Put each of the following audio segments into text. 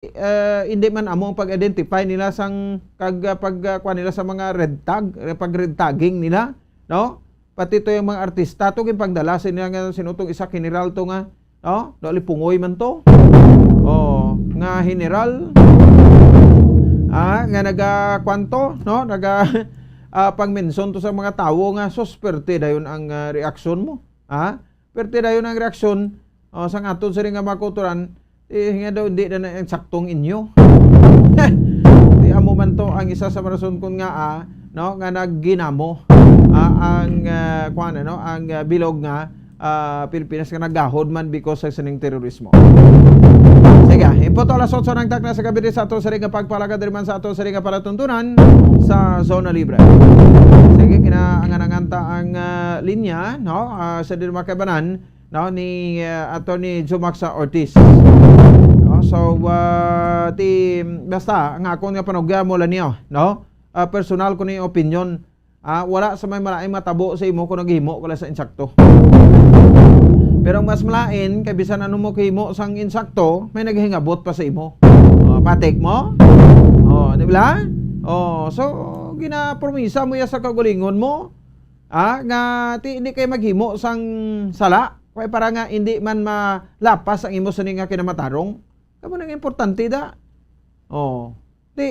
hindi man among pag-identify nila sang pagkuha nila sa mga red tag, pag red tagging nila, no? Pati to yung mga artista to pagdala sila nga sinutong isa general to nga, no? Dali pungoy man to. Oh, nga general nga naga-kwanto, no? Pag-mention to sa mga tawo nga susperte dayon ang reaksyon mo. Perte dayon ang reaksyon sang aton sa ring nga makuturan, nga daw hindi na ang saktong inyo. Di amo man to ang isa sa rason kun nga no nga nagginamo ang kuan no ang bilog nga Pilipinas nga nagahod man because sa sining terorismo. Sige, impoto alas 8 ng takna sa gabi sa ato sa ring nga pagpalaga diri man sa ato sa ring nga palatuntunan sa Zona Libre. Sige, kinaangan-anganta ang linya no sa diri makabanan no ni Attorney Jumaxa Ortiz. So, basta, ang akong nga panugya mo lang niyo, no? Personal ko ni opinion. Wala sa may malaing matabo sa imo kung naghimo wala sa insakto. Pero mas malain, kay bisan ano mo kahimo sang insakto, may naghingabot pa sa imo. Patik mo? Di ba? So, ginapromisa mo ya sa kagulingon mo, nga hindi kay maghimo sang sala, kaya para nga hindi man malapas ang imo sa nga kinamatarong. Kamu nang importante da. Di,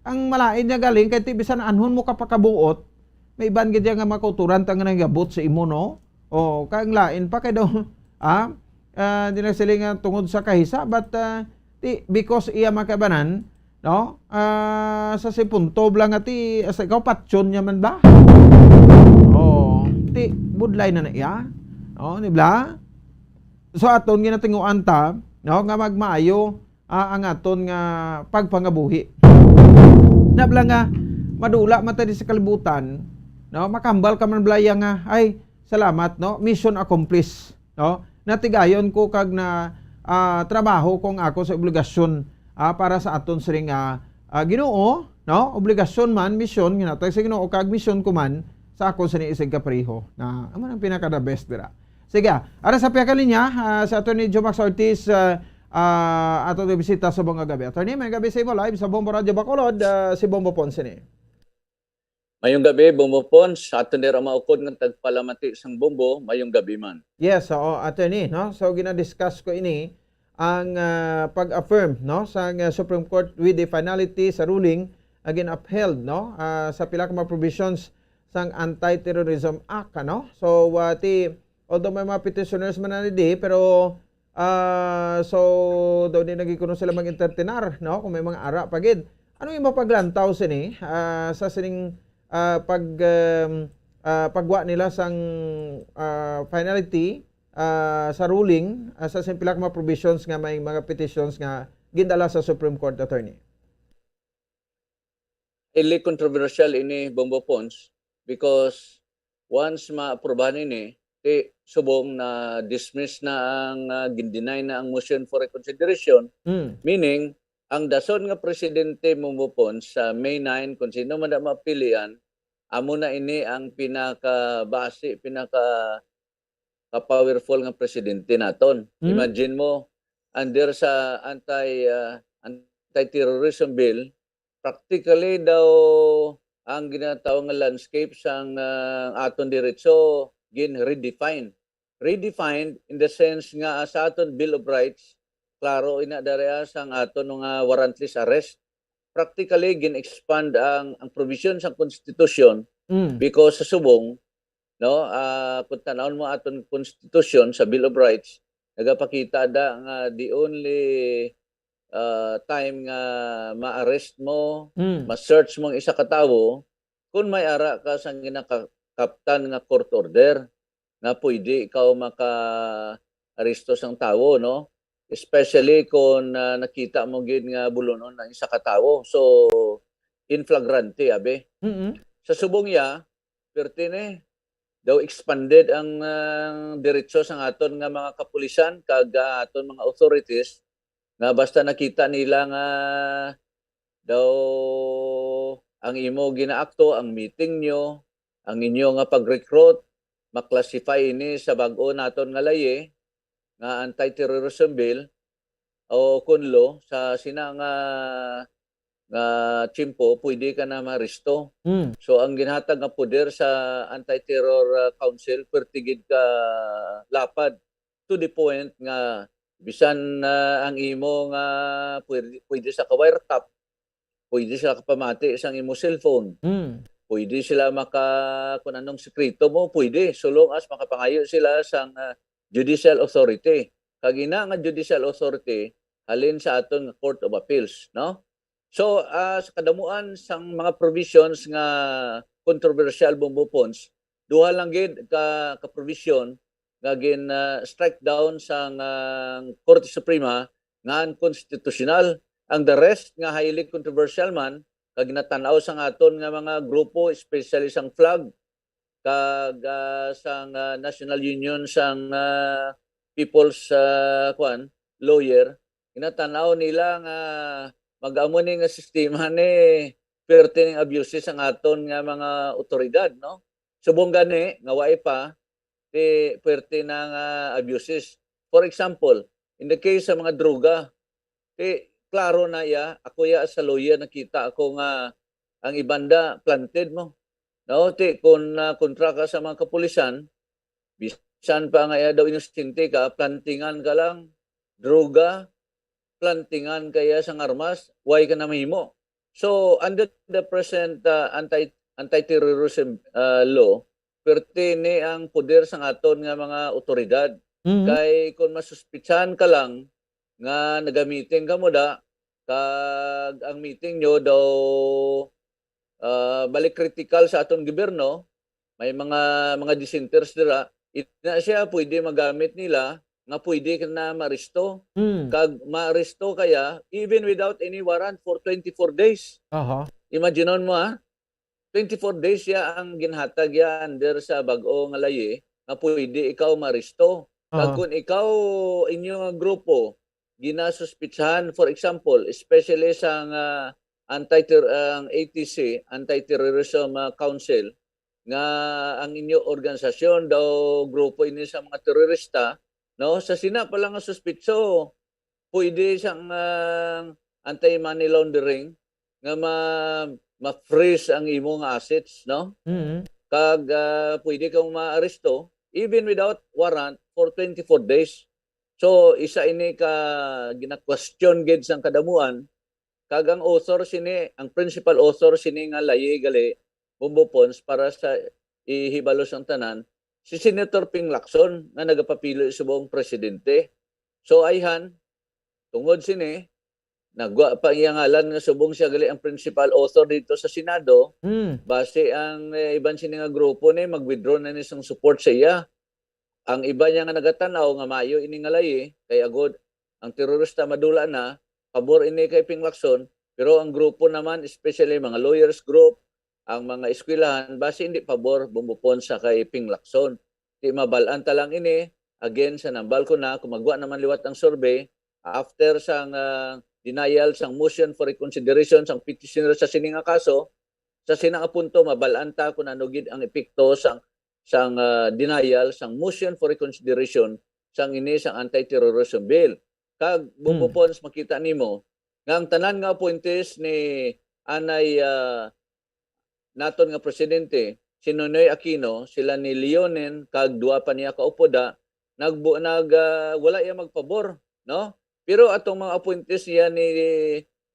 ang malain niya galing, kaya ti bisan anhon mo kapakabuot, may iban gid nga makuturan tang nagabot sa imo, no? Kaya ang lain pa kay daw, di na sila nga tungod sa kahisa, but, because iya makabanan, no? Sa si punto blang ati, sa ikaw patsyon niya man ba? Ti, budlay na iya. Di ba? So, aton ginatinguan ta, no, nga magmaayo ang aton nga pagpangabuhi. Nabla nga madula mata di sa kalibutan, no, makambal ka man blaya nga ay salamat, no, mission accomplished, no. Natigayon ko kag na trabaho kong ako sa obligasyon para sa aton siring Ginoo, no, obligasyon man, mission ginatay sa Ginoo kag mission ko man sa ako sa niisig kapareho na amo ang pinaka the best dira. Sige, ara sa piakalinya sa Attorney Jumaxa Ortiz ato na bisita sa Bonga Gabi. Attorney, may gabi sa imo live sa Bombo Radio Bacolod, si Bombo Ponce ni. Mayong gabi, Bombo Ponce, ato nila maukod ng tagpalamati sang Bombo, mayong gabi man. Yes, Attorney, no? So gina-discuss ko ini ang pag-affirm, no, sa Supreme Court with the finality sa ruling again upheld, no, sa pila ka mga provisions sang Anti-Terrorism Act, no? So although may mga petitioners man na di, pero so daw din nagikuno sila mag-entertainar, no? Kung may mga ara pagid. Ano yung mapaglantaw sini sa sining pagwa nila sang finality sa ruling sa simpila mga provisions nga may mga petitions nga gindala sa Supreme Court, Attorney? Ili controversial ini, Bombo Ponce, because once ma-aprobahan ini, subong na dismiss na ang gindinay na ang motion for reconsideration, meaning ang dason nga presidente Bombo Ponce sa May 9 kung sino man na mapilian, amo na ini ang pinaka-base, pinaka-powerful nga presidente naton. Imagine mo, under sa anti-terrorism bill, practically daw ang ginatawag nga landscape sang aton diretso redefined in the sense nga sa aton Bill of Rights, klaro ina dareha sang aton nga warrantless arrest. Practically gin-expand ang provision sa Constitution because sa subong, no, kung tanawon mo aton Constitution sa Bill of Rights, nagapakita da nga the only time nga ma-arrest mo, ma-search mo ang isa ka tawo kung may ara ka sang ginakaptan nga court order na pwede ikaw maka-aresto sang tawo, no? Especially kung nakita mo gid nga bulonon ng isa ka tawo. So in flagrante abe. Sa subong ya pertine daw expanded ang diretso sang aton nga mga kapulisan kag aton mga authorities nga basta nakita nila nga daw ang imo ginaakto, ang meeting nyo, ang inyo nga pag-recruit, maklasify ini sa bag-o naton nga laye nga anti-terrorism bill, o kunlo sa sina nga tsimpo, pwede ka na maristo. Mm. So ang ginhatag nga poder sa Anti-Terror Council pertigid ka lapad to the point nga bisan ang imo nga pwede sa ka-wiretap, pwede sila kapamati sa imo cellphone. Mm. Pwede sila kung anong sekreto mo, pwede. So long as makapangayo sila sa judicial authority. Kagina nga judicial authority, halin sa aton nga Court of Appeals, no? So, sa kadamuan sang mga provisions nga controversial bumbupons, duha lang gid ka provision nga strike down sang Korte Suprema nga unconstitutional. Ang the rest nga highly controversial man, kag ginatanaw sang aton nga mga grupo, especially sang flag, kag sang National Union sang People's Lawyer, ginatanaw nila nga mag-amo ni nga sistema ni pertineng abuses ang aton nga mga otoridad, no? Subong gani nga waay pa ti perte ng abuses. For example, in the case sa mga droga, klaro na ako sa lawyer nakita ako nga ang ibanda planted mo. No, kung kontra ka sa mga kapulisan, bisan pa nga daw inosente ka, plantingan ka lang, droga, plantingan kaya sang armas, why ka na mahimo. So, under the present anti-terrorism law, perte ni ang poder sang aton nga mga otoridad. Mm. Kay kung masuspitsahan ka lang nga naga-meeting ka mo da, kag ang meeting nyo daw balik critical sa aton gobyerno, may mga dissenters dira, ina siya pwede magamit nila nga pwede ka na maristo. Mm. Kag maristo kaya even without any warrant for 24 days. Aha. Imaginon mo 24 days ya ang ginhatag ya under sa bag-o nga layi nga pwede ikaw maristo. Kag kung ikaw inyo nga grupo ginasuspitsahan, for example, especially sa ATC, Anti-Terrorism Council, nga ang inyo organisasyon daw grupo ini sa mga terorista, no? Sa sina pa lang ang suspitso, pwede siyang anti-money laundering nga ma-freeze ang imong assets, no? Mm. Kag pwede kang maaresto even without warrant for 24 days. So isa ini ka gina-question gid sang kadamuan, kag ang author sini, ang principal author sini nga layi gali bumbupons para sa ihibalo sang tanan, si Senator Ping Lacson nga nagapapilo sa buong presidente. So ayhan tungod sini nagwa pa iya ngalan nga subong siya gali ang principal author dito sa Senado. Mm. Base ang iban sini nga grupo ni mag-withdraw na ni sang support sa iya. Ang iba niya nga nagatanaw nga maayo ini nga layi kay agod ang terorista madula na pabor ini kay Ping Lacson, pero ang grupo naman, especially mga lawyers group, ang mga eskwelahan, base hindi pabor bumbupon sa kay Ping Lacson. Di mabalaan ta lang ini, again sa nambal ko na, kung magwa naman liwat ang survey, after sang denial sang motion for reconsideration sang petitioner sa sininga kaso, sa sinang punto mabalaan ta kung ano gid ang epekto sang denial sang motion for reconsideration sang ini sang anti-terrorism bill. Kag bumbupons makita nimo nga ang tanan nga appointees ni anay naton nga presidente si Nonoy Aquino, sila ni Leonen kag duwa pa niya kaupoda wala iya magpabor, no? Pero atong mga appointees niya ni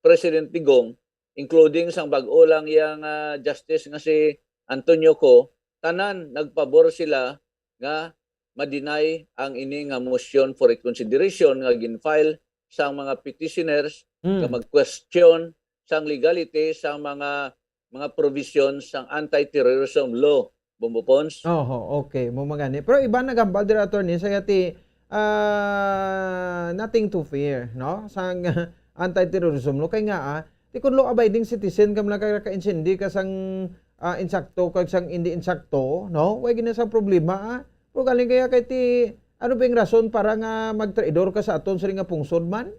President Digong, including sang bag-o lang yang justice nga si Antonio Co, tanan nagpabor sila nga ma-deny ang ini nga motion for reconsideration nga gin-file sang mga petitioners nga mag-question sang legality sang mga provisions sang anti-terrorism law. Bumbupons? Oho, okay. Mo magani. Pero iba nagambal dira attorney sa yati nothing to fear, no? Sang anti-terrorism law kay nga ti kun law abiding citizen kam lang ka-insindi ka sang insakto kag sang hindi insakto, no? Way gina sa problema Pero galing kaya kay ti ano ba yung rason para nga mag-traidor ka sa aton sa nga pungsod man?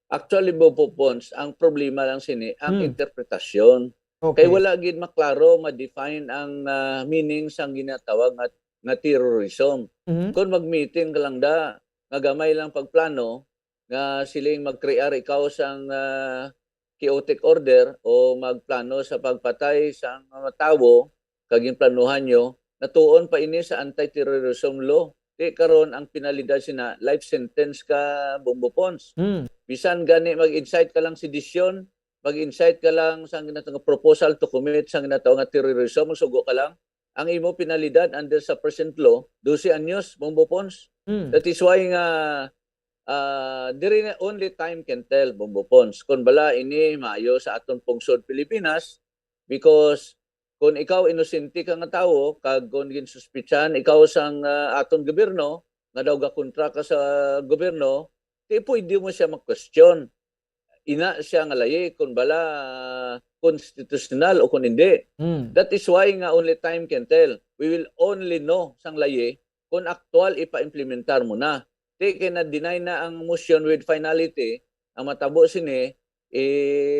Actually, Bobo Pons, ang problema lang sini, ang interpretasyon. Okay. Kaya wala gid maklaro, ma-define ang meaning sang ginatawag nga terrorism. Kung mag-meeting ka lang da, nga gamay lang pagplano nga siling mag-create ikaw sang chaotic order o magplano sa pagpatay sa mga tawo kaging planuhan nyo, natuon pa ini sa anti-terrorism law. Di karon ang pinalidad sina life sentence ka Bongbong Pons. Bisan gani mag-incite ka lang sedisyon, mag-incite ka lang sa ginatawag proposal to commit sa ginatawag nga terrorism, sugo ka lang. Ang imo pinalidad under sa present law, 12 anyos Bongbong Pons. That is why nga diri only time can tell Bongbong Pons kung bala ini maayo sa aton pungsod Pilipinas, because kung ikaw inosente ka nga tawo kag kung ginsuspitsahan ikaw sang aton gobyerno nga daw gakontra ka sa gobyerno, di pwede mo siya mag-question. Ina siya nga layi kung bala constitutional o kung hindi. That is why nga only time can tell. We will only know sang layi kung aktual ipa-implementar mo na. Di kaya na-deny na ang motion with finality, ang matabo sini,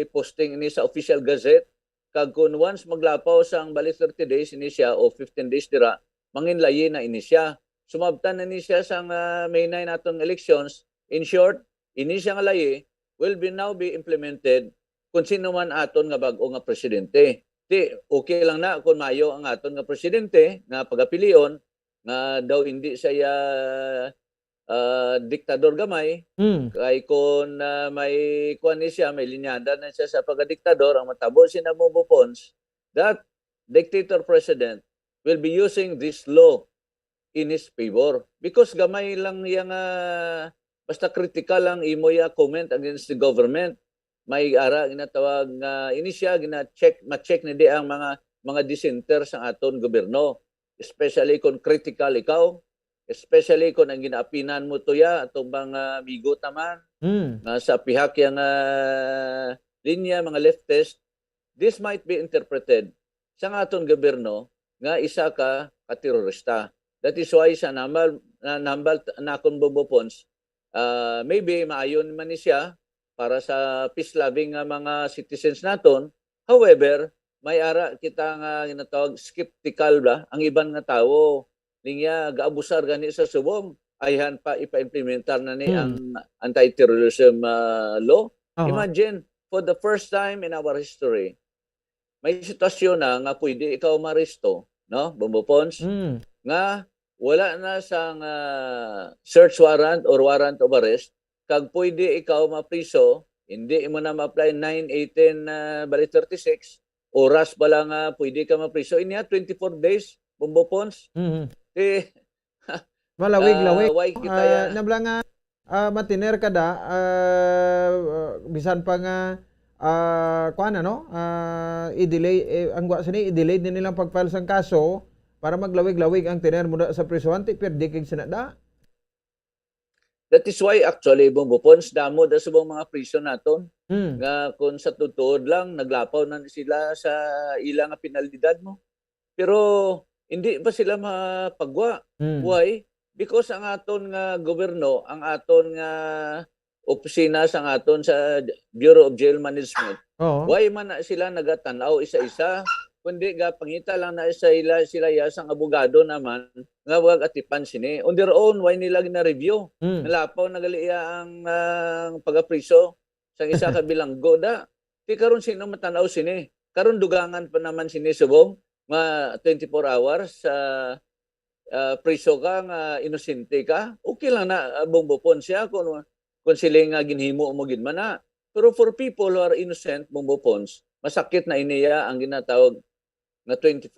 posting ini sa official gazette, kag kung once maglapaw sang bali 30 days ini siya o 15 days dira, manginlayi na ini siya. Sumabtan na ni siya sang May 9 natong elections. In short, ini siya nga layi will now be implemented kung sino man aton nga bag-o nga presidente. Di, okay lang na kung mayo ang aton nga presidente nga pagapilion, nga daw hindi siya diktador gamay, kay kung may kuan ni siya, may linyada na siya sa pagadiktador, ang matabo si Bongbong Pons, that dictator president will be using this law in his favor. Because gamay lang yang basta critical lang imo ya comment against the government, may ara ginatawag nga ini siya ma-check ni di ang mga dissenter sa aton gobyerno, especially kung critical ikaw, especially kung ang ginaapinan mo tuya atong mga bigo taman sa pihak yang linya mga leftist, this might be interpreted sa aton gobyerno nga isa ka terorista. That is why sa nambal na akong Bongbong Pons, maybe maayon man ni siya para sa peace-loving mga citizens naton. However, may ara kita nga ginatawag skeptical ba ang iban nga tawo linya gaabusar gani sa subong ayhan pa ipa-implementar na ni ang anti-terrorism law. Imagine, for the first time in our history, may sitwasyon na nga pwede ikaw maristo, no, Bongbong Pons, nga wala na sang search warrant or warrant of arrest, kag pwede ikaw mapriso, hindi mo na ma-apply 9-18 bali 36, oras ba lang pwede ka mapriso, inya 24 days, Bongbong Pons. Malawig-lawig. Nabla nga matiner ka da, bisan pa nga kuan ano, i-delay ang i-delay din nilang pag-file sang kaso para maglawig-lawig ang tiner mo sa prisuhan, ti pwede kay sinada. That is why actually Bongbong Pons damo da subong mga prison naton nga kung sa tutuod lang naglapaw na sila sa ilang penalidad mo. Pero hindi pa sila mapagwa. Why? Because ang aton nga gobyerno, ang aton nga opisina sa aton sa Bureau of Jail Management, why man na sila nagatanaw isa-isa, kundi pangita lang na sila sang abogado naman nga wag atipan sini. On their own, why nila gina-review? Nalapaw nagaliya ang pagapriso sang isa ka bilanggo da. Di karon sino matanaw sini? Karon dugangan pa naman sini subong 24 hours priso ka nga inosente ka, okay lang na Bongbong Pons siya kung sila nga ginhimo mo gid man na. Pero for people who are innocent, Bongbong Pons, masakit na iniya ang ginatawag na 24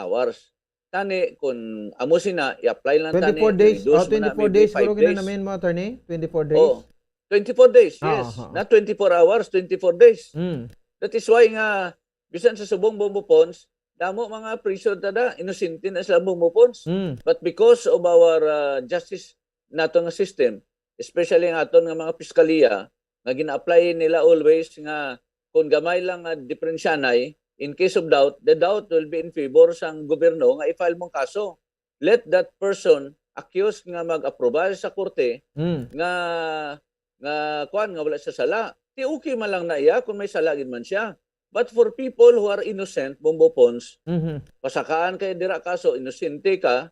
hours. Tani kung amo sina i-apply lang 24 tani days, 24 days pero 5 days. namin mo attorney, 24 days. 24 days, yes. Not 24 hours, 24 days. That is why nga bisan sa subong Bongbong Pons, damo mga prison tada inosente na sa Bongbong Pons. But because of our justice nato nga system, especially ang aton nga mga piskalya nga gina-apply nila always nga kung gamay lang nga diferensyanay, in case of doubt, the doubt will be in favor sang gobyerno nga i-file mong kaso. Let that person accused nga mag-approbal sa korte nga wala sa sala. Di okay man lang na iya kung may sala gid man siya. But for people who are innocent, Bongbong Pons, pasakaan kay dira kaso, inosente ka,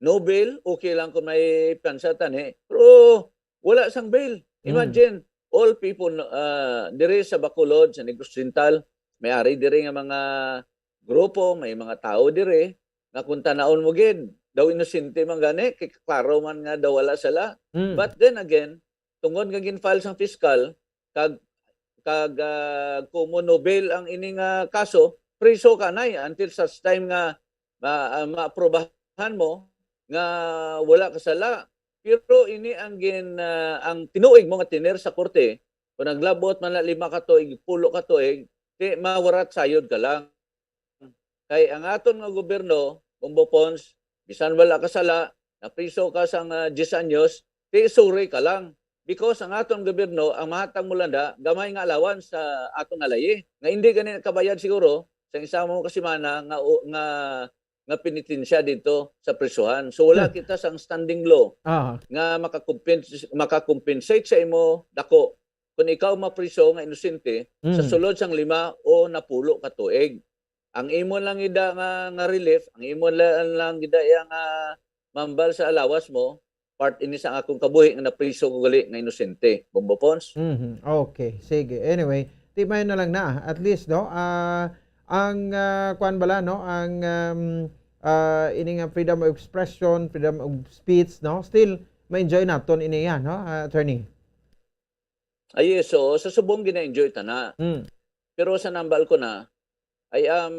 no bail, okay lang kung may pansatan pero wala sang bail. Imagine, all people dire sa Bacolod, sa Negros Oriental, may-ari dire nga mga grupo, may mga tao dire nga kung tanaon mo gid daw inosente man gani kay klaro man nga daw wala sala. But then again, tungod nga gin-file sang fiscal kag kumo no bail ang ining kaso, priso ka nay until such time nga maaprobahan mo nga wala ka sala. Pero ini ang ang tinuig mo nga tiner sa korte, kung naglabot man na 5 ka tuig, 10 ka tuig, di mawarat sayod ka lang. Kay ang aton nga gobyerno, Bombo Pons, bisan wala ka sala, napriso ka sang 10 anyos, di suri ka lang. Because ang aton gobyerno, ang mahatag mo landa, gamay nga allowance sa aton alayi. Nga hindi ganun kabayad siguro, sa isang mo kasimana nga pinitensya dito sa prisuhan. So wala kita sang standing law nga makakompensate sa imo dako. Kung ikaw mapriso nga inosente, sa sulod sang 5 o 10 ka tuig. Ang imo lang ida nga relief, ang imo lang ida nga mambal sa alawas mo, part ini sa akong kabuhi nga napriso ko gali nga inosente. Bombo Pons? Okay, sige. Anyway, timayon na lang na. At least, no, ang kuan bala, no, ang ini nga freedom of expression, freedom of speech, no, still ma-enjoy naton ini yan, no, attorney? Ay, so sa subong gina-enjoy ta na. Pero sa nambal ko na, I am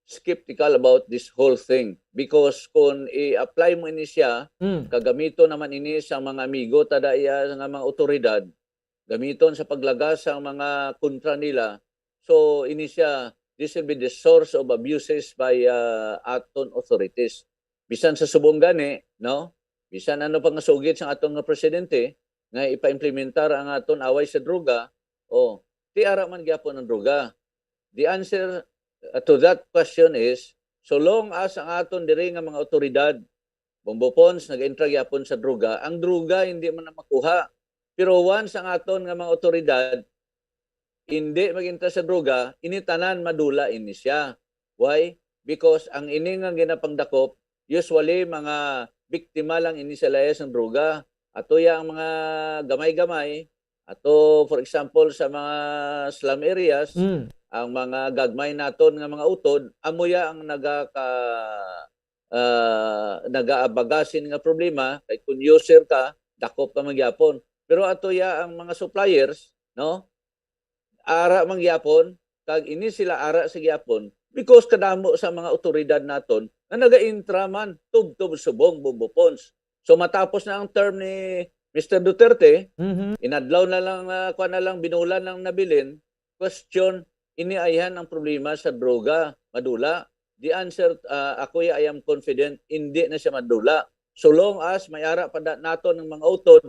skeptical about this whole thing because kung i-apply mo ini siya, kagamito naman ini sa mga amigo tada iya nga mga otoridad, gamiton sa paglagas sa mga kontra nila. So ini siya, this will be the source of abuses by aton authorities. Bisan sa subong gani, no? Bisan ano pang sugit sa aton nga presidente nga ipa-implementar ang aton away sa droga, ti ara man gyapon ang droga. The answer to that question is, so long as ang aton diri nga mga otoridad, Bombo Pons, nag-entra gyapon sa droga, ang droga hindi man na makuha. Pero once ang aton nga mga otoridad, hindi mag-entra sa droga, ini tanan madula ini siya. Why? Because ang ini nga ginapangdakop, usually mga biktima lang ini sa layas ng droga. Ato ya ang mga gamay-gamay, ato for example sa mga slum areas, ang mga gagmay naton nga mga utod, amoya ang nagaabagasin nga problema kay kung user ka, dakop ka magyapon. Pero ato ya ang mga suppliers, no? Ara mangyapon, kag ini sila ara sa gyapon because kadamo sa mga otoridad naton nga naga-intra man tub-tub subong Bombo Pons. So matapos na ang term ni Mr. Duterte, inadlaw na lang kuan na lang binulan lang nabilin, question ini ayan ang problema sa droga, madula. The answer, ako I am confident, hindi na siya madula. So long as may ara pa naton ng mga utod,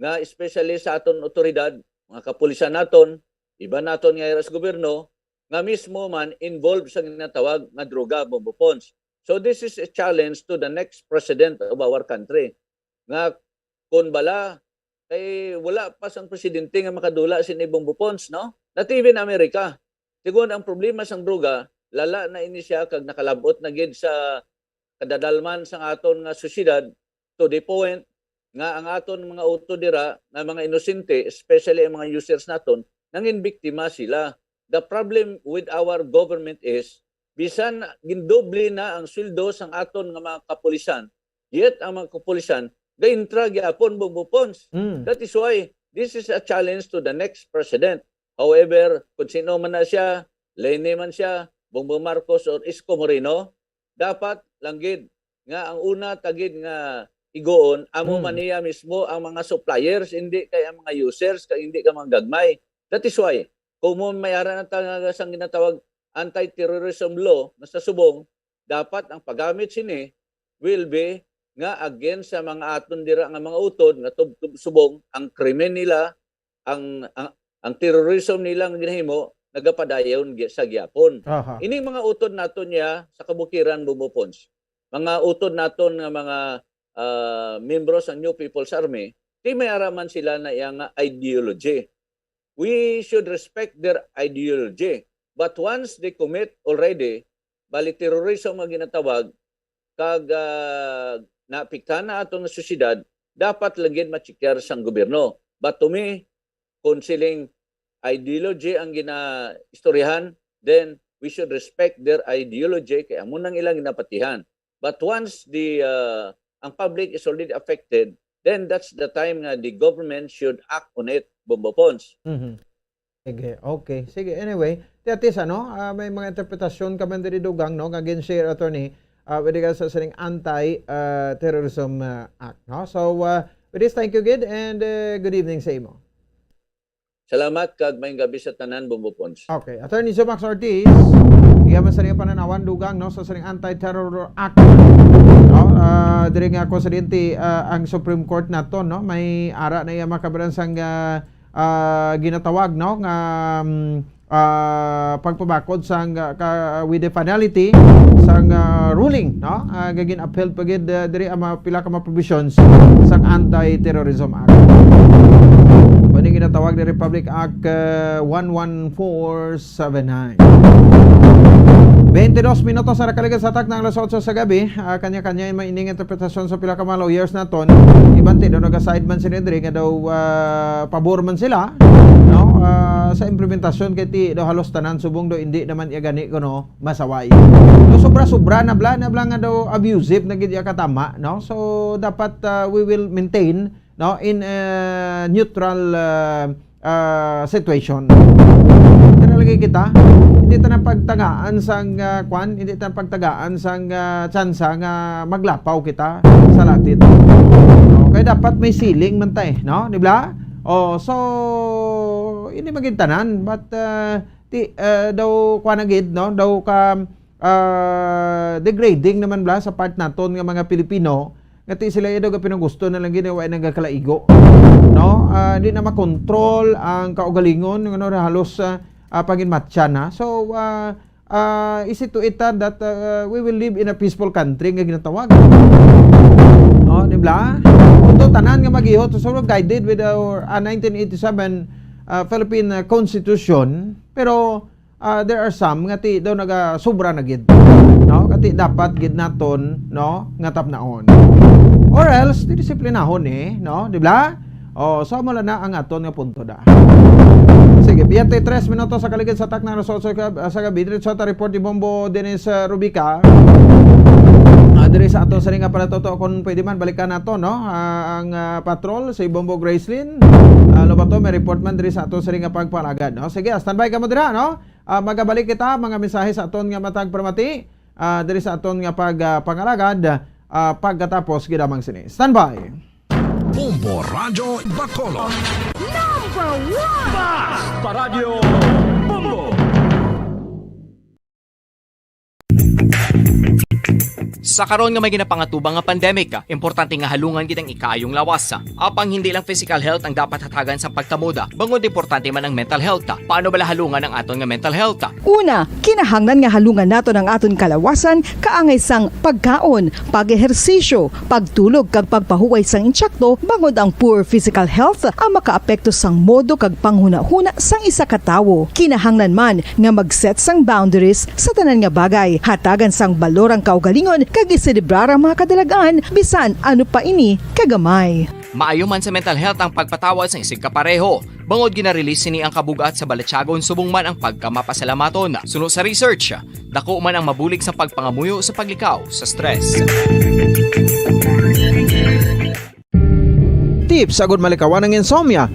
nga especially sa aton otoridad, mga kapulisan naton, iba naton nga sa gobyerno, nga mismo man involved sa ginatawag nga droga, Bombo Pons. So this is a challenge to the next president of our country. Nga kung bala, kay wala pa sang presidente nga makadula si Bombo Pons, no? Not even Amerika. Sigun ang problema sang droga, lala na ini siya kag nakalabot na gid sa kadadalman sang aton nga sosyedad to the point nga ang aton mga utodira nga mga inosente, especially ang mga users naton, nangin biktima sila. The problem with our government is bisan gindoble na ang sweldo sang aton nga mga kapulisan, yet ang mga kapulisan gaintra gyapon Bombo Pons. That is why this is a challenge to the next president. However, kung sino man na siya, Lene man siya, Bongbong Marcos or Isko Moreno, dapat langgid nga ang una tagid nga igoon amo man niya mismo ang mga suppliers, hindi kay ang mga users, kay hindi ka mga gagmay. That is why kung mo mayaran ang sang ginatawag anti-terrorism law na sa subong, dapat ang paggamit sini will be nga against sa mga aton dira nga mga utod nga tub-tub subong, ang krimen nila, ang terrorism nila nga ginahimo nagapadayon sa gyapon. Ining mga utod naton niya sa kabukiran Bombo Pons, mga utod naton nga mga membro sa New People's Army, di may araman sila na iyang ideology. We should respect their ideology. But once they commit already, bali terrorism ang ginatawag, kag naapektahan na atong sosyedad, dapat lagyan matsikar sang gobyerno. But to me, kung siling ideology ang ginaistoryahan, then we should respect their ideology kaya amo nang ilang ginapatihan. But once ang public is already affected, then that's the time nga the government should act on it, Bombo Pons. Sige, okay. Sige, anyway, tiyatis, may mga interpretasyon ka man diri dugang, no? Again, share attorney, with regards sa sining anti-terrorism act, no? So, with this, thank you, Gid, and good evening sa imo. Salamat kag may gabi sa tanan, Bombo Pons. Okay, Attorney Zomax Ortiz, igaman sa rin pananawan dugang, no? Sa sining anti-terror act, no? Diri nga ako sa dinti, ang Supreme Court nato, no? May ara na iya makabaransang ginatawag, no, nga pagpabakod sang with the finality sang ruling, no, gagin upheld pagid diri ang pila ka mga provisions sang Anti-Terrorism Act. Bani ginatawag ni Republic Act 11479. 22 minutos sa nakaligan sa atak ng alas 8 sa gabi. Kanya-kanya yung maining interpretasyon sa pila ka mga lawyers naton. Ibante daw nag-aside man sila diri nga daw pabor man sila, no, sa implementasyon kay ti daw halos tanan subong daw hindi naman iya gani kuno masaway. So sobra-sobra na bla nga daw abusive na gid iya katama, no. So dapat we will maintain, no, in a neutral situation. Lagi kita hindi ta na pagtagaan sang hindi ta pagtagaan sang tsansa nga maglapaw kita sa latit. Okay, dapat may ceiling man tay, no, di ba? So hindi magintanan but daw kuan gid, no, daw ka degrading naman bla sa part naton nga mga Pilipino ngati sila daw ga pinanggusto na lang ginawa nagakalaigo, no, di na makontrol ang kaugalingon ngano halos paginmatcha na. So, is it to it that we will live in a peaceful country nga ginatawag? No, di ba? Ito tanan nga mag-ihot, so guided with our 1987 Philippine Constitution, pero there are some nga ti daw naga-sobra na gid. No, kati dapat gid naton, no, nga tapnaon. Or else didisiplinahon no, di ba? So mula na ang aton nga punto da. Sige, 23 minutos sa kaligid sa atak ng resort sa gabi. Diretso ta report ni Bombo Dennis Rubica. Diri sa ato sa ringa para toto kung pwede man balikan nato, no, ang patrol si Bombo Gracelyn. Lobato may report man diri sa ato sa ringa pagpalagad, no. Sige, standby ka mo dira, no. Magabalik kita mga mensahe sa aton nga matag permati diri sa aton nga pagpangalagad pagkatapos gidamang sini. Standby. Bombo Radyo Bacolod. Number 1! Basta Radio Bombo! Sa karon nga may ginapangatubang nga pandemic, importante nga halungan gid ang ikayong lawas. Apang hindi lang physical health ang dapat hatagan sa pagkamuda, bangod importante man ang mental health. Paano bala halungan ang aton nga mental health? Una, kinahanglan nga halungan nato ang aton kalawasan kaangay sang pagkaon, pag-ehersisyo, pagtulog kag pagpahuway sang insyakto, bangod ang poor physical health ang makaapekto sang modo kag panghuna-huna sang isa ka tawo. Kinahanglan man nga mag-set sang boundaries sa tanan nga bagay, hatagan sang balorang kaugalingon kag iselebrar ang mga kadalagaan bisan ano pa ini kagamay. Maayo man sa mental health ang pagpatawad sa isig kapareho. Bangod gina-release ni ang kabugat sa Balatyagon subong man ang pagkamapasalamaton. Suno sa research, dako man ang mabulig sa pagpangamuyo sa paglikaw sa stress. Tips agud malikawan ng insomnia.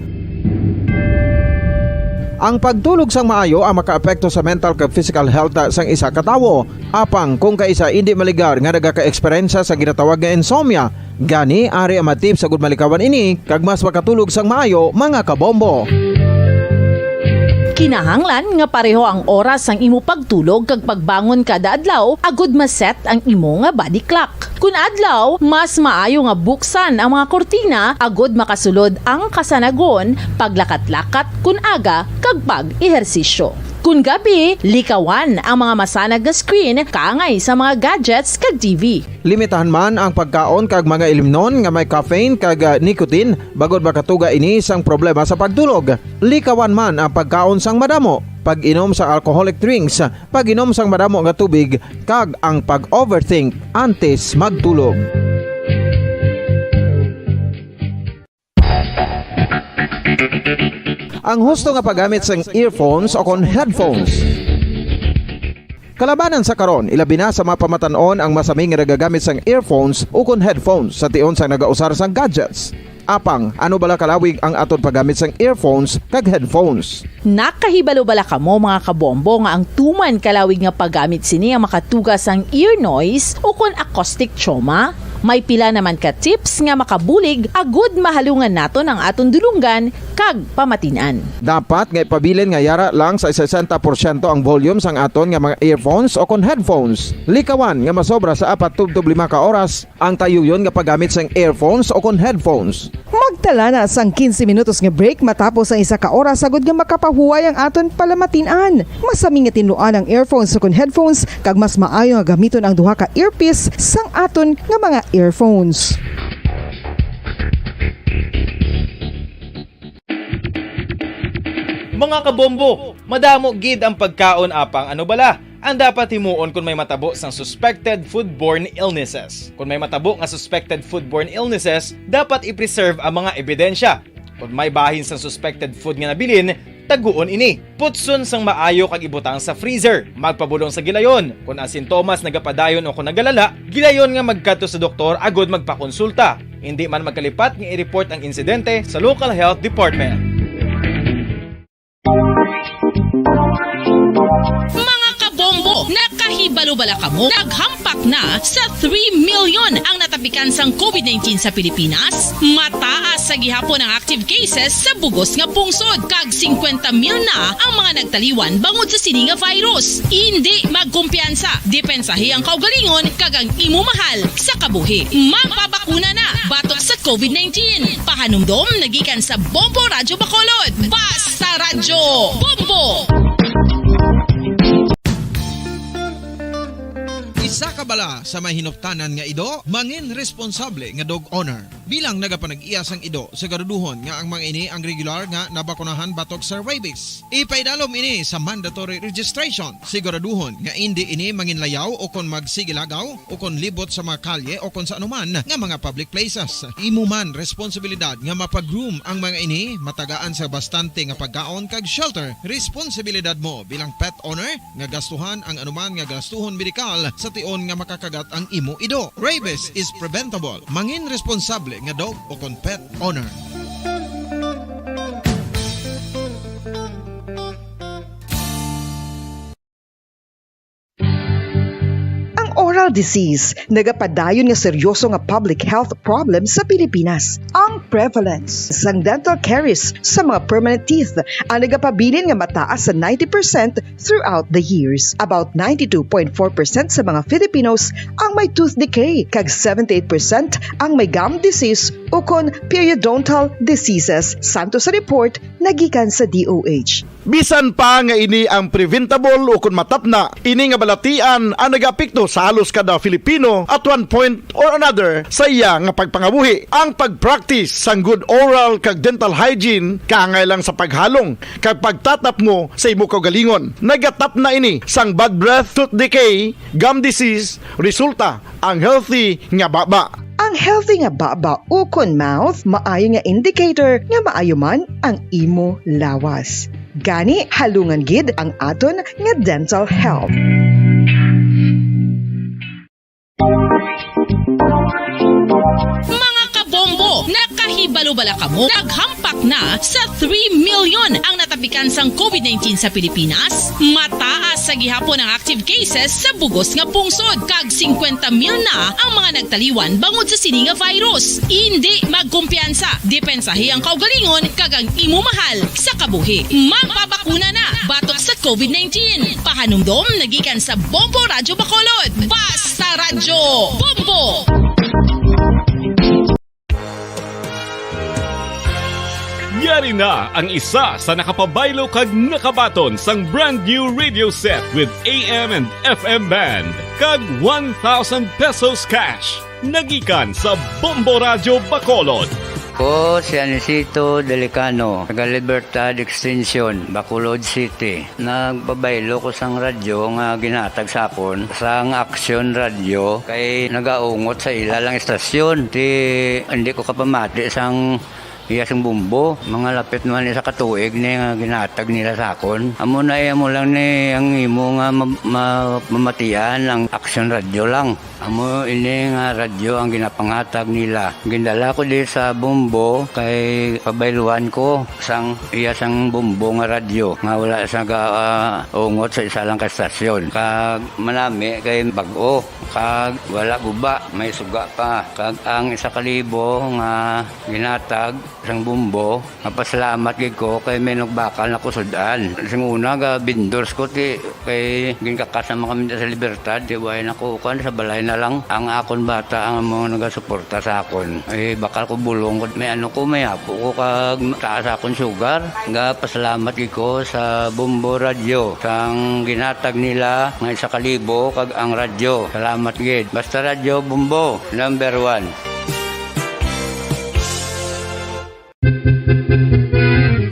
Ang pagtulog sang maayo ang makaapekto sa mental kag physical health sang isa ka tawo. Apang kung kaisa hindi maligar nga nagaka-eksperyensya sa ginatawag nga insomnia, gani ari ang matip sa gud malikawan ini kag mas makatulog sang maayo mga kabombo. Kinahanglan nga pareho ang oras ang imo pagtulog kag pagbangon kada adlaw agud maset ang imo nga body clock. Kun adlaw, mas maayo nga buksan ang mga kortina agud makasulod ang kasanagon, paglakat-lakat kun aga kag pag-ehersisyo. Kun gabi, likawan ang mga masanag nga screen kaangay sa mga gadgets kag TV. Limitahan man ang pagkaon kag mga ilimnon nga may caffeine kag nicotine bagod makatuga ini sang problema sa pagtulog. Likawan man ang pagkaon sang madamo, pag-inom sa alcoholic drinks, pag-inom sang madamo nga tubig kag ang pag-overthink antes magtulog. Ang husto nga paggamit sang earphones o kon headphones. Kalabanan sa karon, ilabi na sa mga pamatanon ang masaming nga nagagamit sang earphones o kon headphones sa tion sang nagausar sang gadgets. Apang, ano bala kalawig ang aton paggamit sang earphones kag headphones? Nakahibalo bala kamo mga kabombo nga ang tuman kalawig nga paggamit sini ang makatugas ang ear noise o kon acoustic trauma? May pila naman ka tips nga makabulig agud mahalungan naton ang aton dulunggan kag pamatinan. Dapat nga ipabilin nga yara lang sa 60% ang volume sang aton nga mga earphones o kon headphones. Likawan nga masobra sa 4 to 5 ka oras ang tayuyon nga paggamit sang earphones o kon headphones. Magtala na sang 15 minutos nga break matapos ang 1 ka oras sagod nga makapahuway ang aton palamatinan. Masami nga tinuan ang earphones o kon headphones kag mas maayo nga gamiton ang duha ka earpiece sang aton nga mga earphones. Mga kabombo, madamo gid ang pagkaon apang ano bala ang dapat himuon kung may matabo sang suspected foodborne illnesses. Kung may matabo nga suspected foodborne illnesses, dapat i-preserve ang mga ebidensya. Kung may bahin sang suspected food nga nabilin, taguon ini. Putson sang maayo kag ibutang sa freezer. Magpabulong sa gilayon. Kung ang sintomas nagapadayon o kung nagalala, gilayon nga magkadto sa doktor agud magpakonsulta. Hindi man magkalipat nga i-report ang insidente sa local health department. Mga kabombo, nakahibalo bala kamo? Naghampak na sa 3 million ang natapikan sang COVID-19 sa Pilipinas. Mataas sa gihapon ang active cases sa bugos nga pungsod. Kag 50 mil na ang mga nagtaliwan bangod sa sini nga virus. Hindi magkumpiyansa. Depensahi ang kaugalingon kag ang imo mahal sa kabuhi. Magpabakuna na batok sa COVID-19. Pahanumdom nagikan sa Bombo Radyo Bacolod. Basta Radyo Bombo! Isa ka bala sa may hinuptanan nga ido, mangin responsable nga dog owner. Bilang nagapanag-iyas ang ido, siguraduhon nga ang mga ini ang regular nga nabakunahan batok sa rabies. Ipaidalom ini sa mandatory registration. Siguraduhon nga hindi ini manginlayaw o kon magsigilagaw o kon libot sa mga kalye o kon sa anuman nga mga public places. Imo man responsibilidad nga mapag-groom ang mga ini, matagaan sa bastante nga pagkaon kag shelter. Responsibilidad mo bilang pet owner nga gastuhan ang anuman nga gastuhon medikal sa tion nga makakagat ang imo ido. Rabies is preventable. Mangin responsable nga dog o kon pet owner. Oral disease, nagapadayon nga seryoso nga public health problem sa Pilipinas. Ang prevalence sang dental caries sa mga permanent teeth ang nagapabilin nga mataas sa 90% throughout the years. About 92.4% sa mga Filipinos ang may tooth decay, kag 78% ang may gum disease o kon periodontal diseases, santo sa report nagikan sa DOH. Bisan pa nga ini ang preventable o kung matapna, ini nga balatian ang nag-apekto sa halos kada Filipino at one point or another sa iya nga pagpangabuhi. Ang pag-practice sang good oral kag dental hygiene kaangay lang sa paghalong kag pagtatap mo sa imo kaugalingon. Nagatap na ini sang bad breath, tooth decay, gum disease, resulta ang healthy nga baba. Ang healthy nga baba o kon mouth, maayo nga indicator nga maayo man ang imo lawas. Gani halungan gid ang aton nga dental health. Mga kabombo, nakahibalo bala kamo? Naghampak na sa 3 million ang natapikan sang COVID-19 sa Pilipinas. Mataas sa gihapon ang active cases sa bugos nga pungsod. Kag 50 mil na ang mga nagtaliwan bangod sa sini nga virus. Hindi magkumpiyansa. Depensahi ang kaugalingon kag ang imo mahal sa kabuhi. Magpabakuna na batok sa COVID-19. Pahanumdom nagikan sa Bombo Radyo Bacolod. Basta Radyo Bombo! Yari na ang isa sa nakapabaylo kag nakabaton sang brand new radio set with AM and FM band kag 1,000 pesos cash. Nagikan sa Bombo Radio Bacolod. Ko si Anisito Delicano, taga Libertad Extension, Bacolod City. Nagbabaylo ko sang radyo nga ginatag sapon sang Action Radio kay nagaungot sa ilalang estasyon. Hindi ko kapamati sang iyasang bumbo, mga lapit naman sa katuig ni nga ginatag nila sakon. Amo na mo lang ni ang imo nga mamatian ang Action Radio lang. Amo ini nga radyo ang ginapangatag nila. Gindala ko di sa bumbo kay pabayluan ko sang iyasang bumbo nga radyo nga wala sa ungot sa isa lang ka stasyon. Kag manami kay bag-o, kag wala guba, may suga pa. Kag ang 1,000 nga ginatag sang bumbo, mapasalamat gid ko kay may nagbakal na kusudan. Sing una ga vendors ko ti kay ginkakasama kami sa Libertad, di way nako kan sa balay na lang ang akon bata ang mga nagasuporta sa akon. Eh bakal ko bulong ko may ano ko may apo ko kag taas akon sugar. Nga pasalamat gid ko sa Bombo Radio sang ginatag nila nga 1,000 kag ang radyo. Salamat gid. Basta Radio Bombo number 1.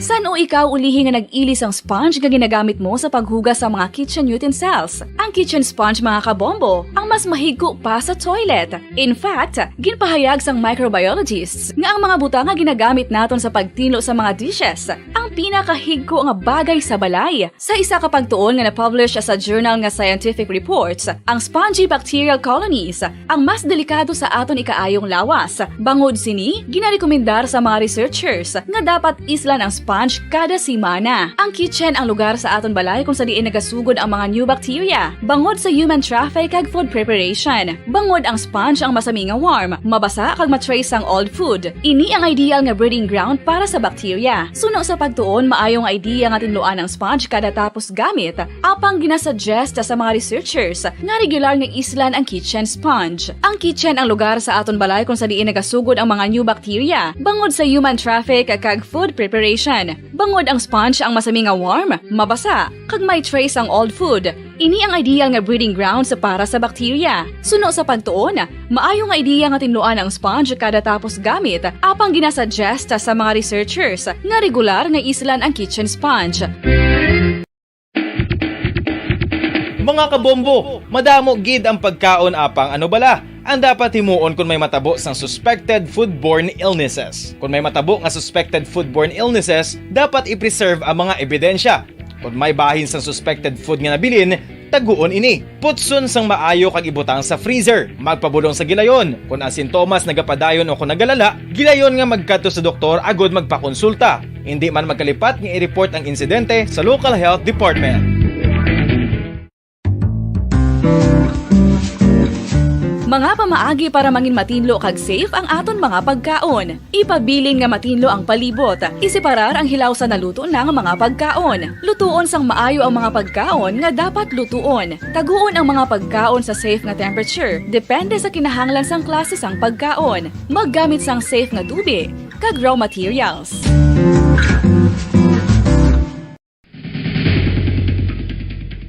San o ikaw ulihi nga nag-ilis ang sponge nga ginagamit mo sa paghugas sa mga kitchen utensils? Ang kitchen sponge mga kabombo, ang mas mahigko pa sa toilet. In fact, ginpahayag sang microbiologists nga ang mga butang nga ginagamit naton sa pagtilo sa mga dishes ang pinakahigko nga bagay sa balay. Sa isa ka pagtuon nga na-publish sa journal nga Scientific Reports, ang spongy bacterial colonies ang mas delikado sa aton ikaayong lawas. Bangod sini, ginarekomendar sa mga researchers nga dapat islan ang sponge kada simana. Ang kitchen ang lugar sa aton balay kung sa diin nagasugod ang mga new bacteria. Bangod sa human traffic kag food preparation. Bangod ang sponge ang masami nga warm, mabasa kag matrace ang old food. Ini ang ideal nga breeding ground para sa bacteria. Suno sa pagtuon, maayong idea nga tinluan ang sponge kada tapos gamit. Apang ginasuggest sa mga researchers nga regular nga islan ang kitchen sponge. Ang kitchen ang lugar sa aton balay kung sa diin nagasugod ang mga new bacteria. Bangod sa human traffic kag food preparation. Bangod ang sponge ang masami nga warm, mabasa, kag may trace ang old food. Ini ang ideal nga breeding ground sa para sa bacteria. Suno sa pagtuon, maayong idea nga tinluan ang sponge kada tapos gamit, apang ginasuggest sa mga researchers nga regular nga islan ang kitchen sponge. Mga kabombo, madamo gid ang pagkaon apang ano bala. Ang dapat himuon kung may matabo sang suspected foodborne illnesses. Kung may matabo nga suspected foodborne illnesses, dapat i-preserve ang mga ebidensya. Kung may bahin sang suspected food nga nabilin, taguon ini. Putson sang maayo kag ibutang sa freezer. Magpabulong sa gilayon. Kung ang sintomas nagapadayon o kung nagalala, gilayon nga magkadto sa doktor agud magpakonsulta. Hindi man magkalipat nga i-report ang insidente sa local health department. Mga pamaagi para mangin matinlo kag safe ang aton mga pagkaon. Ipabilin nga matinlo ang palibot. Isiparar ang hilaw sa naluto ng mga pagkaon. Lutuon sang maayo ang mga pagkaon nga dapat lutuon. Taguon ang mga pagkaon sa safe nga temperature. Depende sa kinahanglan sang klase sang pagkaon. Maggamit sang safe nga tubig kag raw materials.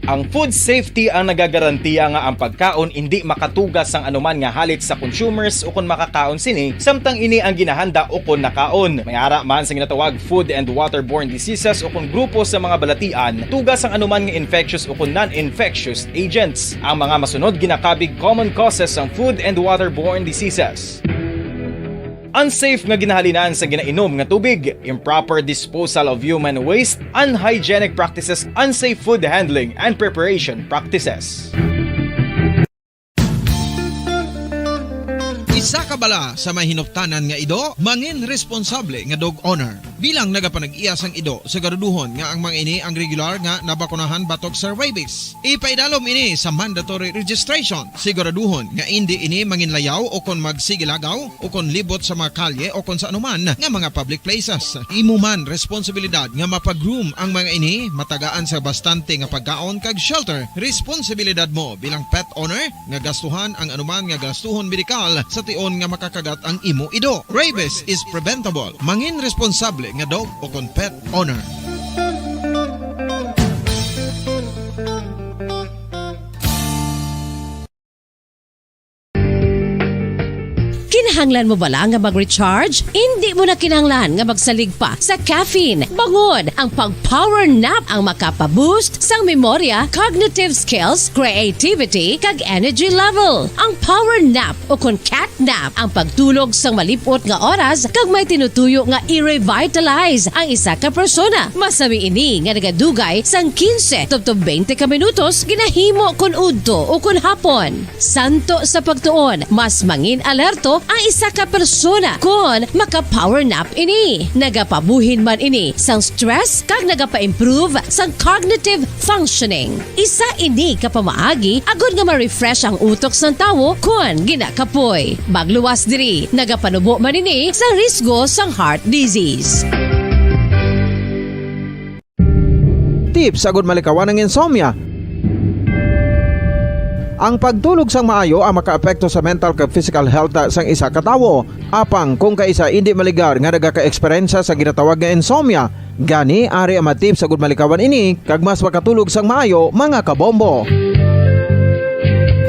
Ang food safety ang nagagarantiya nga ang pagkaon hindi makatugas sang anuman nga halit sa consumers o kung makakaon sini, samtang ini ang ginahanda o kung nakaon. May ara man sa ginatawag food and waterborne diseases o kung grupo sa mga balatian, tugas ang anuman nga infectious o kung non-infectious agents. Ang mga masunod ginakabig common causes ng food and waterborne diseases. Unsafe nga ginahalinan sa ginainom nga tubig, improper disposal of human waste, unhygienic practices, unsafe food handling and preparation practices. Isa ka bala sa may hinuptanan nga ido, mangin responsable nga dog owner. Bilang nagapanag-iyas ang ido, siguraduhon nga ang mga ini ang regular nga nabakunahan batok sa rabies. Ipaidalom ini sa mandatory registration. Siguraduhon nga hindi ini manginlayaw o kon magsigilagaw o kon libot sa mga kalye o kon sa anuman nga mga public places. Imo man responsibilidad nga mapag-groom ang mga ini, matagaan sa bastante nga pagkaon kag shelter. Responsibilidad mo bilang pet owner nga gastuhan ang anuman nga gastuhon medikal sa sa tion nga makakagat ang imo ido. Rabies is preventable. Mangin responsable nga dog o kon pet owner. Kinahanglan mo bala nga mag-recharge? Hindi mo na kinahanglan nga magsalig pa sa caffeine. Bangod, ang pag-power nap ang makapaboost sang memorya, cognitive skills, creativity, kag energy level. Ang power nap o kon cat nap ang pagtulog sang malipot nga oras kag may tinutuyo nga i-revitalize ang isa ka persona. Masami ini nga nagadugay sang 15 to 20 ka minutos ginahimo kun udto o kun hapon. Santo sa pagtuon, mas mangin alerto ang isa ka persona kung maka-power nap ini. Nagapabuhin man ini sang stress kag nagapa-improve sang cognitive functioning. Isa ini kapamaagi agud nga ma-refresh ang utok sang tawo kung ginakapoy. Magluwas diri, nagapanubo man ini sa risgo sang heart disease. Tips agud malikawan ng insomnia. Ang pagtulog sang maayo ang makaapekto sa mental kag physical health sang isa ka tawo. Apang kung kaisa hindi maligar nga nagaka-eksperyensya sa ginatawag nga insomnia, gani ari ang tips agud malikawan ini kag mas makatulog sang maayo mga kabombo.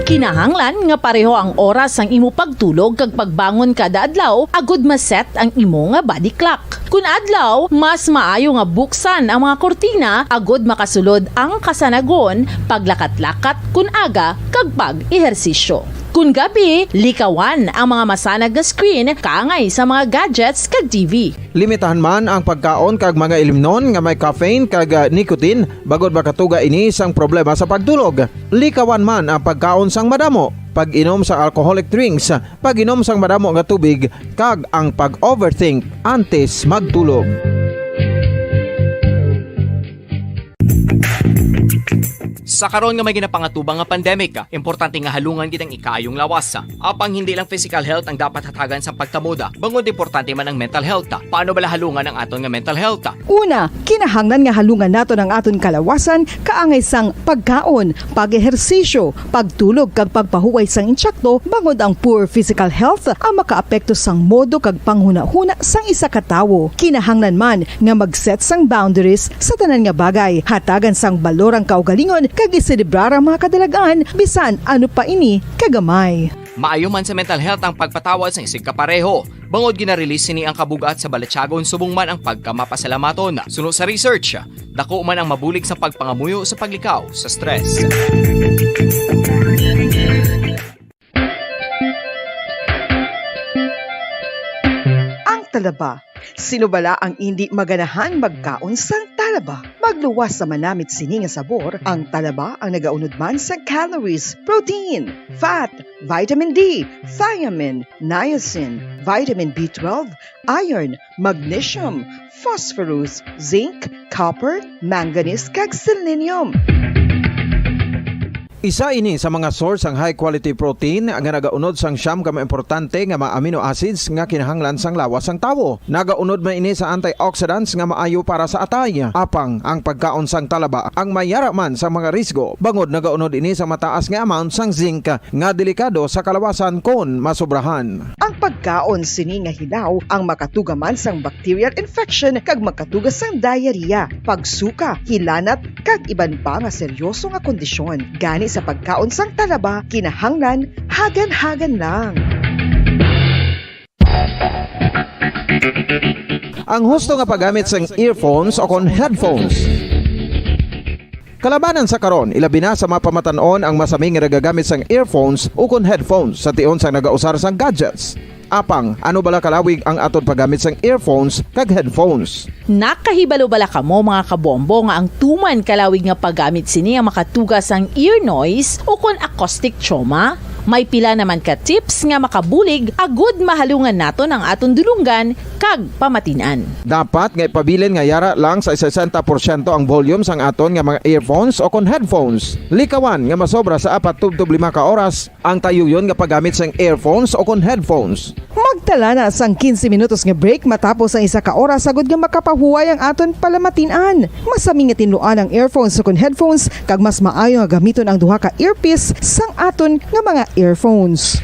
Kinahanglan nga pareho ang oras ang imo pagtulog kag pagbangon kada adlaw agud maset ang imo nga body clock. Kun adlaw, mas maayo nga buksan ang mga kortina agud makasulod ang kasanagon, paglakat-lakat kun aga kag pag-ehersisyo. Kun gabi, likawan ang mga masanag nga screen kaangay sa mga gadgets kag TV. Limitahan man ang pagkaon kag mga ilimnon nga may caffeine kag nicotine bagod makatuga ini sang problema sa pagtulog. Likawan man ang pagkaon sang madamo, pag-inom sa alcoholic drinks, pag-inom sang madamo nga tubig kag ang pag-overthink antes magtulog. Sa karon nga may ginapangatubang nga pandemic, importante nga halungan gid ang ikaayong lawas. Apang hindi lang physical health ang dapat hatagan sa pagtamuda, bangod importante man ang mental health. Paano bala halungan ang aton nga mental health? Una, kinahanglan nga halungan nato ang aton kalawasan kaangay sang pagkaon, pag-ehersisyo, pagtulog kag pagpahuway sang insyakto bangod ang poor physical health ang makaapekto sang modo kag panghuna-huna sang isa ka tawo. Kinahanglan man nga mag-set sang boundaries sa tanan nga bagay, hatagan sang balorang kaugalingon kag iselebrar ang mga kadalagaan bisan ano pa ini kagamay. Maayo man sa mental health ang pagpatawad sa isig kapareho. Bangod ginarelease ni ang kabugat sa Balatyagon subong man ang pagkamapasalamaton. Sunod sa research, dako man ang mabulig sa pagpangamuyo sa paglikaw sa stress. Ang talaba. Sino bala ang hindi maganahan magkaon sang talaba? Magluwas sa manamit sini nga sabor, ang talaba ang nagaunod man sa calories, protein, fat, vitamin D, thiamine, niacin, vitamin B12, iron, magnesium, phosphorus, zinc, copper, manganese kag selenium. Isa ini sa mga source ang high quality protein nga nagaunod sang siyam ka importante nga mga amino acids nga kinahanglan sang lawas sang tawo. Nagaunod man ini sa antioxidants nga maayo para sa atay. Apang ang pagkaon sang talaba ang mayara man sa mga risgo. Bangod nagaunod ini sa mataas nga amount sang zinc nga delikado sa kalawasan kon masobrahan. Ang pagkaon sini nga hilaw ang makatugaman sang bacterial infection kag makatugas sang diarrhea, pagsuka, hilanat kag iban pa nga seryoso nga kondisyon. Gani sa pagkaon sang talaba, kinahanglan hagan-hagan lang. Ang husto nga paggamit sang earphones o kon headphones. Kalabanan sa karon, ilabi na sa mapamatanon ang masaming nga nagagamit sang earphones o kon headphones sa tion sang nagausar sang gadgets. Apang, ano bala kalawig ang aton paggamit sang earphones kag headphones? Nakahibalo bala kamo mga kabombo nga ang tuman kalawig nga paggamit sini ang makatugas ang ear noise o kon acoustic trauma? May pila naman ka tips nga makabulig agud mahalungan naton ang aton dulunggan kag pamatinan. Dapat nga ipabilin nga yara lang sa 60% ang volume sang aton nga mga earphones o kon headphones. Likawan nga masobra sa 4 to 5 ka oras ang tayuyon nga paggamit sang earphones o kon headphones. Magtala na sang 15 minutos nga break matapos ang 1 ka oras sagud nga makapahuway ang aton palamatinan. Masami nga tinluan ang earphones o kon headphones kag mas maayo nga gamiton ang duha ka earpiece sang aton nga mga earphones.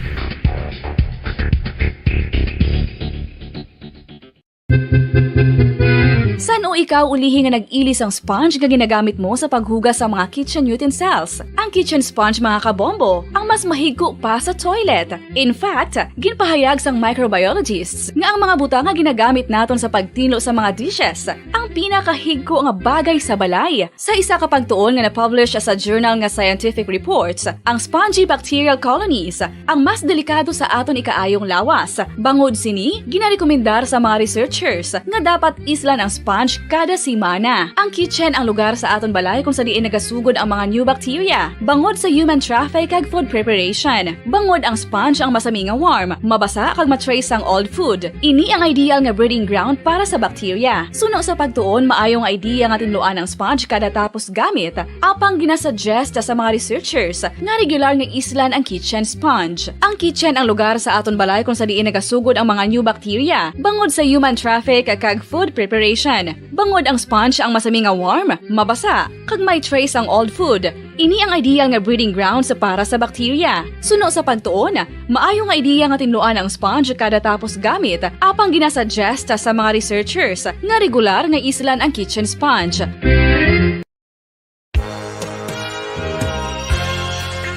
Ngano ikaw ulihi nga nag-ilis ang sponge nga ginagamit mo sa paghugas sa mga kitchen utensils? Ang kitchen sponge mga kabombo, ang mas mahigko pa sa toilet. In fact, ginpahayag sang microbiologists nga ang mga butang nga ginagamit naton sa pagtino sa mga dishes ang pinakahigko nga bagay sa balay. Sa isa ka pagtuon nga na-publish sa journal nga Scientific Reports, ang spongy bacterial colonies ang mas delikado sa aton ikaayong lawas. Bangod sini, ginarekomendar sa mga researchers nga dapat islan ang sponge kada semana. Ang kitchen ang lugar sa aton balay kung sa diin nagasugod ang mga new bacteria. Bangod sa human traffic kag food preparation. Bangod ang sponge ang masami nga warm, mabasa kag matrace ang old food. Ini ang ideal nga breeding ground para sa bacteria. Suno sa pagtuon, maayong idea nga tinluan ang sponge kada tapos gamit. Apang ginasuggest sa mga researchers nga regular nga islan ang kitchen sponge. Ang kitchen ang lugar sa aton balay kung sa diin nagasugod ang mga new bacteria. Bangod sa human traffic kag food preparation. Bangod ang sponge ang masami nga warm, mabasa, kag may trace ang old food. Ini ang ideal nga breeding ground sa para sa bacteria. Suno sa pagtuon, maayong nga idea nga tinluan ang sponge kada tapos gamit, apang ginasuggest sa mga researchers nga regular nga islan ang kitchen sponge.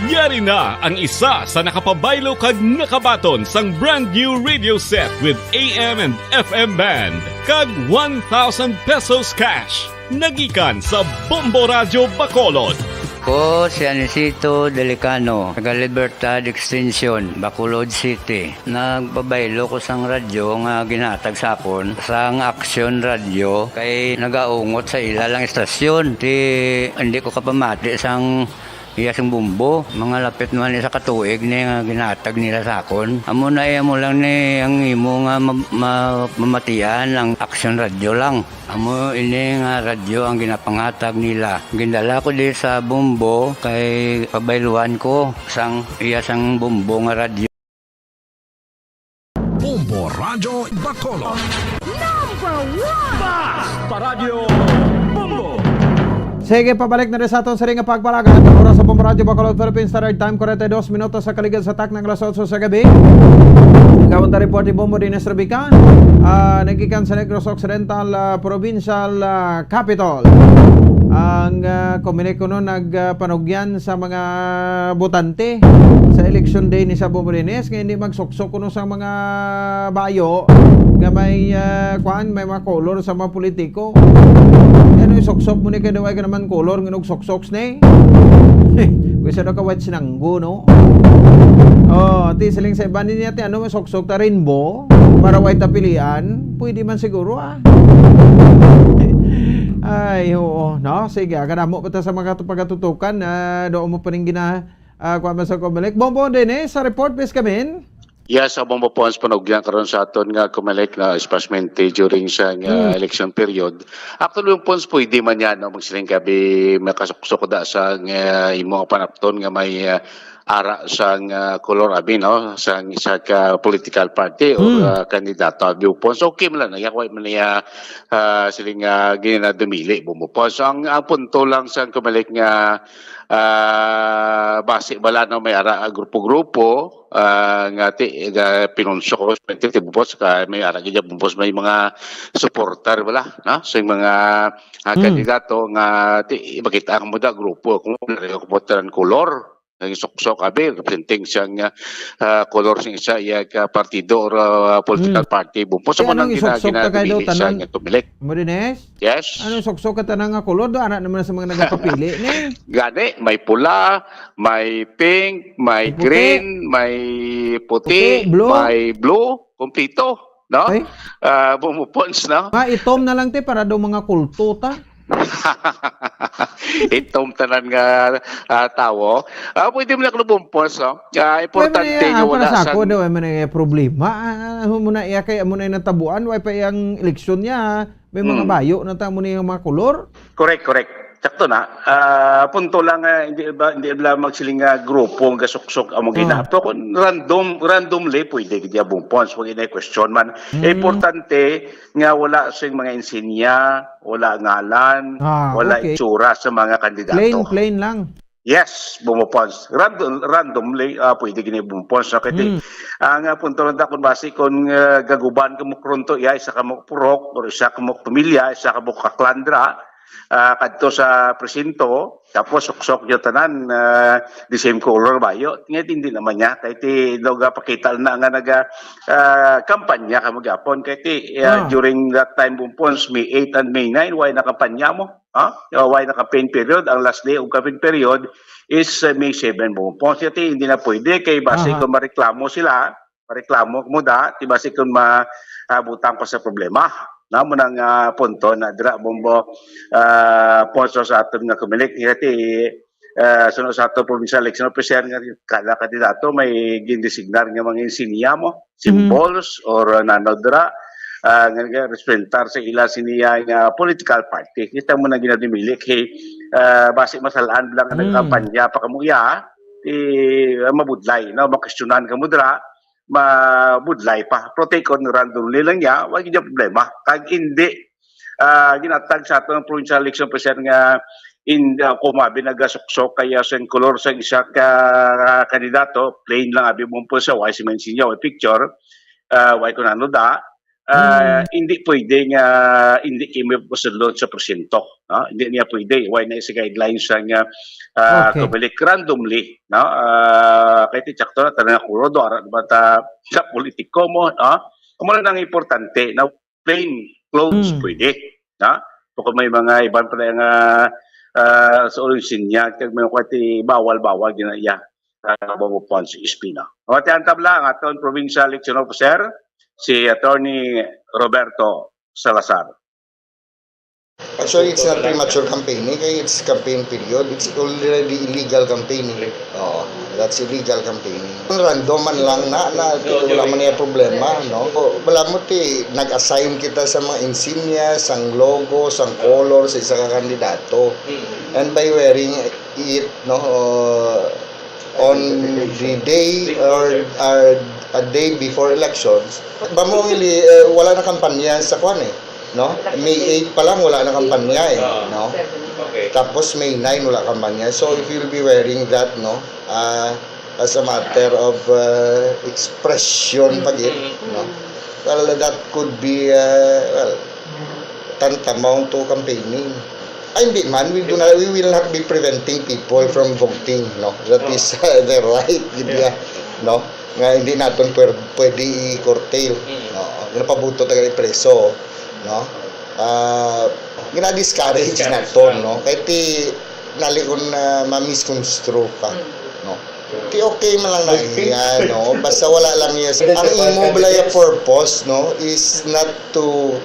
Yari na ang isa sa nakapabaylo kag nakabaton sang brand new radio set with AM and FM band kag 1,000 pesos cash. Nagikan sa Bombo Radio Bacolod. Ko si Anisito Delicano, taga Libertad Extension, Bacolod City. Nagpabaylo ko sang radyo nga ginatag sapon sang Action Radio kay nagaungot sa ilalang estasyon. Hindi ko kapamati sang iyasang bumbo, mga lapit naman sa katuig ni nga ginatag nila sakon. Amo na mo lang ni ang imo nga mamatian ang Action Radio lang. Amo ini nga radyo ang ginapangatag nila. Gindala ko di sa bumbo kay pabayluan ko sang iyasang bumbo nga radyo. Bombo Radio Bacolod. Number 1! Basta Radio Bombo. Sige, pabalik na rin sa aton sa ring pagpalagan. Oras sa Bombo Radio Bacolod, Philippines Standard Time, 42 minutos sa kaligid sa tak ng alas 8 sa gabi. Gawin ta report ni Bombo Dines Rebica, nagikan sa Negros Occidental Provincial Capital. Ang komuniko no nagpanugyan sa mga botante sa election day ni sa Bombo Dines nga hindi magsuksok kuno sa mga bayo nga may may mga color sa mga politiko. Ano soksok mo ni kaya daw ay ka naman color ng soksok ni gusto na ka white sinanggo no ti siling sa iba niya ano may soksok ta rainbow para white ta pilian pwede man siguro ay oo no sige kanamo pa ta sa mga pagatutukan doon mo pa rin kuha sa kumalik Bombo din sa report please kamin. Yes, sa Bombo Pons panugyan karon sa aton nga kumalek na especially during sa election period. Actually yung Pons pwede man yan no magsiling kabi makasuksok da sa imo panapton nga may ara sang color abi no sang isa ka political party or kandidato abi Pons okay man lang yakway man niya siling ginadumili Bombo Pons ang punto lang sa kumalek nga base bala no may ara grupo-grupo nga pinunsyo ko bubos ka may ara gid bubos may mga supporter wala no sa mga kandidato nga makita mo da grupo kung kumputeran color ang sok-sok abi representing siyang color sing isa ka partido or political party bubos mo nang ginagili sa tumilik Marines? Yes. Anong sok-sok ka tanang nga color do ana naman sa mga nagapapili ni? Gani, may pula, may pink, may green, may puti, may blue, kumpleto, no? Bumupons, no? Itom na lang te para daw mga kulto ta. Itom tanan nga tawo. Pwede mo na klubumpos, no? Importante nga wala sa ako daw may problema. Muna iya kay mo na natabuan way pa yang eleksyon niya. May mga bayo na ta mo na yung mga kolor. Correct. Sakto na. Punto lang hindi ba magsiling grupo nga suksok amo ginato kun randomly pwede gid abong pons wag ina question man. Importante nga wala sing mga insinya, wala ngalan, wala itsura sa mga kandidato. Plain lang. Yes, bumupons. Randomly, pwede gini bumupons. No? Kaya ang punto lang kung base kung gaguban ka mo kronto, isa ka mo purok, o isa ka mo pamilya, isa ka mo kaklandra, kadto sa presinto, tapos suksok nyo tanan, the same color ba? Ngayon, hindi naman niya. Kahit pakita na nga kampanya ka mag-apon. Kahit during that time bumupons, May 8 and May 9, why na kampanya mo? Why na campaign period? Ang last day of campaign period is May 7 bumupons. Hindi na pwede kay base kung mareklamo sila, mareklamo mo da, base kung mabutang pa sa problema. Namo nang punto na dira bombo ponso sa aton nga kumilik sunod sa ato provincial election officer nga kada kandidato may gindesignar nga mga insignia mo, symbols or nanodra nga representar sa ila siniya nga political party. Kita mo na ginadimili kay base masalaan lang ang kampanya pa kamuya mabudlay no makasyonan ka mudra mabudlay pa protect on randomly lang niya wag niya problema kag hindi ginatag sa ato ng provincial election officer nga kumabi nagasuksok kaya sa color sa isa ka kandidato plain lang abi mo po sa why si mention niya picture why kun ano da hindi pwede nga hindi kami pusulod sa porsyento no? Hindi niya pwede why na isa guidelines nga kubalik randomly no? Kahit itakto na tanang kuro do arat bata sa politiko mo kamo na nang importante na plain clothes pwede no? Kung may mga ibang pala nga sa origin niya kag may kwati bawal ginaya bumupon si Espina o ang tabla ang aton provincial election officer si Attorney Roberto Salazar. Actually, it's not premature campaigning. It's campaign period. It's already illegal campaigning. That's illegal campaigning. Random man lang na wala man niya problema. No? Wala mo nag-assign kita sa mga insignia, sang logo, sang color sa isa ka kandidato. And by wearing it on the day or a day before elections, wala na kampanya sa kwan no? May 8 pa lang wala na kampanya no? Tapos May 9 wala kampanya. So if you'll be wearing that no, as a matter of expression no? Well, that could be tantamount to campaigning. Hindi man, we will not be preventing people from voting, no? That is their right, no? Nga hindi natin pwede i-curtail, no? Ginapabuto tayo preso, no? Gina-discourage natin, no? Kahit nalikon na ma-misconstrue ka, no? Okay man lang na yan, no? Basta wala lang yan. Ang immobilaya purpose, no, is not to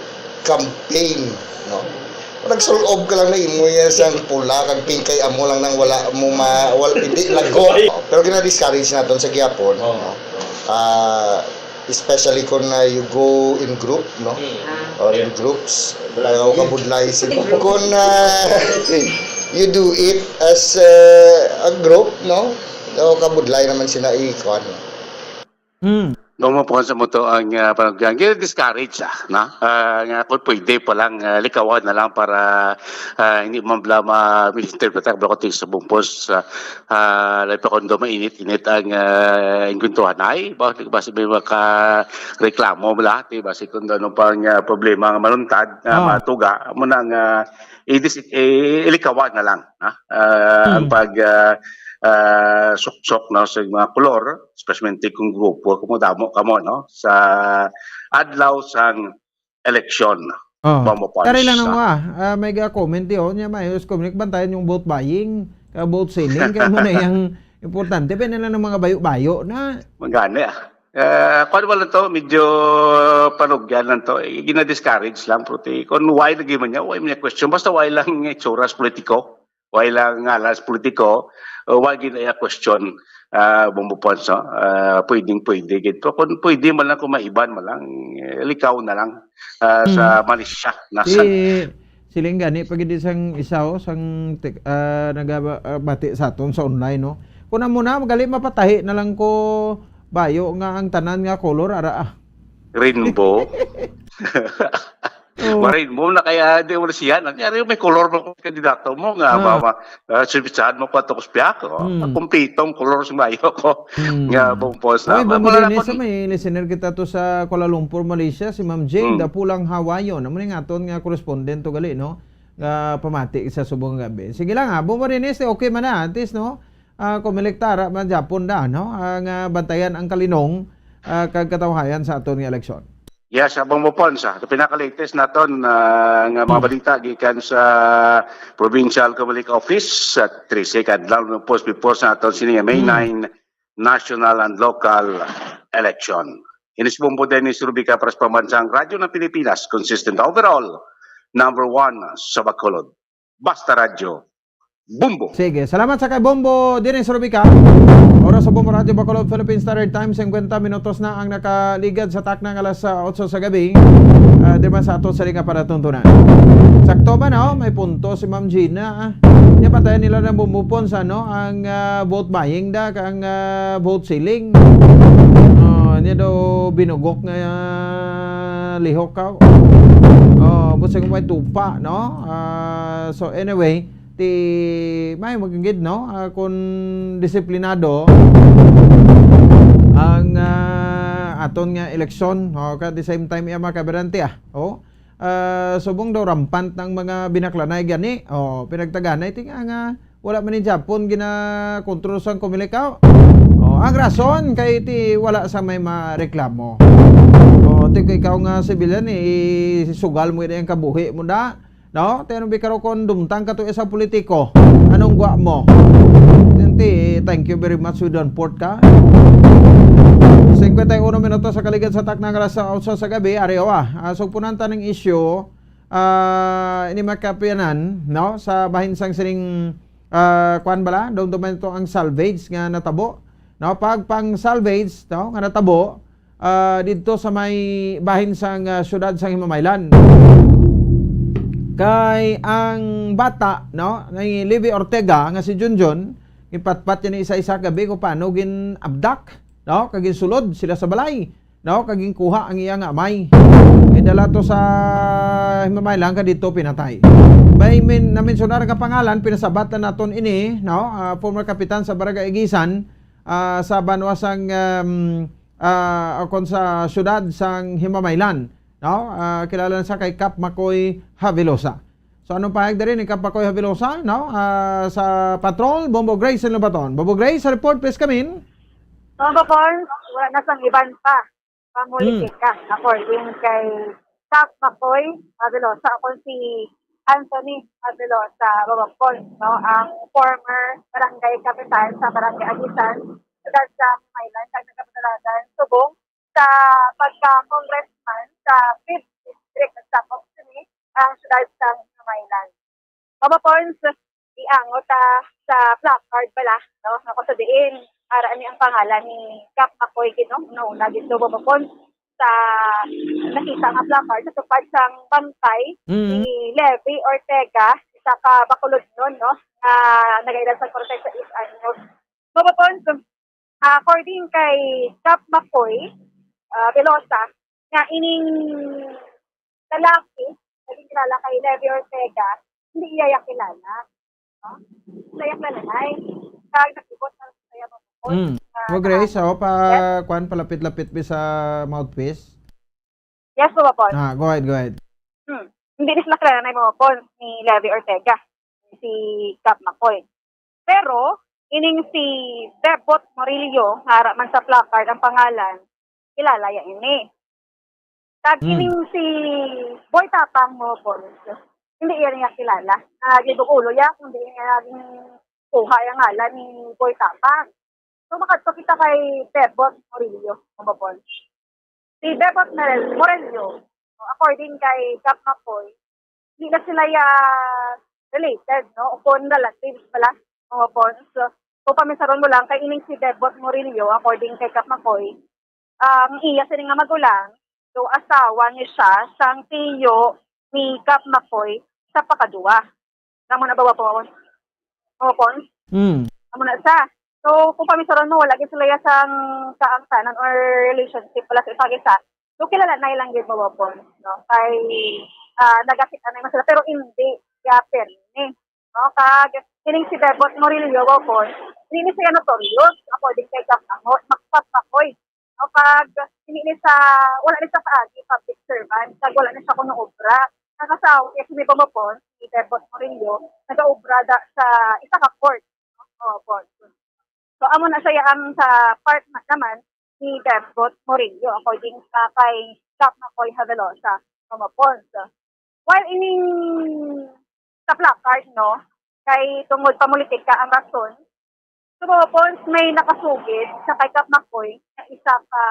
campaign, no? Nagsulob ka lang na imo yan sa pula, kag pinkay amo lang nang wala mo hindi lago. Pero gina-discourage natin sa gyapon, no? Especially kung you go in group, no? Or in groups, kabudlay sila. Kung you do it as a group, no? Kabudlay naman sila ikon. No po sa mo to ang panagyan. Discourage na. Nga kung pwede pa lang likawan na lang para hindi man bla ma-misinterpretar ba ko sa bumpos lahat pa kondo mainit-init ang ingkuntuhan ay basi may makareklamo mula basi kondo no pang problema nga maluntad matuga mo nang ilikawan na lang ang pag suksok no sa mga kolor especially kung grupo kumudamo kamo no sa adlaw sang eleksyon Tari lang nang may comment niya mayos comment bantayan yung vote buying vote selling kaya mo na yung importante pa nila ng mga bayo-bayo na magana kung wala to medyo panugyan lang to gina-discourage lang puti kung why lagi man niya why man question basta why lang itsuras politiko why lang ngalas politiko wag ginaya question bumupon so pwede gito kung pwede man lang kung maiban man lang likaw na lang sa Malaysia nasa siling gani pag hindi sang isaw sang nagabati sa aton sa online no kuna mo na magali mapatahi na lang ko bayo nga ang tanan nga color ara rainbow Marin mo na kaya di mo na siya. Nangyari may color mo kung kandidato mo nga. Sibisahan mo pa ito kuspiya ko. Kumpitong color sa mayo ko. Nga buong post na. Oy, bumili sa may listener kita to sa Kuala Lumpur, Malaysia, si Ma'am Jane, Dapulang Hawayon. Amo nga ton nga correspondent to gali, no? Pamati sa subong gabi. Sige lang ha, bumarinis, okay man na, at least, no? Kumilektara man Japon da, no? Ang bantayan ang kalinong kagkatawhayan sa aton nga eleksyon. Yes, abang mo pon sa pinaka-latest naton nga mga balita gikan sa Provincial Comelec Office at 3 second lang ng post before sa aton sini May 9 national and local election. Inisbumbo din ni Rubika para sa pambansang radyo ng Pilipinas, consistent overall, number 1 sa Bacolod. Basta Radyo, Bumbo. Sige, salamat sa kay Bombo din sa Rubika. Oras sa Bombo Radio Bacolod, Philippine Standard Time, 50 minutos na ang nakaligad sa taknang alas 8 sa gabi. Di ba sa ato sa liga para tuntunan. Sakto ba na, may punto si Ma'am Gina. Patayan nila ng bumupon sa ang vote buying da, ang vote selling. Niya daw binugok nga lihok ka. Busay kung may tupa, no? So anyway, may magigid, no? Kung disiplinado ang aton nga eleksyon, at the same time iya makaberante subong daw rampant ng mga binaklanay gani. Pinagtaganay tinga nga wala man ni Japon gina kontrol sang Comelec. Ang rason kay wala sa may mareklamo. Ikaw nga sibilan sugal mo yung kabuhi mo da. No? Pero bikaro kon dumtang ka to isa politiko. Anong gwa mo? Thank you very much with port ka. 51 minutos sa kaligid sa taknang alas 8 sa gabi. Ariwa. So punanta ng issue ini makapianan, no? Sa bahinsang sining kuan bala, doon ito ang salvage nga natabo. No, pag pang salvage, no, nga natabo dito sa may bahinsang syudad sa Himamaylan. Kay ang bata, no, ni Livy Ortega nga si Junjun, ipatpat niya ni isa-isa gabi kung paano gin abdak, no, kagin sulod sila sa balay, no, kagin kuha ang iyang amay. Idala to sa Himamaylan ka dito pinatay. May na-mensionar nga pangalan pinasabatan naton ini, no, former kapitan sa Barangay Igisan sa banwasang kon sa syudad sang Himamaylan, no? Kilala sa kay Kap Makoy Havilosa. So anong pahayag din ni Kap Makoy Havilosa, no? Sa patrol Bombo Grace sa Lubaton. Bombo Grace, report please come in. Bombo Pons, wala na sang iban pa. Pamulitik ka. According kay Kap Makoy Havilosa, ako si Anthony Havilosa Babapol, no? Ang former barangay kapitan sa Barangay Agisan, sa Himamaylan, sa nagkapatalagan, subong sa pagka-congressman sa 5th District at sa Oxini, ang syudad sa Himamaylan. Babapol, iangot sa placard pala, no? Ako sa diin, araan ni ang pangalan ni Kap Makoy Kinong, no? Nagito Babapol, sa nakita nga placard sa tupad sang bantay ni Levy Ortega sa Bacolod nun, no? Nagailan sa Cortez sa East Angeles. Babapon, according kay Kap Makoy Velosa, nga ining lalaki, naging kilala kay Levy Ortega, hindi iya kilala. No? Sayak na nanay. Kag nakikot ng saya Babapon. Grace, kuan palapit-lapit sa mouthpiece. Yes, Babapon. Go ahead. Hindi na sila kilala na Babapon ni Levy Ortega, si Kap Makoy. Pero, ining si Bebot Morillo, harap man sa placard ang pangalan, kilala yan ini. Tag ining si Boy Tapang Babapon, hindi iya niya kilala. Gibugulo ya, kundi niya naging kuha yung ngalan ni Boy Tapang. So, makatapita kay Bebot Morillo, Babapon. Si Bebot Morillo, according kay Kap Makoy, hindi na sila related, no? Upon relatives pala, Babapon. So pamisaron mo lang, kay ining si Bebot Morillo, according kay Kap Makoy, iya sila nga magulang, so asawa niya siya, sang tiyo ni Kap Makoy sa pakadua. Namo na Babapon? Babapon? Namo na sa. So, kung pamisaron mo, lagi sila sang kaangtanan or relationship pala sa isa-isa. So, kilala na ilang yun Babapon, no? Kay nagakitan na sila pero hindi kaya perni. No, kag kining si Bebot Morillo po, hindi siya notorious according kay Kap magpapakoy. No, pag hindi sa wala ni sa paagi public servant, kag wala ni sa kuno obra. Nakasaw kasi may pamapon si Bebot Morillo nagaobra sa isa ka court. No, court. So amo na siya ang sa part naman ni Bebot Morillo according sa kay Kap Makoy Havelosa pamapon. While ining sa placard, no, kay tungod pamulitik ka ang rason, so may nakasugid sa kay Kap Makoy na isa ka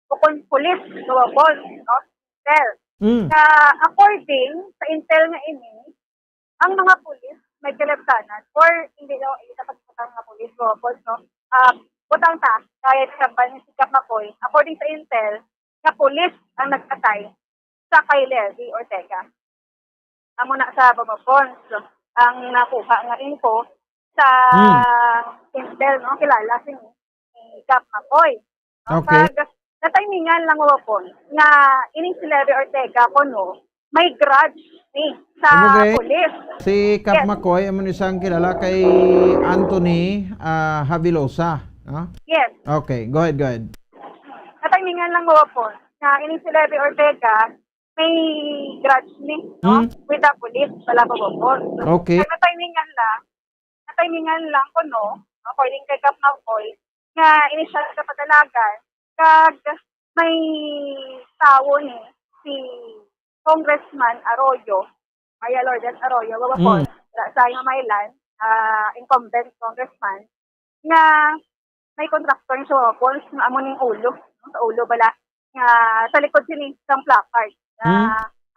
bukon pulis, no, intel. Na according sa intel nga ini, ang mga pulis may kalabtanan or hindi daw dapat pagputang mga pulis, no, putang ta, kaya kaban si Kap Makoy, according sa intel, na pulis ang nagkatay sa kay Levi Ortega. Amo na sa Bamapon, so, ang nakuha nga info sa intel, no, kilala si Kap Makoy. Okay. Pag natimingan lang po nga ining si Levi Ortega kuno may grudge ni sa pulis. Si Kap Makoy, amo isang kilala kay Anthony Havelosa, no? Yes. Okay, go ahead. Natimingan lang po nga ining si Levi Ortega may grudge ni, no? With the police, wala po. Okay. Natimingan lang ko, no? According kay Kap Makoy, nga inisyal sa patalagan, kag may tao ni si Congressman Arroyo, Maria Lourdes Arroyo, sa Maylan, incumbent congressman, nga may contractor sa Wapons, nga amo ning ulo, sa ulo bala, nga sa likod sini ng placard.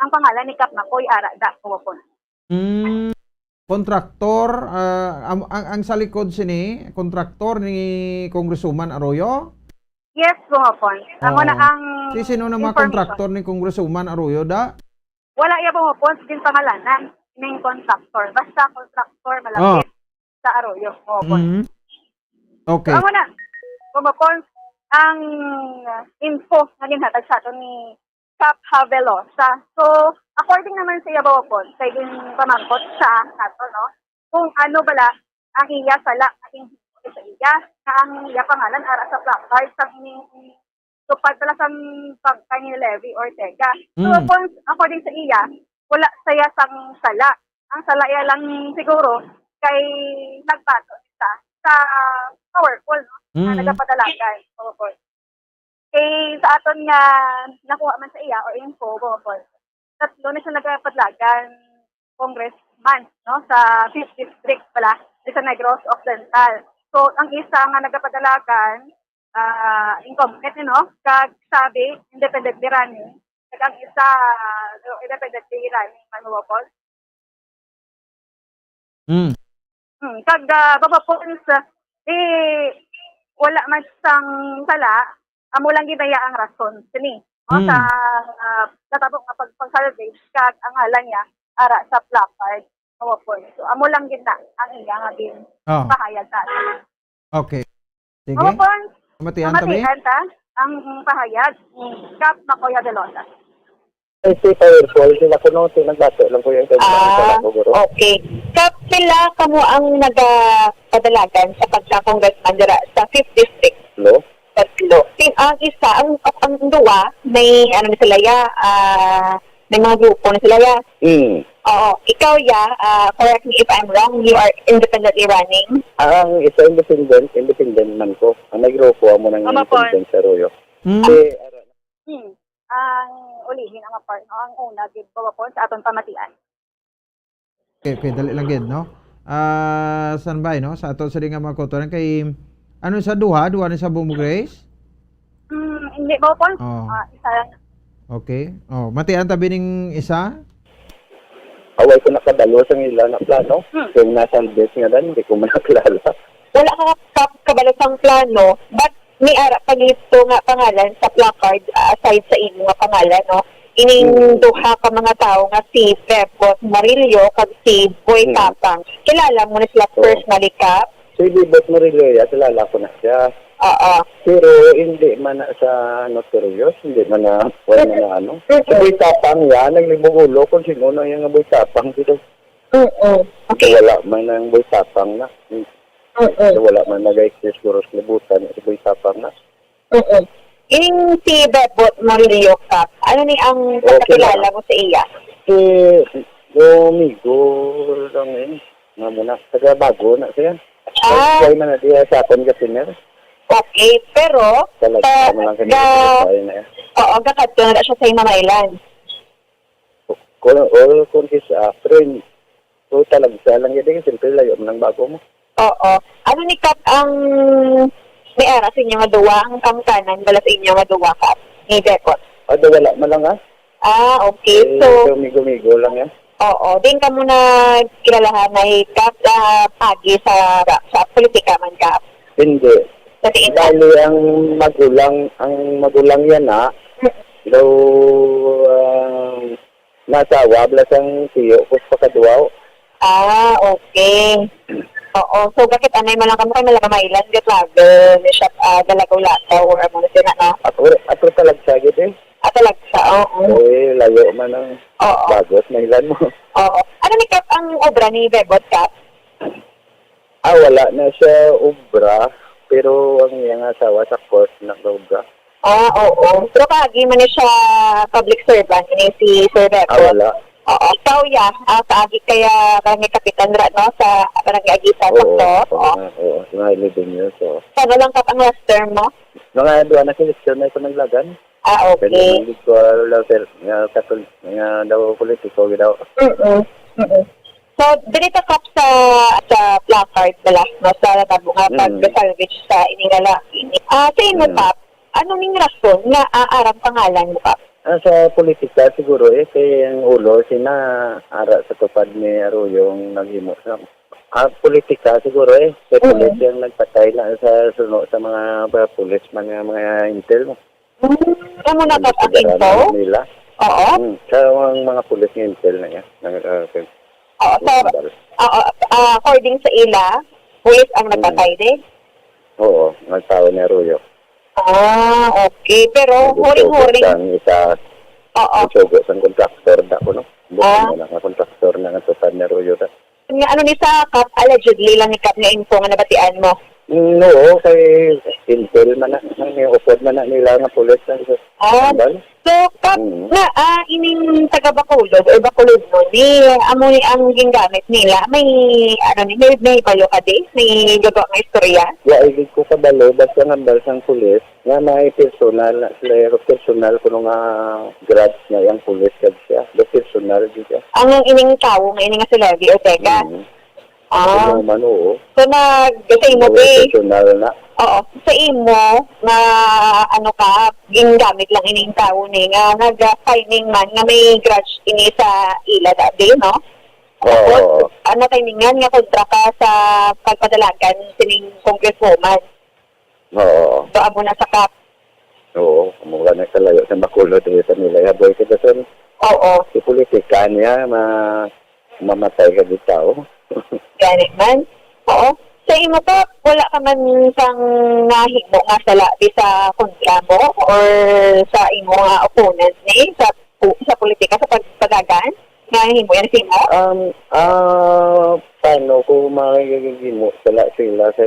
Ang pangalan ni Kap Makoy Arada Wapons. Kontraktor, ang sa likod sini, kontraktor ni Congresswoman Arroyo? Yes, Wapons. Amo na ang sino na mga kontraktor ni Congresswoman Arroyo da? Wala iya Wapons din pangalanan ng kontraktor. Basta kontraktor malapit sa Arroyo. Wapons. Okay. Amo na, Wapons, ang info na ginhatag sa ato ni Kap Havelosa. So, according naman sa iya po, sa yung pamangkot sa ato, no? Kung ano bala ang iya sala ating sa iya, na ang iya pangalan ara sa placard sa ining tupad pala sa pagkay ni Levi Ortega. So, according sa iya, wala saya sang sala. Ang sala iya lang siguro kay nagbato sa powerful, no? Na nagapadalagan. Sa aton nga nakuha man sa iya or info, tatlo na siya nagapadlagan congressman, no, sa 5th district pala, sa Negros Occidental. So, ang isa nga nagapadalagan, incumbent, no, kag sabi, independently running, kag ang isa, independently running, manubapol. Kag babapons, wala man sang sala, amo lang gidaya ang rason sini, no, sa natabong nga pagsalvage kag ang hala niya ara sa placard. So amo lang gina ang iya nga din pahayag ta. Okay. Sige. Matian ta ang pahayag ni Kap Makoy Havelosa. Si Firefall, sila ko nung nagbato lang ko yung okay. Kap sila kamo ang nagapadalagan sa pagka-congressman dira sa 5th district. No? Tatlo. Ang isa, ang duwa, may ano na sila may mga grupo na sila Oo. Ikaw correct me if I'm wrong, you are independently running? Ang isa independent man ko. Ang nagrupo mo ng independent sa Arroyo. Ang ulihin ang part, no? Ang una, gid po sa aton pamatian. Okay, dali lang gid, no? Saan ba, no? Sa aton sa nga mga kotoran kay ano sa duha ni sa Bongbong Grace? Hindi po po. Isa lang. Okay. Matian tabi ning isa? Away ko nakadalo sa nila na plano. Kung nasa base nga dan, hindi ko manakilala. Wala ka kabalo sang plano, but may ara pagito nga pangalan sa placard aside sa imo nga pangalan, no? Ining duha ka mga tao nga si Bebot Morillo kag si Boy Tapang. Kilala mo na sila personally, Kap? Si Bebot Morillo, kilala ko na siya. Oo. Pero hindi man na sa notorious, hindi man na wala man na ano. Aboy tapang yan, naglibong ulo kung sino na yung aboy tapang dito. Okay. Wala man na yung aboy tapang na. Wala man nag-exist kuros libutan, aboy tapang na. Ining si Bebot Marilio ka, ano ni ang pagkakilala mo sa iya? Domingo lang yun. Nga muna, taga bago na siya. Kaya man na diya sa akin kapiner. Okay, pero Talaga mo lang kanina na yan. oo, gakadto na siya sa Imamaylan. Kung isa, friend, so talaga sa lang yun, siyempre layo mo ng bago mo. Oo. Ano ni Kap ang may ara sa inyo nga duwa, ang kanan, bala sa inyo nga duwa, Kap, ni Bebot? Wala man lang okay. So, Migo-migo lang yan. oo. Din ka muna kilalahan na Kap pagi sa politika man, Kap. Hindi. Dahil ang magulang yan daw nasawa, blasang siyo, kus pakaduaw. Okay. Oo. So, bakit anay man lang kamo kay malagamailan, gatlaga, ni siya dalagaw-lataw, or ano na sila, no? Ato talaga sa gid Talagsa, oo. Layo man ang bagos, mailan mo. Oo. Ano ni Kap ang obra ni Bebot, Kap? Wala na siya obra, pero ang iyang asawa sa course na obra. Oo. Pero kagi man ni siya public servant, ni si Sir Bebot. Wala. Oo. Ikaw kaagi kaya barangay kapitan ra, no? Sa barangay Agisan, sakto? Oo. Mga 11 years, so. Saan lang Kap ang last term mo? Mga duwa na kilisyon na ito naglagan. Okay. Pero hindi ko alam, sir, nga daw politiko, daw. So, dito Kap sa placard nila, no, sa natabo nga pag-salvage sa iningala. Sa inyo, Kap, ano ning rason nga aarang pangalan mo, Kap? Sa politika siguro kay ang ulo ara sa tupad ni Arroyo yung naghimo sa politika siguro kay pulis yung nagpatay na sa suno sa mga pulis mga intel mo. Ano na Kap ang info? Nila. Oo. Sa mga pulis ng intel na yan. Oo. So, according sa ila, pulis ang nagpatay din? Oo. Nagtawa ni Arroyo. Okay. Pero huring-huring. Ang isa, isugo sa kontraktor na ko, no? Bukan na nga kontraktor na nga tupad ni Arroyo. Ano ni sa Kap, allegedly lang ni Kap nga info nga nabatian mo? No, kay intel man na, upod man na nila nga pulis na isa. So, Kap, na ining taga-Bacolod o Bacolod no, amo ni ang gingamit nila, may may bayo ka di? May gawa nga istorya? Igig ko kabalo, basta nga balsang pulis, nga may personal, personal kuno nga grads nga yung pulis kad siya. The personal siya. Ang ining tao nga ining nga sila, o teka? So, sa imo, personal na. Oo. Sa imo, nga gingamit lang ining tao ni, nga nag-signing man, nga may grudge ini sa ila dati, no? Oo. Ano timingan nga kontra ka sa pagpadalagan sining congresswoman? Oo. So, abo na sa Kap? Oo. Mula na kalayo sa Bacolod, sa nila. Haboy ka doon. Oo. Si politika niya, mamatay ka di tao. Ganit man. Oo. Sa imo pa, wala ka man sang nahimo nga sala di sa kontra mo or sa imo nga opponent ni sa politika, sa pagpadagan? Nahimo yan sino? Paano ko makikigimo sila sa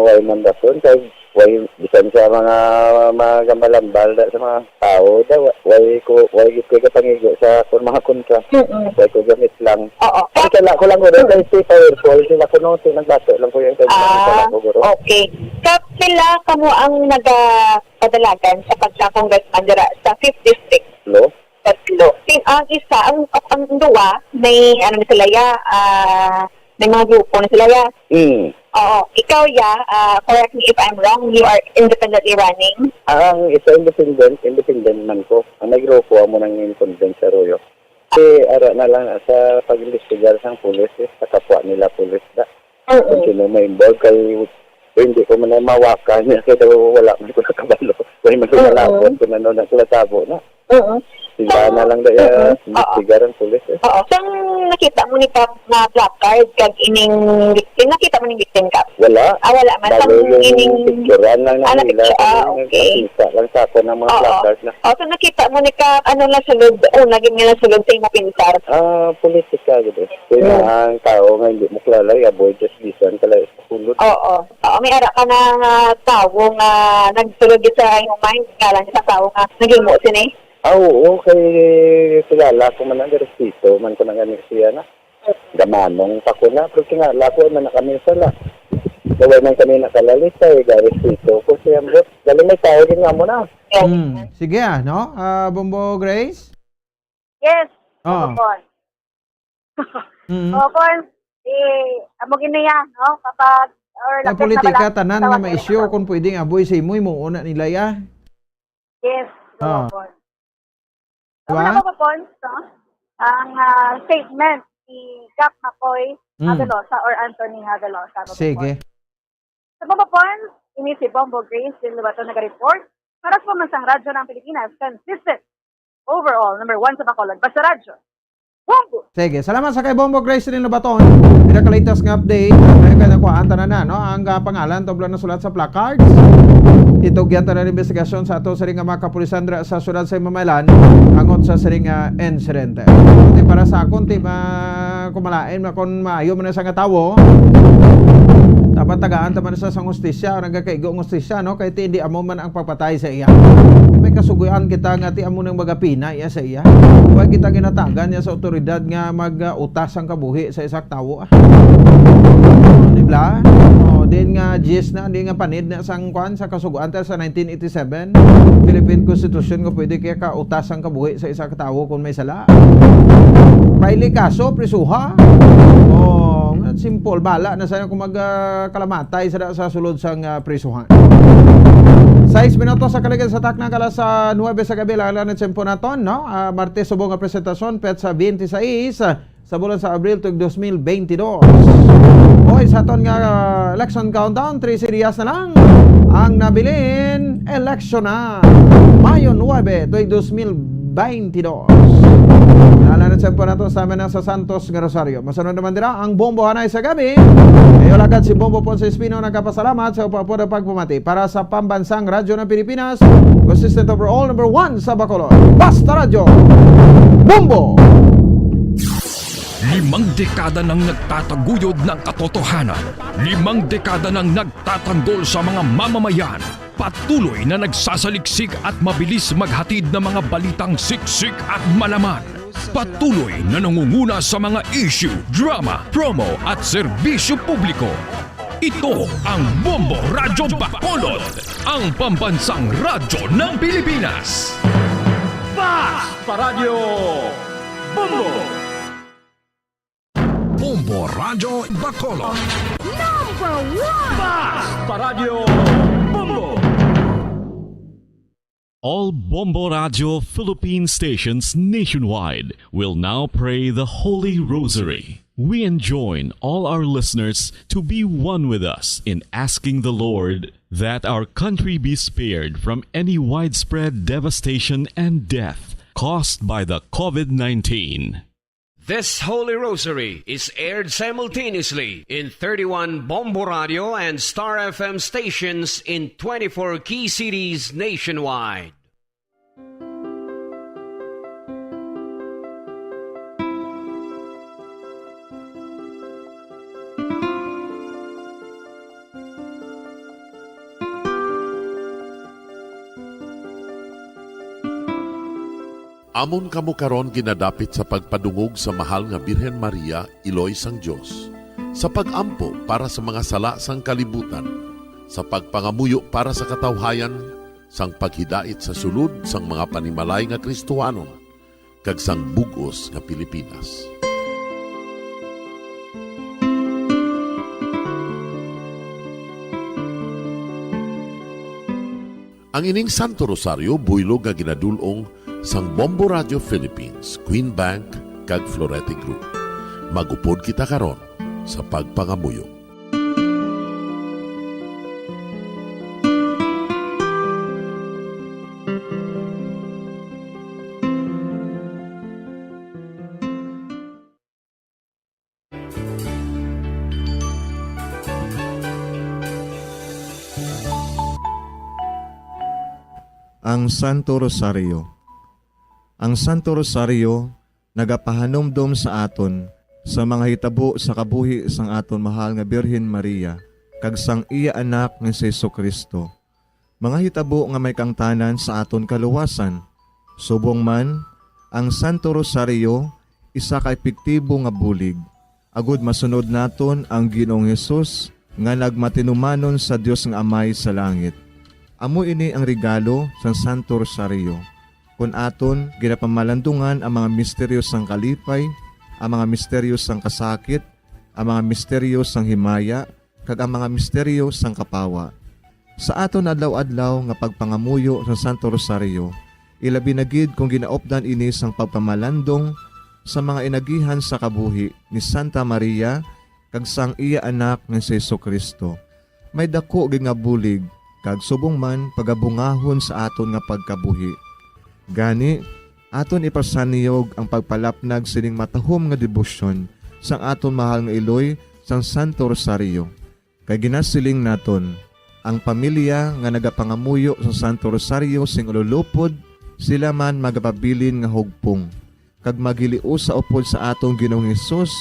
way mandason kay way bisan sa mga gambalambal sa mga tao way ko kapangigo sa mga kontra. Way ko gamit lang. Oo. Kaya ko lang ko rin kay powerful sila ko no nagbato lang ko yung okay. Kap sila kamo ang nagapadalagan sa pagka-congressman dira sa 5th district. No? Tatlo. Ang isa, ang duwa, may sila may mga grupo na sila Oo. Ikaw correct me if I'm wrong, you are independently running? Ang isa independent man ko. Ang may grupo mo nang inconvent sa Arroyo. Ara na lang sa pag-investigar sang pulis, sa kapwa nila pulis da. Kung sino may involved kay hindi ko man mawakan niya kaya wala man ko nakabalo. Kaya man ko nalabot kung ano na kulatabo na. Sila na lang daya investigaran pulis. Oo. Saan nakita mo ni Kap na placard kag ining victim? Nakita mo ni victim Kap? Wala. Wala man. Saan ining... Picturean lang na nila. Okay. Nakita lang sa ako ng mga placard na. So nakita mo ni Kap, ano lang sulod, naging nga sulod sa imong pinsar? Politika gitu. Kaya ang tao nga hindi mo kilala, avoid just listen kala sa kulot. Oo. May ara ka ng tao nga nagsulod sa imong mind, kala niya sa tao nga naghimo sini? Oo, kay kilala ko man ang respeto, man ko nang ganit siya na. Gamanong pa ko na, pero kilala ko man na kami sala. Gawin man kami nakalalita, respeto ko siya. Dali may tao din nga mo na. Sige no? Bombo Grace? Yes. Oh. Pon, amo ginaya, no? Kapag or Sa politika tanan nga ma-issue kung pwedeng aboy sa imo una nila ya. Yes. Pon. Diba? Ano ba Pon, no? Ang statement ni Kap Makoy Hagalosa or Anthony Hagalosa. Sige. Sa Pon, ini si Bombo Grace din Lubato nag-report para sa Pamansang Radyo ng Pilipinas, consistent overall, number 1 sa Bacolod, basta radyo. Bombo! Sige, salamat sa kay Bombo Grace rin Lubaton. Pinaka-latest nga update, ay kaya nakuhaan na no? Ang pangalan, tobla na sulat sa placards. Ito gyanta na investigasyon sa ato sa ring mga kapulisan sa syudad sa Mamalan angot sa siring insidente. Kunti para sa akon, kumalain makon maayo man sa nga tawo. Dapat tagaan taman sa hustisya, nagkakaigo ng hustisya, no? Kahit hindi amo man ang pagpatay sa iya. May kasuguan kita nga ti amo ng magapina iya sa iya. Huwag kita ginatagan niya sa otoridad nga mag-utas ang kabuhi sa isak tawo. Dibla? Din nga GS na, di nga panid na sang kwan sa kasuguan sa 1987. Philippine Constitution nga pwede kaya kautas ang kabuhi sa isak tawo kung may sala. Praili kaso, prisuha. Simple, bala na sa'yo kung magkalamatay sa sulod sang prisuhan. 6 minutos sa kaligid sa takna kala sa 9 sa gabi lang na tsempo naton, no? Martes subong nga presentasyon pet sa 26 sa bulan sa Abril tuig 2022. Hoy, sa ton nga election countdown, 3 series na lang ang nabilin election na Mayo 9 tuig 2022. Nalanat po na to sa amin sa Santos nga Rosario. Masunod naman dira ang Bombo Hanay sa gabi. Ngayon agad si Bombo Ponce Espino nagkapasalamat sa upapuda pagpumati para sa pambansang radyo ng Pilipinas. Consistent overall, number 1 sa Bacolod. Basta Radyo Bombo! 5 dekada nang nagtataguyod ng katotohanan. 5 dekada nang nagtatanggol sa mga mamamayan. Patuloy na nagsasaliksik at mabilis maghatid ng mga balitang siksik at malaman. Patuloy na nangunguna sa mga issue, drama, promo at serbisyo publiko. Ito ang Bombo Radyo Bacolod, ang pambansang radyo ng Pilipinas. Basta Radio Bombo! Bombo Radyo Bacolod. Number 1! Basta Radio Bombo! All Bombo Radio Philippine stations nationwide will now pray the Holy Rosary. We enjoin all our listeners to be one with us in asking the Lord that our country be spared from any widespread devastation and death caused by the COVID-19. This Holy Rosary is aired simultaneously in 31 Bombo Radio and Star FM stations in 24 key cities nationwide. Amon kamo karon ginadapit sa pagpadungog sa mahal nga Birhen Maria, Iloy sang Dios, sa pagampo para sa mga sala sang kalibutan, sa pagpangamuyo para sa katawhayan, sang paghidait sa sulod sang mga panimalay nga Kristohanon, kag sang bugos nga Pilipinas. Ang ining Santo Rosario buylog nga ginadulong sang Bombo Radio Philippines, Queen Bank, kag Florete Group. Magupod kita karon sa pagpangamuyo. Ang Santo Rosario. Ang Santo Rosario nagapahanumdom sa aton sa mga hitabo sa kabuhi sang aton mahal nga Birhen Maria kag sang iya anak nga si Jesucristo. Mga hitabo nga may kangtanan sa aton kaluwasan. Subong man, ang Santo Rosario isa ka epektibo nga bulig. Agud masunod naton ang Ginoong Hesus nga nagmatinumanon sa Dios nga Amay sa langit. Amo ini ang regalo sa Santo Rosario. Kung aton ginapamalandungan ang mga misteryo sang kalipay, ang mga misteryo sang kasakit, ang mga misteryo sang himaya, kag ang mga misteryo sang kapawa. Sa aton adlaw-adlaw nga pagpangamuyo sa Santo Rosario, ilabi na gid kung ginaopdan ini sang pagpamalandong sa mga inagihan sa kabuhi ni Santa Maria kag sang iya anak nga si Jesucristo. May dako gid nga bulig kag subong man pagabungahon sa aton nga pagkabuhi. Gani, aton ipasaniyog ang pagpalapnag sining matahom nga debosyon sang aton mahal nga iloy sang Santo Rosario. Kay ginasiling naton, ang pamilya nga nagapangamuyo sa Santo Rosario sing ululupod, sila man magapabilin nga hugpong. Kag magiliu sa upod sa atong Ginoong Hesus,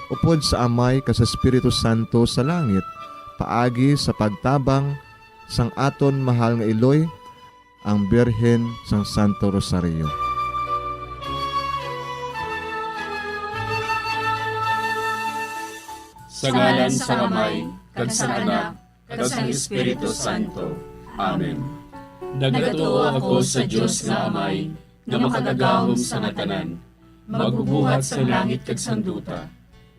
upod sa Amay kas Espiritu Santo sa langit, paagi sa pagtabang sang aton mahal nga iloy, ang Birhen sang Santo Rosario. Sa ngalan sa Amay, kag sa Anak, kag sa Espiritu Santo. Amen. Nagatuo ako sa Dios nga Amay, nga makagagahom sa ngatanan, magbubuhat sa langit kag sanduta.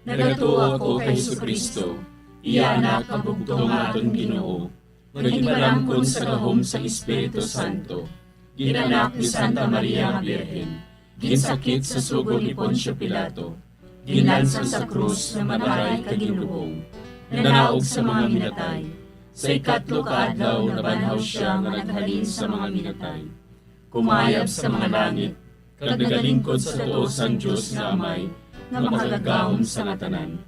Nagatuo ako kay Jesucristo, iya anak ang bugtong aton Ginoo, nga ginalangkon sa gahom sa Espiritu Santo. Ginanak ni Santa Maria nga Birhen, ginsakit sa sugod ni Poncio Pilato, ginlansang sa krus na mataray kag ginlubong, nanaog sa mga minatay. Sa ikatlo ka adlaw nabanhaw siya nga naghalin sa mga minatay. Kumayab sa mga langit, kag nagalingkod sa tuo sang Dios nga Amay, nga makagagahom sa ngatanan.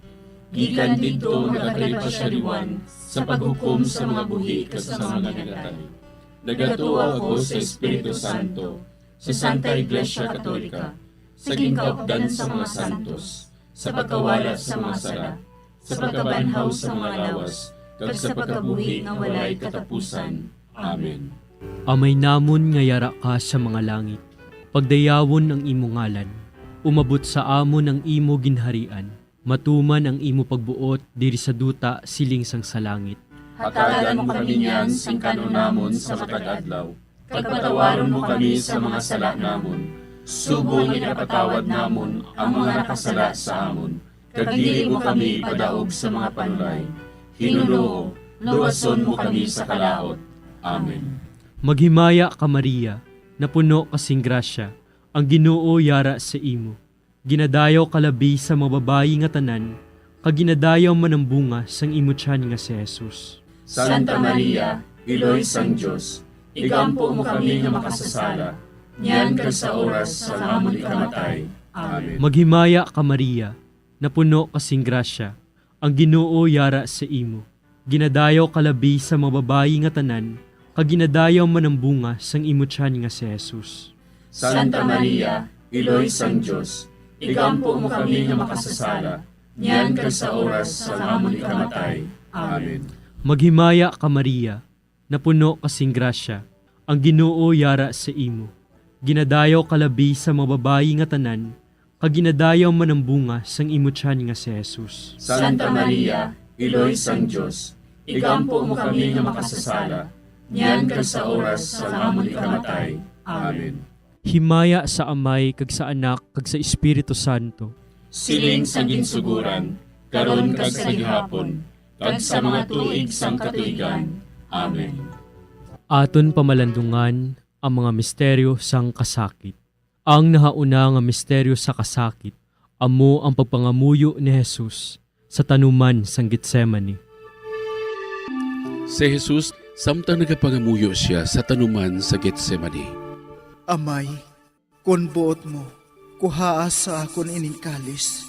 Gikan didto nagakalipasyariwan sa paghukom sa mga buhi kag sa mga minatay. Nagatuo ako sa Espiritu Santo, sa Santa Iglesia Katolika, sa gingkaupdan sa mga santos, sa pagkawala sa mga sala, sa pagkabanhaw sa mga lawas, kag sa pagkabuhi nga walay katapusan. Amen. Amay namon nga yara ka sa mga langit, pagdayawon ang imo ngalan, umabot sa amon ang imo ginharian, matuman ang imo pagbuot diri sa duta siling sang sa langit. Hatagan mo kami niyan sing kanon namon sa matag adlaw, pagpatawaron mo kami sa mga sala namon, subong ipatawad namon ang mga nakasala sa amon, kag dili mo kami padaog sa mga panulay. Hinunoo, luwason mo kami sa kalaot. Amen. Maghimaya ka Maria, napuno kasing grasya, ang Ginoo yara sa imo. Ginadayaw kalabi sa mga babayi nga tanan, kag ginadayaw man ang bunga sang imo tiyan nga si Jesus. Santa Maria, Iloy sang Dios, igampo mo kami nga makasasala, niyan kag sa oras sa amon ikamatay. Amen. Maghimaya ka Maria, napuno kasing grasya, ang Ginoo yara sa imo. Ginadayaw kalabi sa mga babayi nga tanan, kag ginadayaw man ang bunga sang imo tiyan nga si Jesus. Santa Maria, Iloy sang Dios, igampo mo kami nga makasasala, niyan kag sa oras sa amon ikamatay. Amen. Maghimaya ka Maria, napuno kasing grasya, ang Ginoo yara sa imo. Ginadayaw kalabi sa mga babayi nga tanan, kag ginadayaw man ang bunga sang imo tiyan nga si Jesus. Santa Maria, Iloy sang Dios, igampo mo kami nga makasasala, niyan kag sa oras sa amon ikamatay. Amen. Himaya sa Amay kag sa Anak kag sa Espiritu Santo. Siling sa ginsuguran, karon kag sa gihapon, kag sa mga tuig sang katuigan. Amen. Aton pamalandungan ang mga misteryo sang kasakit. Ang nahauna nga misteryo sa kasakit, amo ang pagpangamuyo ni Jesus sa tanuman sang Getsemani. Si Jesus, samtang nagapangamuyo siya sa tanuman sa Getsemani. Amay, kun buot mo, kuhaa sa akon ining kalis,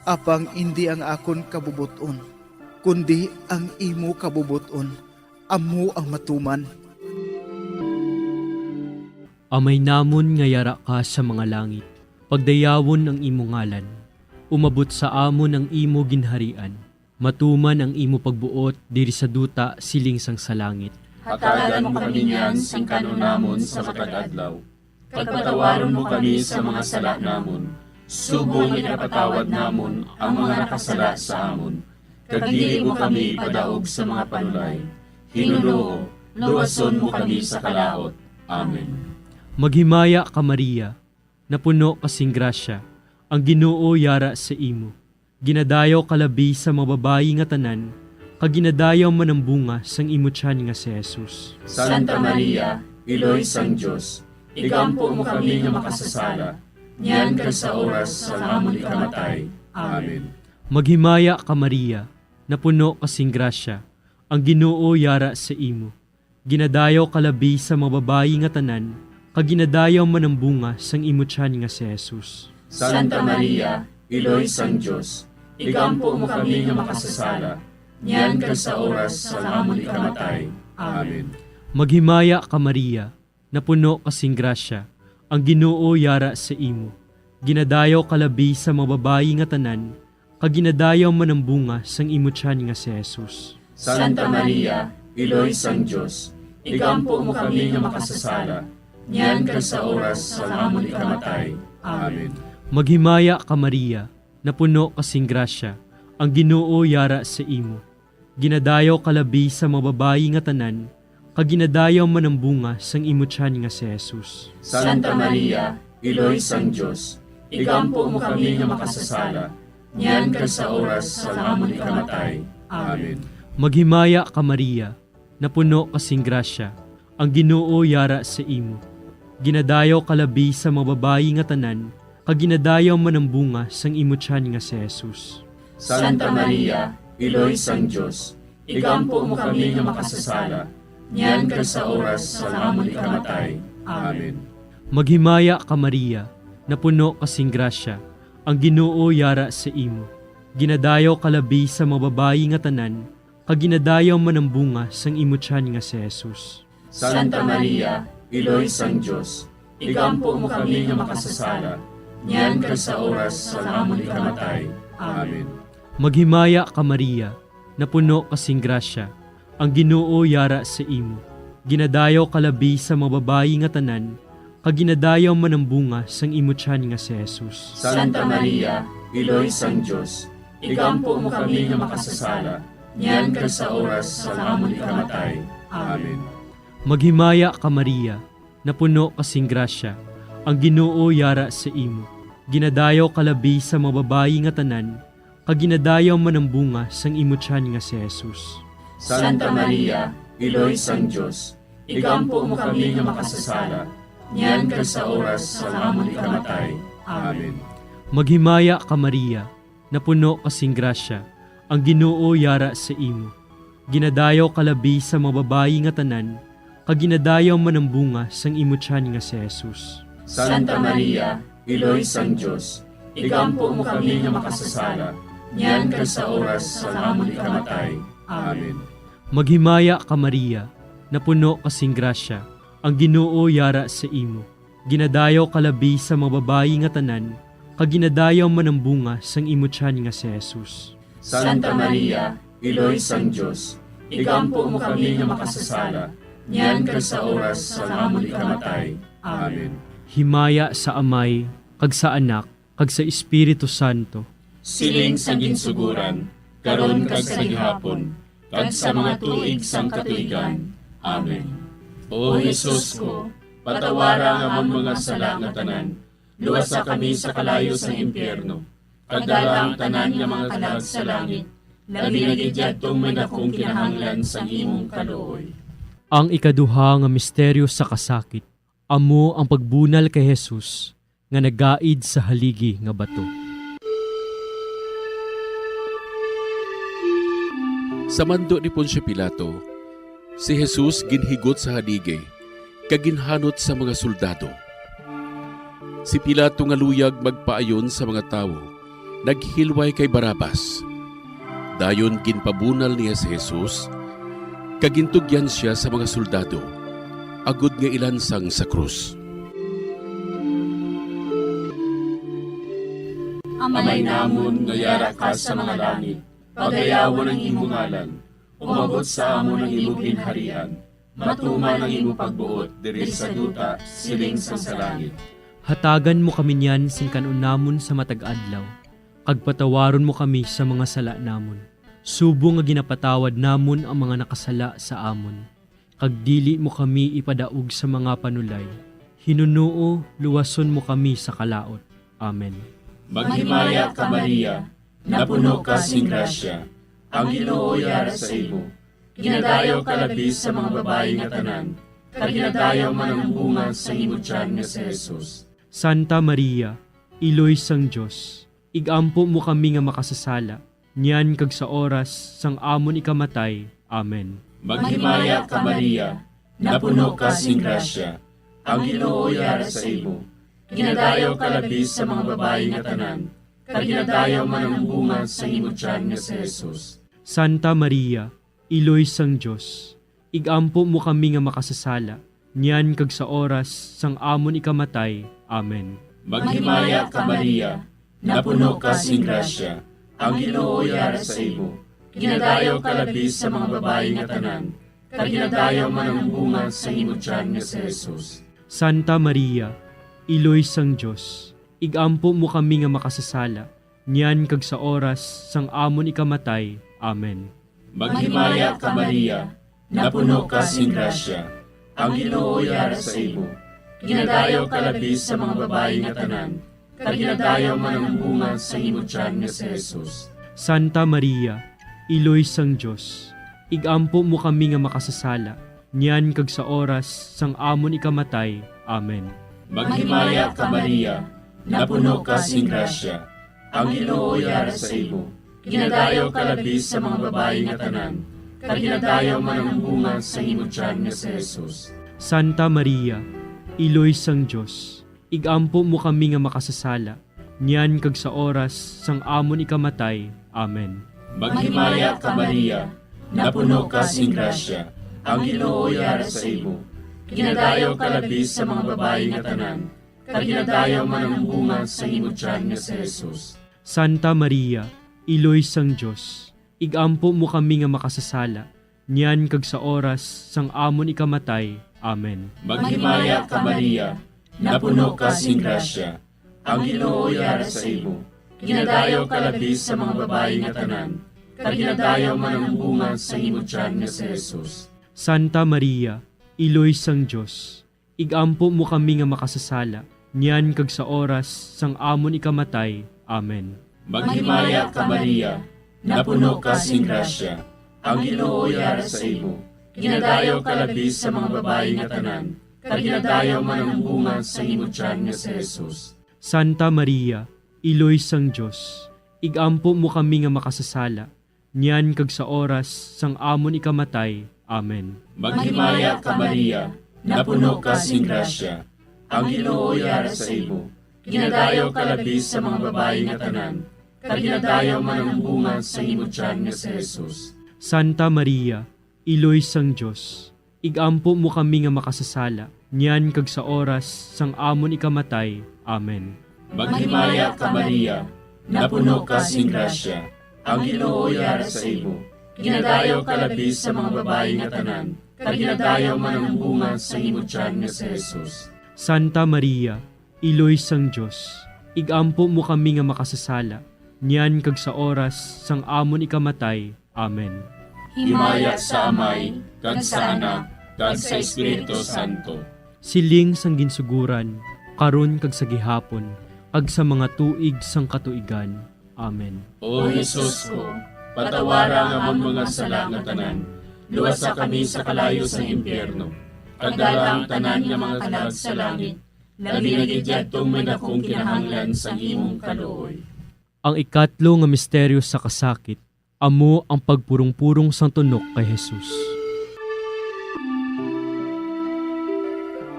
apang hindi ang akon kabubuton, kundi ang imo kabubuton, amo ang matuman. Amay namon nga yara ka sa mga langit, pagdayawon ang imo ngalan, umabot sa amon ang imo ginharian, matuman ang imo pagbuot diri sa duta siling sang sa langit. Hatagan mo kami niyan sing kanon namon sa matag adlaw. Pagpatawaron mo kami sa mga sala namon. Subong inapatawad namon ang mga nakasala sa amon. Kag dili mo kami padaog sa mga panulay. Hinunoo, luwason mo kami sa kalaot. Amen. Maghimaya ka Maria, napuno kasing grasya, ang Ginoo yara sa imo. Ginadayaw kalabi sa mga babayi nga tanan, kag ginadayaw man ang bunga sang imo tiyan nga si Jesus. Santa Maria, Iloy sang Dios, igampo mo kami nga makasasala, niyan kag sa oras sa amon ikamatay. Amen. Maghimaya ka Maria, napuno kasing grasya, ang Ginoo yara sa imo. Ginadayaw kalabi sa mga babayi nga tanan, kag ginadayaw man ang bunga sang imo tiyan nga si Jesus. Santa Maria, Iloy sang Dios, igampo mo kami nga makasasala, niyan kag sa oras sa amon ikamatay. Amen. Maghimaya ka Maria, napuno kasing grasya, ang Ginoo yara sa imo. Ginadayaw kalabi sa mga babayi nga tanan, kag ginadayaw man ang bunga sang imo tiyan nga si Jesus. Santa Maria, Iloy sang Dios, igampo mo kami nga makasasala, niyan kag sa oras sa amon ikamatay. Amen. Maghimaya ka Maria, napuno kasing grasya, ang Ginoo yara sa imo. Ginadayaw kalabi sa mga babayi nga tanan, kag ginadayaw man ang bunga sang imo tiyan nga si Jesus. Santa Maria, Iloy sang Dios, igampo mo kami nga makasasala, niyan kag sa oras sa amon ikamatay. Amen. Maghimaya ka Maria, napuno kasing grasya, ang Ginoo yara sa imo. Ginadayaw kalabi sa mga babayi nga tanan, kag ginadayaw man ang bunga sang imo tiyan nga si Jesus. Santa Maria, Iloy sang Dios, igampo mo kami nga makasasala, niyan kag sa oras sa amon ikamatay. Amen. Maghimaya ka Maria, napuno kasing grasya, ang Ginoo yara sa imo. Ginadayaw kalabi sa mga babayi nga tanan, kag ginadayaw man ang bunga sang imo tiyan nga si Jesus. Santa Maria, Iloy sang Dios, igampo mo kami nga makasasala, niyan kag sa oras sa amon ikamatay. Amen. Maghimaya ka Maria, napuno kasing grasya, ang Ginoo yara sa imo. Ginadayaw kalabi sa mga babayi nga tanan, kag ginadayaw man ang bunga sang imo tiyan nga si Jesus. Santa Maria, Iloy sang Dios, igampo mo kami nga makasasala, niyan kag sa oras sa amon ikamatay. Amen. Maghimaya ka Maria, napuno kasing grasya, ang Ginoo yara sa imo. Ginadayaw kalabi sa mga babayi nga tanan, kag ginadayaw man ang bunga sang imo tiyan nga si Jesus. Santa Maria, Iloy sang Dios, igampo mo kami nga makasasala, niyan kag sa oras sa amon ikamatay. Amen. Maghimaya ka Maria, napuno kasing grasya, ang Ginoo yara sa imo. Ginadayaw kalabi sa mga babayi nga tanan, kag ginadayaw man ang bunga sang imo tiyan nga si Jesus. Santa Maria, Iloy sang Dios, igampo mo kami nga makasasala, niyan kag sa oras sa amon ikamatay. Amen. Maghimaya ka Maria, napuno kasing grasya, ang Ginoo yara sa imo. Ginadayaw kalabi sa mga babayi nga tanan, kag ginadayaw man ang bunga sang imo tiyan nga si Jesus. Santa Maria, Iloy sang Dios, igampo mo kami nga makasasala, niyan kag sa oras sa amon ikamatay. Amen. Himaya sa Amay, kag sa Anak, kag sa Espiritu Santo. Siling sa ginsuguran, karon kag sa gihapon, kag sa mga tuig sang katuigan. Amen. O Jesus ko, patawara nga among mga sala nga tanan, luwasa kami sa kalayo sa impyerno, kag dala ang tanan nga mga kalag sa langit, labi na gidyadtong may dakong kinahanglan sa imong kaluoy. Ang ikaduha nga misteryo sa kasakit, amo ang pagbunal kay Jesus nga nagaid sa haligi nga bato. Sa mando ni Poncio Pilato, si Jesus ginhigot sa haligi, kaginhanot sa mga soldado. Si Pilato nga luyag magpaayon sa mga tao, naghilway kay Barabas. Dayon ginpabunal niya si Jesus, kagintugyan siya sa mga soldado, agud nga ilansang sa krus. amay namon nga yara ka sa mga langit, pagayawan ang imong ngalan, umabot sa amon ang imong ginharian, matuman ang imong pagbuot diri sa duta siling sa langit. Hatagan mo kami niyan sing kanunamon sa matag adlaw, kag patawaron mo kami sa mga sala namon. Subo nga ginapatawad namon ang mga nakasala sa amon, kag dili mo kami ipadaog sa mga panulay. Hinunuo, luwason mo kami sa kalaot. Amen. Maghimaya ka Maria, napuno ka sing grasya, ang Ginoo yara sa imo. Ginadayaw ka labis sa mga babae nga tanan, kag ginadayaw man ang bunga sa imo tiyan nga si Jesus. Santa Maria, Iloy sang Diyos, igampo mo kami nga makasasala, niyan kag sa oras sang amon ikamatay. Amen. Maghimaya ka Maria, napuno ka sing grasya, ang Ginoo yara sa imo. Ginadayaw ka labis sa mga babae nga tanan, kag ginadayaw man ang bunga sa imo tiyan nga si Jesus. Santa Maria, Iloy sang Diyos, igampo mo kami nga makasasala, niyan kag sa oras sang amon ikamatay. Amen. Maghimaya ka Maria, napuno ka sing grasya, ang Ginoo yara sa imo. Ginadayaw ka labis sa mga babae nga tanan, kag ginadayaw man ang bunga sa imo tiyan nga si Jesus. Santa Maria, Iloy sang Diyos, igampo mo kami nga makasasala, niyan kag sa oras sang amon ikamatay. Amen. Maghimaya ka Maria, napuno ka sing grasya, ang Ginoo yara sa imo. Ginadayaw ka labis sa mga babae nga tanan, kag ginadayaw man ang bunga sa imo tiyan nga si Jesus. Santa Maria, Iloy sang Diyos, igampo mo kami nga makasasala, niyan kag sa oras sang amon ikamatay. Amen. Maghimaya ka Maria, napuno ka sing grasya, ang Ginoo yara sa imo. Ginadayaw ka labis sa mga babae nga tanan, kag ginadayaw man ang bunga sa imo tiyan nga si Jesus. Santa Maria, Iloy sang Diyos, igampo mo kami nga makasasala, niyan kag sa oras sang amon ikamatay. Amen. Maghimaya ka Maria, napuno ka sing grasya, ang Ginoo yara sa imo. Ginadayaw ka labis sa mga babae nga tanan, kag ginadayaw man ang bunga sa imo tiyan nga si Jesus. Santa Maria, Iloy sang Diyos, igampo mo kami nga makasasala, niyan kag sa oras sang amon ikamatay. Amen. Maghimaya ka Maria, napuno ka sing grasya, ang Ginoo yara sa imo. Ginadayaw ka labis sa mga babae nga tanan, kag ginadayaw man ang bunga sa imo tiyan nga si Jesus. Santa Maria, Iloy sang Diyos, igampo mo kami nga makasasala, niyan kag sa oras sang amon ikamatay. Amen. Maghimaya ka Maria, napuno ka sing grasya, ang Ginoo yara sa imo. Ginadayaw ka labis sa mga babae nga tanan, kag ginadayaw man ang bunga sa imo tiyan nga si Jesus. Santa Maria, Iloy sang Diyos, igampo mo kami nga makasasala, niyan kag sa oras sang amon ikamatay. Amen. Maghimaya ka Maria, napuno ka sing grasya, ang Ginoo yara sa imo. Ginadayaw ka labis sa mga babae nga tanan, kag ginadayaw man ang bunga sa imo tiyan nga si Jesus. Santa Maria, Iloy sang Diyos, igampo mo kami nga makasasala, niyan kag sa oras sang amon ikamatay. Amen. Maghimaya ka Maria, napuno ka sing grasya, ang Ginoo yara sa imo. Ginadayaw ka labis sa mga babae nga tanan, kag ginadayaw man ang bunga sa imo tiyan nga si Jesus. Santa Maria, Iloy sang Diyos, igampo mo kami nga makasasala, niyan kag sa oras sang amon ikamatay. Amen. Himaya sa Amay, kag sa Anak, kag sa Espiritu Santo. Siling sang ginsuguran, karon kag sa gihapon, kag sa mga tuig sang katuigan. Amen. O Jesus ko, patawara nga among mga sala nga tanan, luwasa kami sa kalayo sa impyerno, kag dalang tanan nga mga kalag sa langit, labi na gidyadtong may dakong kinahanglan sa imong kaluoy. Ang ikatlo nga misteryo sa kasakit, amo ang pagpurong-purong sang tunok kay Jesus.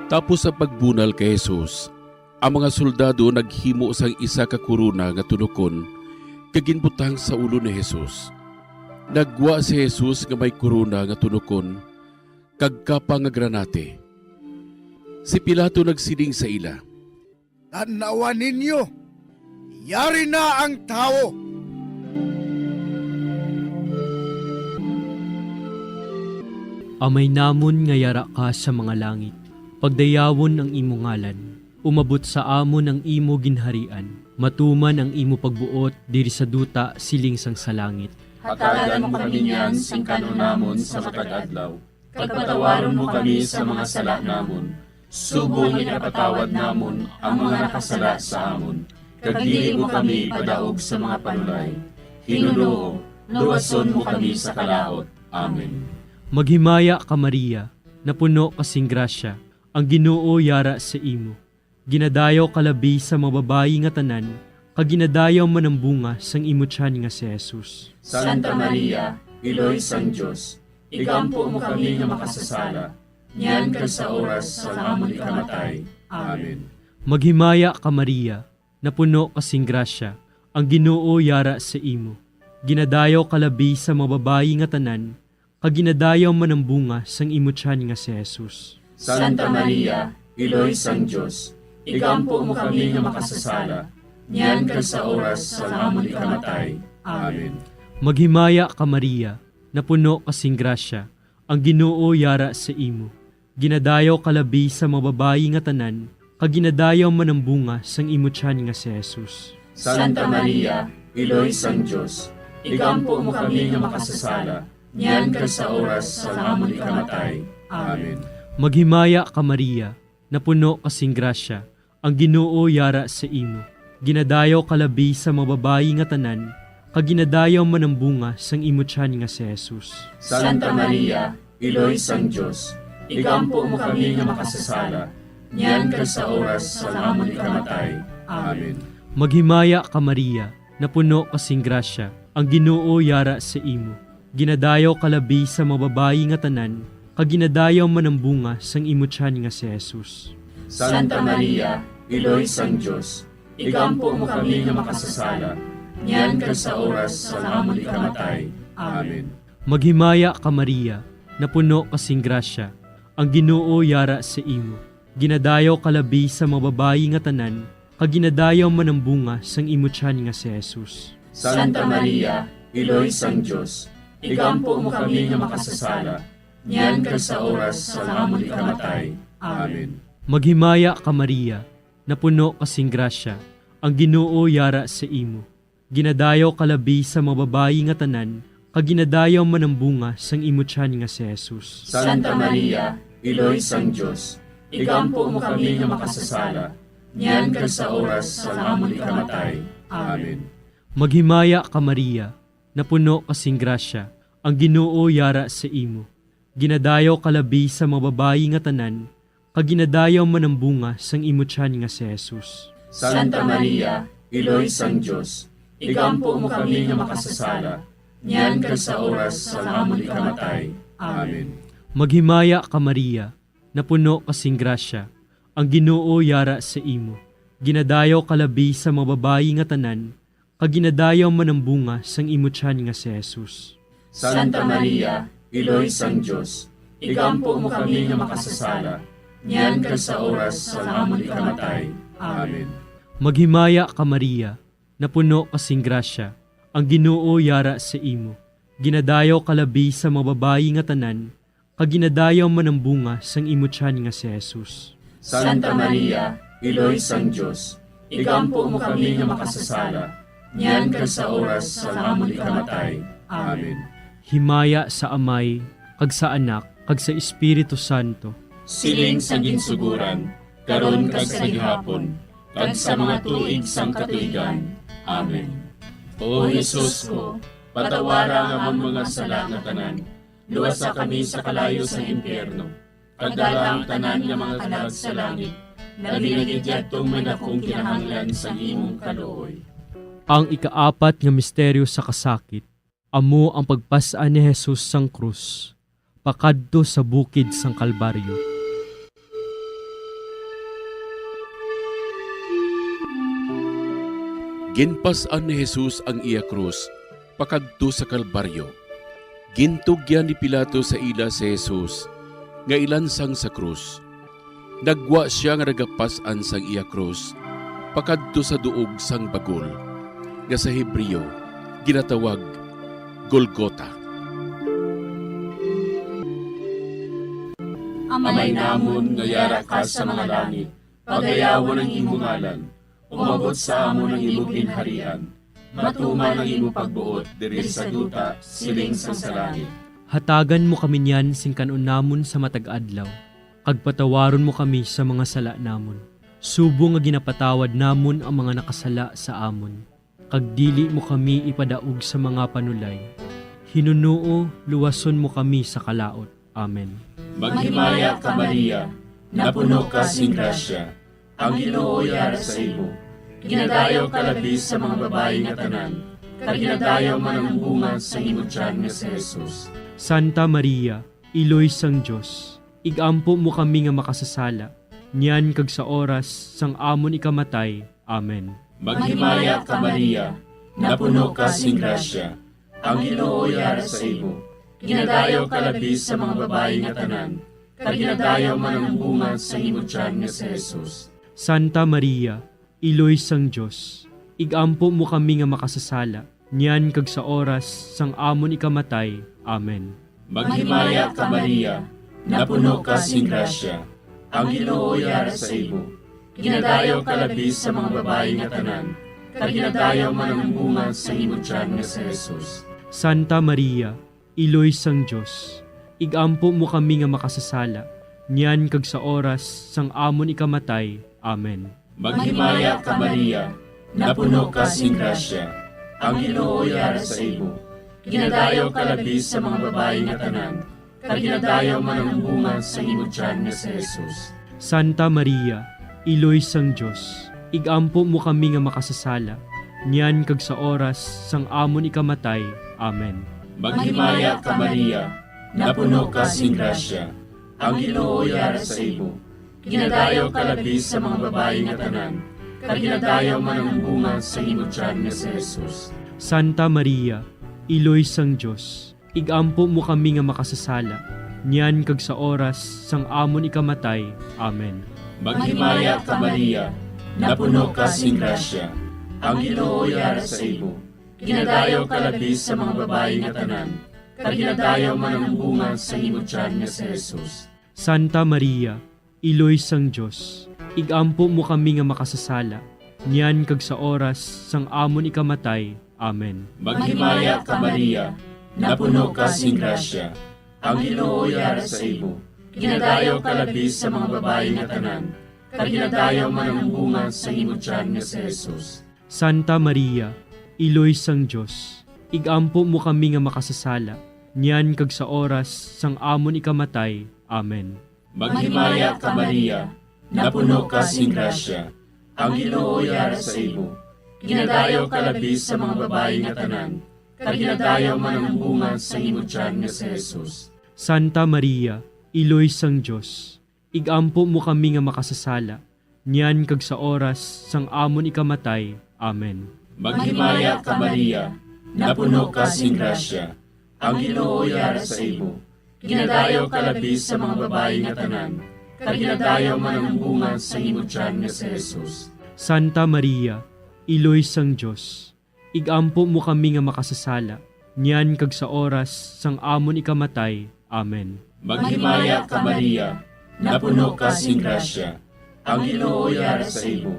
Tapos sa pagbunal kay Jesus, ang mga soldado naghimo sang isa ka kuruna nga tunokon kaginbutang sa ulo ni Jesus. Nagwa si Jesus nga may kuruna nga tunokon kag kapa nga granate. Si Pilato nagsiling sa ila, Tanawan ninyo, yari na ang tao. Amay namon nga yara ka sa mga langit, pagdayawon ang imo ngalan, umabot sa amon ang imo ginharian, matuman ang imo pagbuot diri sa duta siling sang sa langit. Hatagan mo kami niyan sing kanunamon sa matag adlaw. Pagpatawaron mo kami sa mga sala namon. Subong ipatawad namon ang mga nakasala sa amon. Kag dili mo kami padaog sa mga panulay. Hinunoo, luwason mo kami sa kalaot. Amen. Maghimaya ka Maria, napuno kasing grasya, ang Ginoo yara sa imo. Ginadayaw kalabi sa mababayi nga tanan, kag ginadayaw man ang bunga sang imo tiyan nga si Jesus. Santa Maria, Iloy sang Dios, igampo mo kami nga makasasala, niyan kag sa oras sa amon ikamatay. Amen. Maghimaya ka Maria, napuno kasing grasya, ang Ginoo yara sa imo. Ginadayaw kalabi sa mababayi nga tanan, kag ginadayaw man ang bunga sang imo tiyan nga si Jesus. Santa Maria, Iloy sang Dios, igampo mo kami nga makasasala, niyan kag sa oras sa amon ikamatay. Amen. Maghimaya ka Maria, napuno kasing grasya, ang Ginoo yara sa imo. Ginadayaw kalabi sa mababayi nga tanan, kag ginadayaw man ang bunga sang imo tiyan nga si Jesus. Santa Maria, Iloy sang Dios, igampo mo kami nga makasasala, niyan kag sa oras sa amon ikamatay. Amen. Maghimaya ka Maria, napuno kasing grasya, ang Ginoo yara sa imo. Ginadayaw kalabi sa mababayi nga tanan, kag ginadayaw man ang bunga sang imo tiyan nga si Jesus. Santa Maria, Iloy sang Dios, igampo mo kami nga makasasala, niyan kag sa oras sa amon ikamatay. Amen. Maghimaya ka Maria, napuno kasing grasya, ang Ginoo yara sa imo. Ginadayaw kalabi sa mababayi nga tanan, kag ginadayaw man ang bunga sang imo tiyan nga si Jesus. Santa Maria, Iloy sang Dios, igampo mo kami nga makasasala, niyan kag sa oras sa amon ikamatay. Amen. Maghimaya ka Maria, napuno kasing grasya, ang Ginoo yara sa imo. Ginadayaw kalabi sa mababayi nga tanan, kag ginadayaw man ang bunga sang imo tiyan nga si Jesus. Santa Maria, Iloy sang Dios, igampo mo kami nga makasasala, niyan kag sa oras sa amon ikamatay. Amen. Maghimaya ka Maria, napuno kasing grasya, ang Ginoo yara sa imo. Ginadayaw kalabi sa mababayi nga tanan, kag ginadayaw man ang bunga sang imo tiyan nga si Jesus. Santa Maria, Iloy sang Dios, igampo mo kami nga makasasala, niyan kag sa oras sa amon ikamatay. Amen. Maghimaya ka Maria, napuno kasing grasya, ang Ginoo yara sa imo. Ginadayaw kalabi sa mababayi nga tanan, kag ginadayaw man ang bunga sang imo tiyan nga si Jesus. Santa Maria, Iloy sang Dios, igampo mo kami nga makasasala, niyan kag sa oras sa amon ikamatay. Amen. Maghimaya ka Maria, napuno kasing grasya, ang Ginoo yara sa imo. Ginadayaw kalabi sa mababayi nga tanan, kag ginadayaw man ang bunga sang imo tiyan nga si Jesus. Santa Maria, Iloy sang Dios, igampo mo kami nga makasasala, niyan kag sa oras sa amon ikamatay. Amen. Maghimaya ka Maria, napuno kasing grasya, ang Ginoo yara sa imo. Ginadayaw kalabi sa mababayi nga tanan, kag ginadayaw man ang bunga sang imo tiyan nga si Jesus. Santa Maria, Iloy sang Dios, igampo mo kami nga makasasala, niyan kag sa oras sa amon ikamatay. Amen. Himaya sa Amay, kag sa Anak, kag sa Espiritu Santo. Siling sa ginsuguran, karon kag sa gihapon, kag sa mga tuig sang katuigan. Amen. O Jesus ko, patawara nga among mga sala nga tanan, luwasa kami sa kalayo sa impyerno, kag dala ang tanan nga mga kalag sa langit, labi na gidyadtong may nakong kinahanglan sa imong kaluoy. Ang ikaapat nga misteryo sa kasakit, amo ang pagpasaan ni Jesus sang krus, pakadto sa bukid sang Kalbaryo. Ginpasan ni Jesus ang iya krus, pakadto sa Kalbaryo. Gintugyan ni Pilato sa ila si Jesus, nga ilansang sa krus. Nagwa siya nga nagapasan sang iya krus, pakadto sa duog sang bagol, nga sa Hebreo ginatawag Golgota. Amay namon nga yara ka sa mga langit, pagayawan ang imong ngalan, umabot sa amon ang imong ginharian, matuman ang imong pagbuot diri sa duta siling sa langit. Hatagan mo kami niyan sing kanon namon sa matag adlaw. Kagpatawaron mo kami sa mga sala namon. Subo nga ginapatawad namon ang mga nakasala sa amon. Kagdili mo kami ipadaog sa mga panulay. Hinunuo, luwason mo kami sa kalaot. Amen. Maghimaya ka Maria, napuno ka sing grasya, ang Ginoo yara sa imo. Ginadayaw ka labis sa mga babae nga tanan, kag ginadayaw man ang bunga sa imong tiyan nga si Jesus. Santa Maria, Iloy sang Diyos, igampo mo kami nga makasasala, niyan kag sa oras sang amon ikamatay. Amen. Maghimaya ka Maria, napuno ka sing grasya, ang Ginoo yara sa imo. Ginadayaw ka labis sa mga babae nga tanan, kag ginadayaw man ang bunga sa imong tiyan nga si Jesus. Santa Maria, Iloy sang Diyos, igampo mo kami nga makasasala, niyan kag sa oras sang amon ikamatay. Amen. Maghimaya ka Maria, napuno ka sing grasya, ang Ginoo yara sa imo. Ginadayaw ka labis sa mga babae nga tanan, kag ginadayaw man ang bunga sa imong tiyan nga si Jesus. Santa Maria, Iloy sang Diyos, igampo mo kami nga makasasala, niyan kag sa oras sang amon ikamatay. Amen. Maghimaya ka Maria, napuno ka sing grasya, ang Ginoo yara sa imo. Ginadayaw ka labis sa mga babae nga tanan, kag ginadayaw man ang bunga sa imong tiyan nga si Jesus. Santa Maria, Iloy sang Diyos, igampo mo kami nga makasasala, niyan kag sa oras sang amon ikamatay. Amen. Maghimaya ka Maria, napuno ka sing grasya, ang Ginoo yara sa imo. Ginadayaw ka labis sa mga babae nga tanan, kag ginadayaw man ang bunga sa imong tiyan nga si Jesus. Santa Maria, Iloy sang Diyos, igampo mo kami nga makasasala, niyan kag sa oras sang amon ikamatay. Amen. Maghimaya ka Maria, napuno ka sing grasya, ang Ginoo yara sa imo. Ginadayaw ka labis sa mga babae nga tanan, kag ginadayaw man ang bunga sa imong tiyan nga si Jesus. Santa Maria, Iloy sang Diyos, igampo mo kami nga makasasala, niyan kag sa oras sang amon ikamatay. Amen. Maghimaya ka Maria, napuno ka sing grasya, ang Ginoo yara sa imo. Ginadayaw ka labis sa mga babae nga tanan, kag ginadayaw man ang bunga sa imong tiyan nga si Jesus. Santa Maria, Iloy sang Diyos, igampo mo kami nga makasasala, niyan kag sa oras sang amon ikamatay. Amen. Maghimaya ka Maria, napuno ka sing grasya, ang Ginoo yara sa imo. Ginadayaw ka labis sa mga babae nga tanan, kag ginadayaw man ang bunga sa imong tiyan nga si Jesus. Santa Maria, Iloy sang Diyos, igampo mo kami nga makasasala, niyan kag sa oras sang amon ikamatay. Amen. Maghimaya ka Maria, napuno ka sing grasya, ang Ginoo yara sa imo. Ginadayaw ka labis sa mga babae nga tanan, kag ginadayaw man ang bunga sa imong tiyan nga si Jesus. Santa Maria, Iloy sang Diyos, igampo mo kami nga makasasala, niyan kag sa oras sang amon ikamatay. Amen. Maghimaya ka Maria, napuno ka sing grasya, ang Ginoo yara sa imo.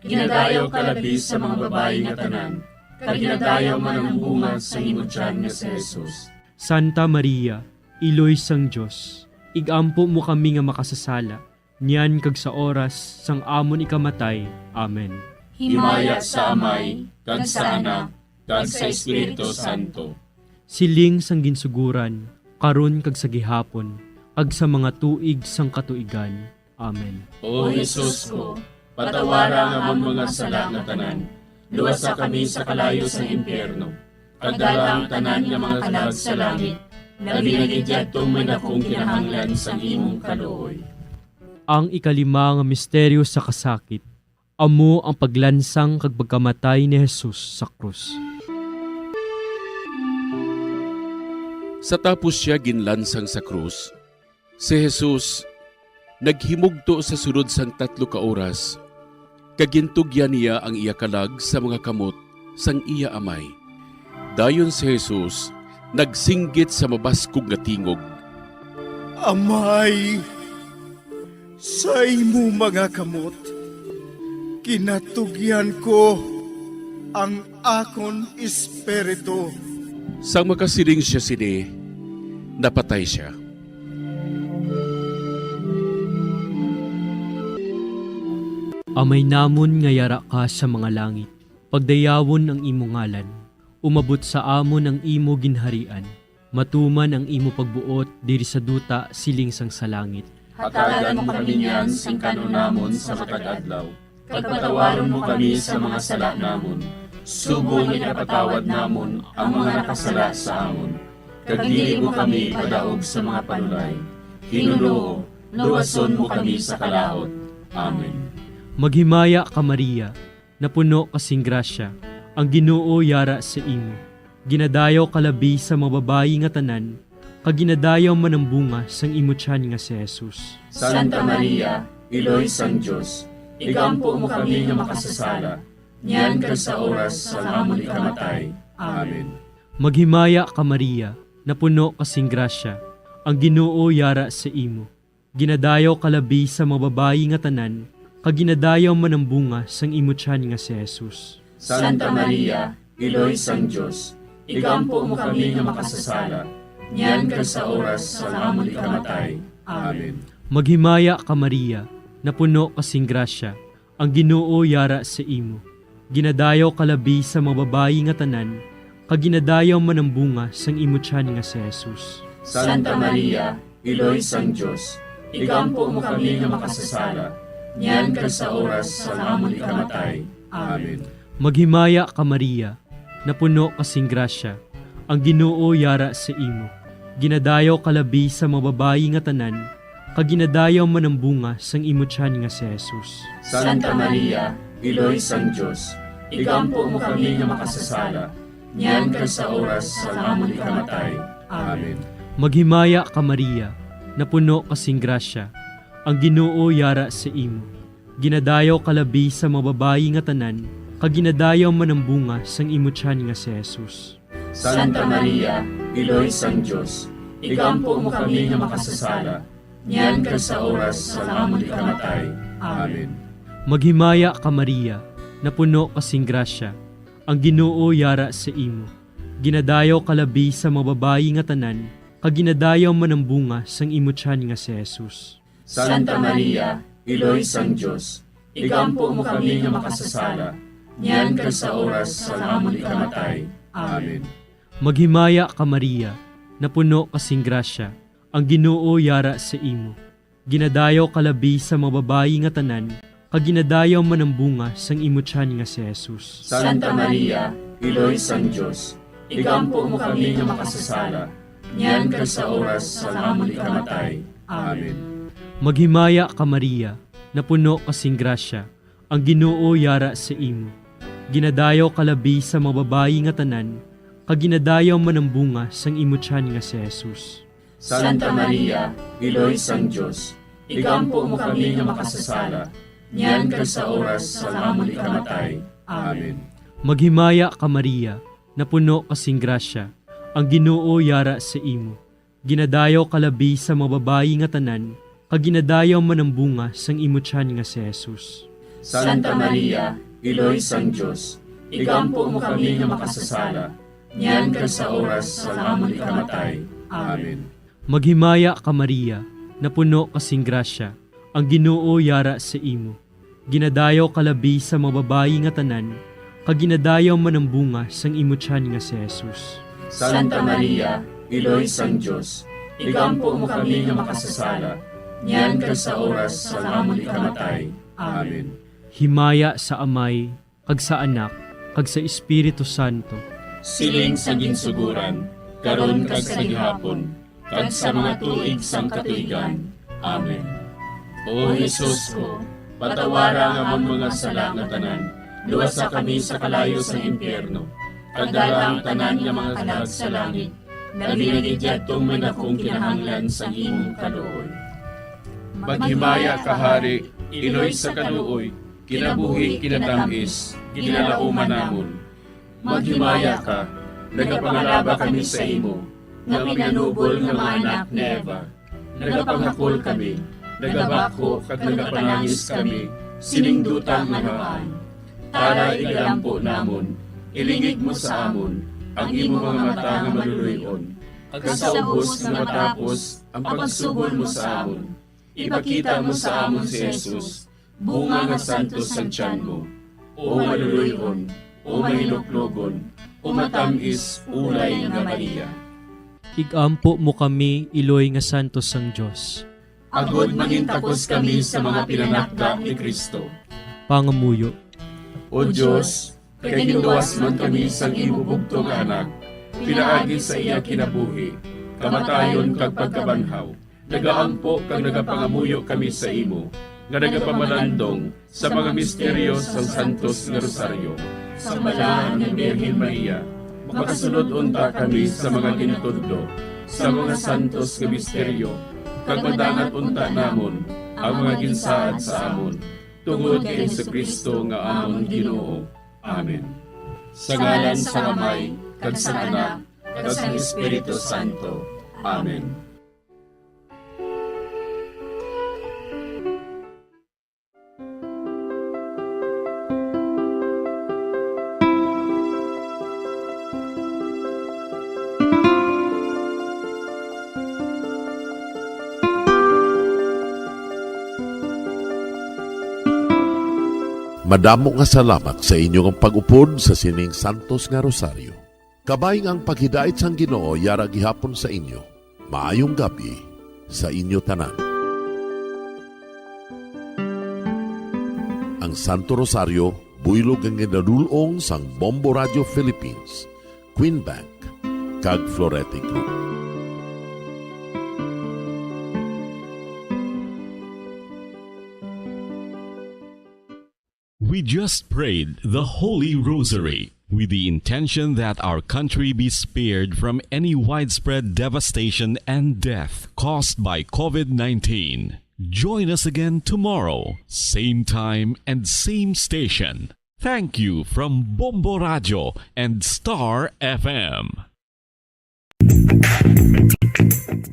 Ginadayaw ka labis sa mga babae nga tanan, kag ginadayaw man ang bunga sa imong tiyan nga si Jesus. Santa Maria, Iloy sang Diyos, igampo mo kami nga makasasala, niyan kag sa oras sang amon ikamatay. Amen. Himaya sa Amay, kag sa Anak, kag sa Espiritu Santo. Siling sang ginsuguran, karon kag sa gihapon, kag sa mga tuig sang katuigan. Amen. O Jesus ko, patawara nga among mga sala nga tanan, luwasa kami sa kalayo sa impyerno, kag dala ang tanan nga mga kalag sa langit, labi na gidyadtong may nakong kinahanglan sa imong kaluoy. Ang ikalima nga misteryo sa kasakit, amo ang paglansang kag pagkamatay ni Jesus sa krus. Sa tapos siya ginlansang sa krus, si Jesus naghimugto sa sunod sang 3 ka oras, kagintugyan niya ang iya kalag sa mga kamot sang iya amay. Dayon si Jesus nagsinggit sa mabaskog nga tingog. Amay, sa imo mga kamot, kinatugyan ko ang akon espiritu. Sang makasiling siya sini, napatay siya. Amay namon nga yara ka sa mga langit, pagdayawon ang imo ngalan, umabot sa amon ang imo ginharian, matuman ang imo pagbuot diri sa duta siling sang sa langit. Hatagan mo kami niyan sing kanunamon sa matag adlaw. Pagpatawaron mo kami sa mga sala namon. Subong ipatawad namon ang mga nakasala sa amon. Kagdili mo kami padaog sa mga panulay. Hinuloo, luwason mo kami sa kalaot. Amen. Maghimaya ka Maria, napuno kasing grasya, ang Ginoo yara sa imo. Ginadayaw kalabi sa mga babayi nga tanan, kaginadayaw man ang bunga sang imo tiyan nga si Jesus. Santa Maria, Iloy sang Diyos, igampo mo kami nga makasasala, niyan ka sa oras sa amon ikamatay. Amen. Maghimaya ka Maria, napuno kasing grasya, ang Ginoo yara sa imo. Ginadayaw kalabi sa mga babayi nga tanan, kaginadayaw man ang bunga sang imo tiyan nga si Jesus. Santa Maria, Iloy sang Diyos, igampo mo kami nga makasasala, niyan ka sa oras sa amon ikamatay. Amen. Maghimaya ka Maria, napuno kasing grasya, ang Ginoo yara sa imo. Ginadayaw kalabi sa mga babayi nga tanan, kaginadayaw man ang bunga sang imo tiyan nga si Jesus. Santa Maria, Iloy sang Diyos, igampo mo kami nga makasasala, niyan ka sa oras sa amon ikamatay. Amen. Maghimaya ka Maria, napuno kasing grasya, ang Ginoo yara sa imo. Ginadayaw kalabi sa mga babayi nga tanan, kaginadayaw man ang bunga sang imo tiyan nga si Jesus. Santa Maria, Iloy sang Diyos, igampo mo kami nga makasasala, niyan ka sa oras sa amon ikamatay. Amen. Maghimaya ka Maria, napuno kasing grasya, ang Ginoo yara sa imo. Ginadayaw kalabi sa mga babayi nga tanan, kaginadayaw man ang bunga sang imo tiyan nga si Jesus. Santa Maria, Iloy sang Diyos, igampo mo kami nga makasasala, niyan ka sa oras sa amon ikamatay. Amen. Maghimaya ka Maria, napuno kasing grasya, ang Ginoo yara sa imo. Ginadayaw kalabi sa mga babayi nga tanan, kaginadayaw man ang bunga sang imo tiyan nga si Jesus. Santa Maria, Iloy sang Diyos, igampo mo kami nga makasasala, niyan ka sa oras sa amon ikamatay. Amen. Maghimaya ka Maria, napuno kasing grasya, ang Ginoo yara sa imo. Ginadayaw kalabi sa mga babayi nga tanan, kaginadayaw man ang bunga sang imo tiyan nga si Jesus. Santa Maria, Iloy sang Diyos, igampo mo kami nga makasasala, niyan ka sa oras sa amon ikamatay. Amen. Maghimaya ka Maria, napuno kasing grasya, ang Ginoo yara sa imo. Ginadayaw kalabi sa mga babayi nga tanan, kaginadayaw man ang bunga sang imo tiyan nga si Jesus. Santa Maria, Iloy sang Diyos, igampo mo kami nga makasasala, niyan ka sa oras sa amon ikamatay. Amen. Maghimaya ka Maria, napuno kasing grasya, ang Ginoo yara sa imo. Ginadayaw kalabi sa mga babayi nga tanan, kaginadayaw man ang bunga sang imo tiyan nga si Jesus. Santa Maria, Iloy sang Diyos, igampo mo kami nga makasasala, niyan ka sa oras sa amon ikamatay. Amen. Maghimaya ka Maria, napuno kasing grasya, ang Ginoo yara sa imo. Ginadayaw kalabi sa mga babayi nga tanan, kaginadayaw man ang bunga sang imo tiyan nga si Jesus. Santa Maria, Iloy sang Diyos, igampo mo kami nga makasasala, niyan ka sa oras sa amon ikamatay. Amen. Himaya sa Amay, kag sa Anak, kag sa Espiritu Santo. Siling sa ginsuguran, karon kag sa gihapon, kag sa mga tuig sang katuigan. Amen. O Jesus ko, patawara nga among mga sala nga tanan, luwasa kami sa kalayo sa impyerno, kag dala ang tanan nga mga kalag sa langit, nagdinagidyatong may nakong kinahanglan sa imong kaluoy. Maghimaya ka Hari, Iloy sa kaluoy, kinabuhi, kinatamis, ginalauman namon. Maghimaya ka, nagapangalaba kami sa imo, nga pinanubol nga mga anak ni Eva. Nagapanghakol kami, nagabako kag nagapanangis kami, siningdutang nahaan. Para igalampo namon, ilingig mo sa amon, ang imo mga mata nga maluluyon. Ag sa ubos nga matapos, ang pagsugod mo sa amon. Ipakita mo sa amon si Jesus, bunga nga santos sa tiyan mo. O maluluyon, o mahiloklogon, o matamis, ulay nga Maria. Igampo mo kami, Iloy nga santos sang Diyos. Agod mangintakos kami sa mga pinanakda ni Kristo. Pangamuyo. O Diyos, kay ginuwas man kami sang imo bugtong nga anak, pinaagi sa iya kinabuhi, kamatayon kag pagkabanhaw. Nagaampo kag nagapangamuyo kami sa imo, nga nagapamalandong sa mga misteryo sang Santos nga Rosaryo. Sa balaan ng Birhen Maria, makasunod unta kami sa mga ginutudlo, sa mga santos nga misteryo, kag madangat unta namon ang mga ginsaad sa amon, tungod kay Jesucristo nga amon Ginoo. Amen. Sa ngalan sa Amay, kag sa Anak, kag sa Espiritu Santo. Amen. Madamo nga salamat sa inyong pag-upod sa sining Santos nga Rosaryo. Kabay ang paghidait sang Ginoo yara gihapon sa inyo. Maayong gabi sa inyo tanan. Ang Santo Rosario buylog ang ginadulong sang Bombo Radio Philippines, Queen Bank, kag Florete Group. We just prayed the Holy Rosary with the intention that our country be spared from any widespread devastation and death caused by COVID-19. Join us again tomorrow, same time and same station. Thank you from Bombo Radio and Star FM.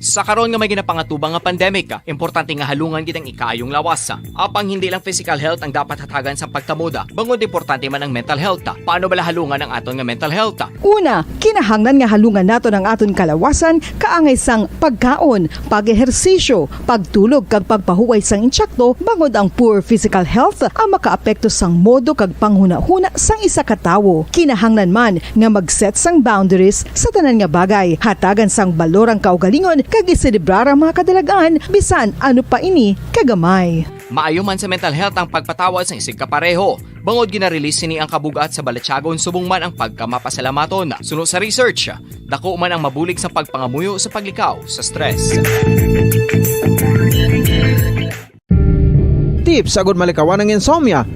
Sa karon nga may ginapangatubang nga pandemic, importante nga halungan gitang ikayong lawas. Apang hindi lang physical health ang dapat hatagan sa pagtamuda, bangod importante man ang mental health. Paano bala halungan ang aton nga mental health? Una, kinahanglan nga halungan nato ang aton kalawasan kaangay sang pagkaon, pag-ehersisyo, pagtulog kag pagpahuway sang insyakto, bangod ang poor physical health ang makaapekto sang modo kag panghuna-huna sang isa ka tawo. Kinahanglan man nga mag-set sang boundaries sa tanan nga bagay, hatagan sang balorang kaugalingon kag iselebrar ang mga kadalagaan bisan ano pa ini kagamay. Maayo man sa mental health ang pagpatawad sa isig kapareho. Bangod ginarelease ni ang kabugat sa Balatyagon subong man ang pagkamapasalamaton. Suno sa research, dako man ang mabulig sa pagpangamuyo sa paglikaw sa stress. Tips agud malikawan ng insomnia.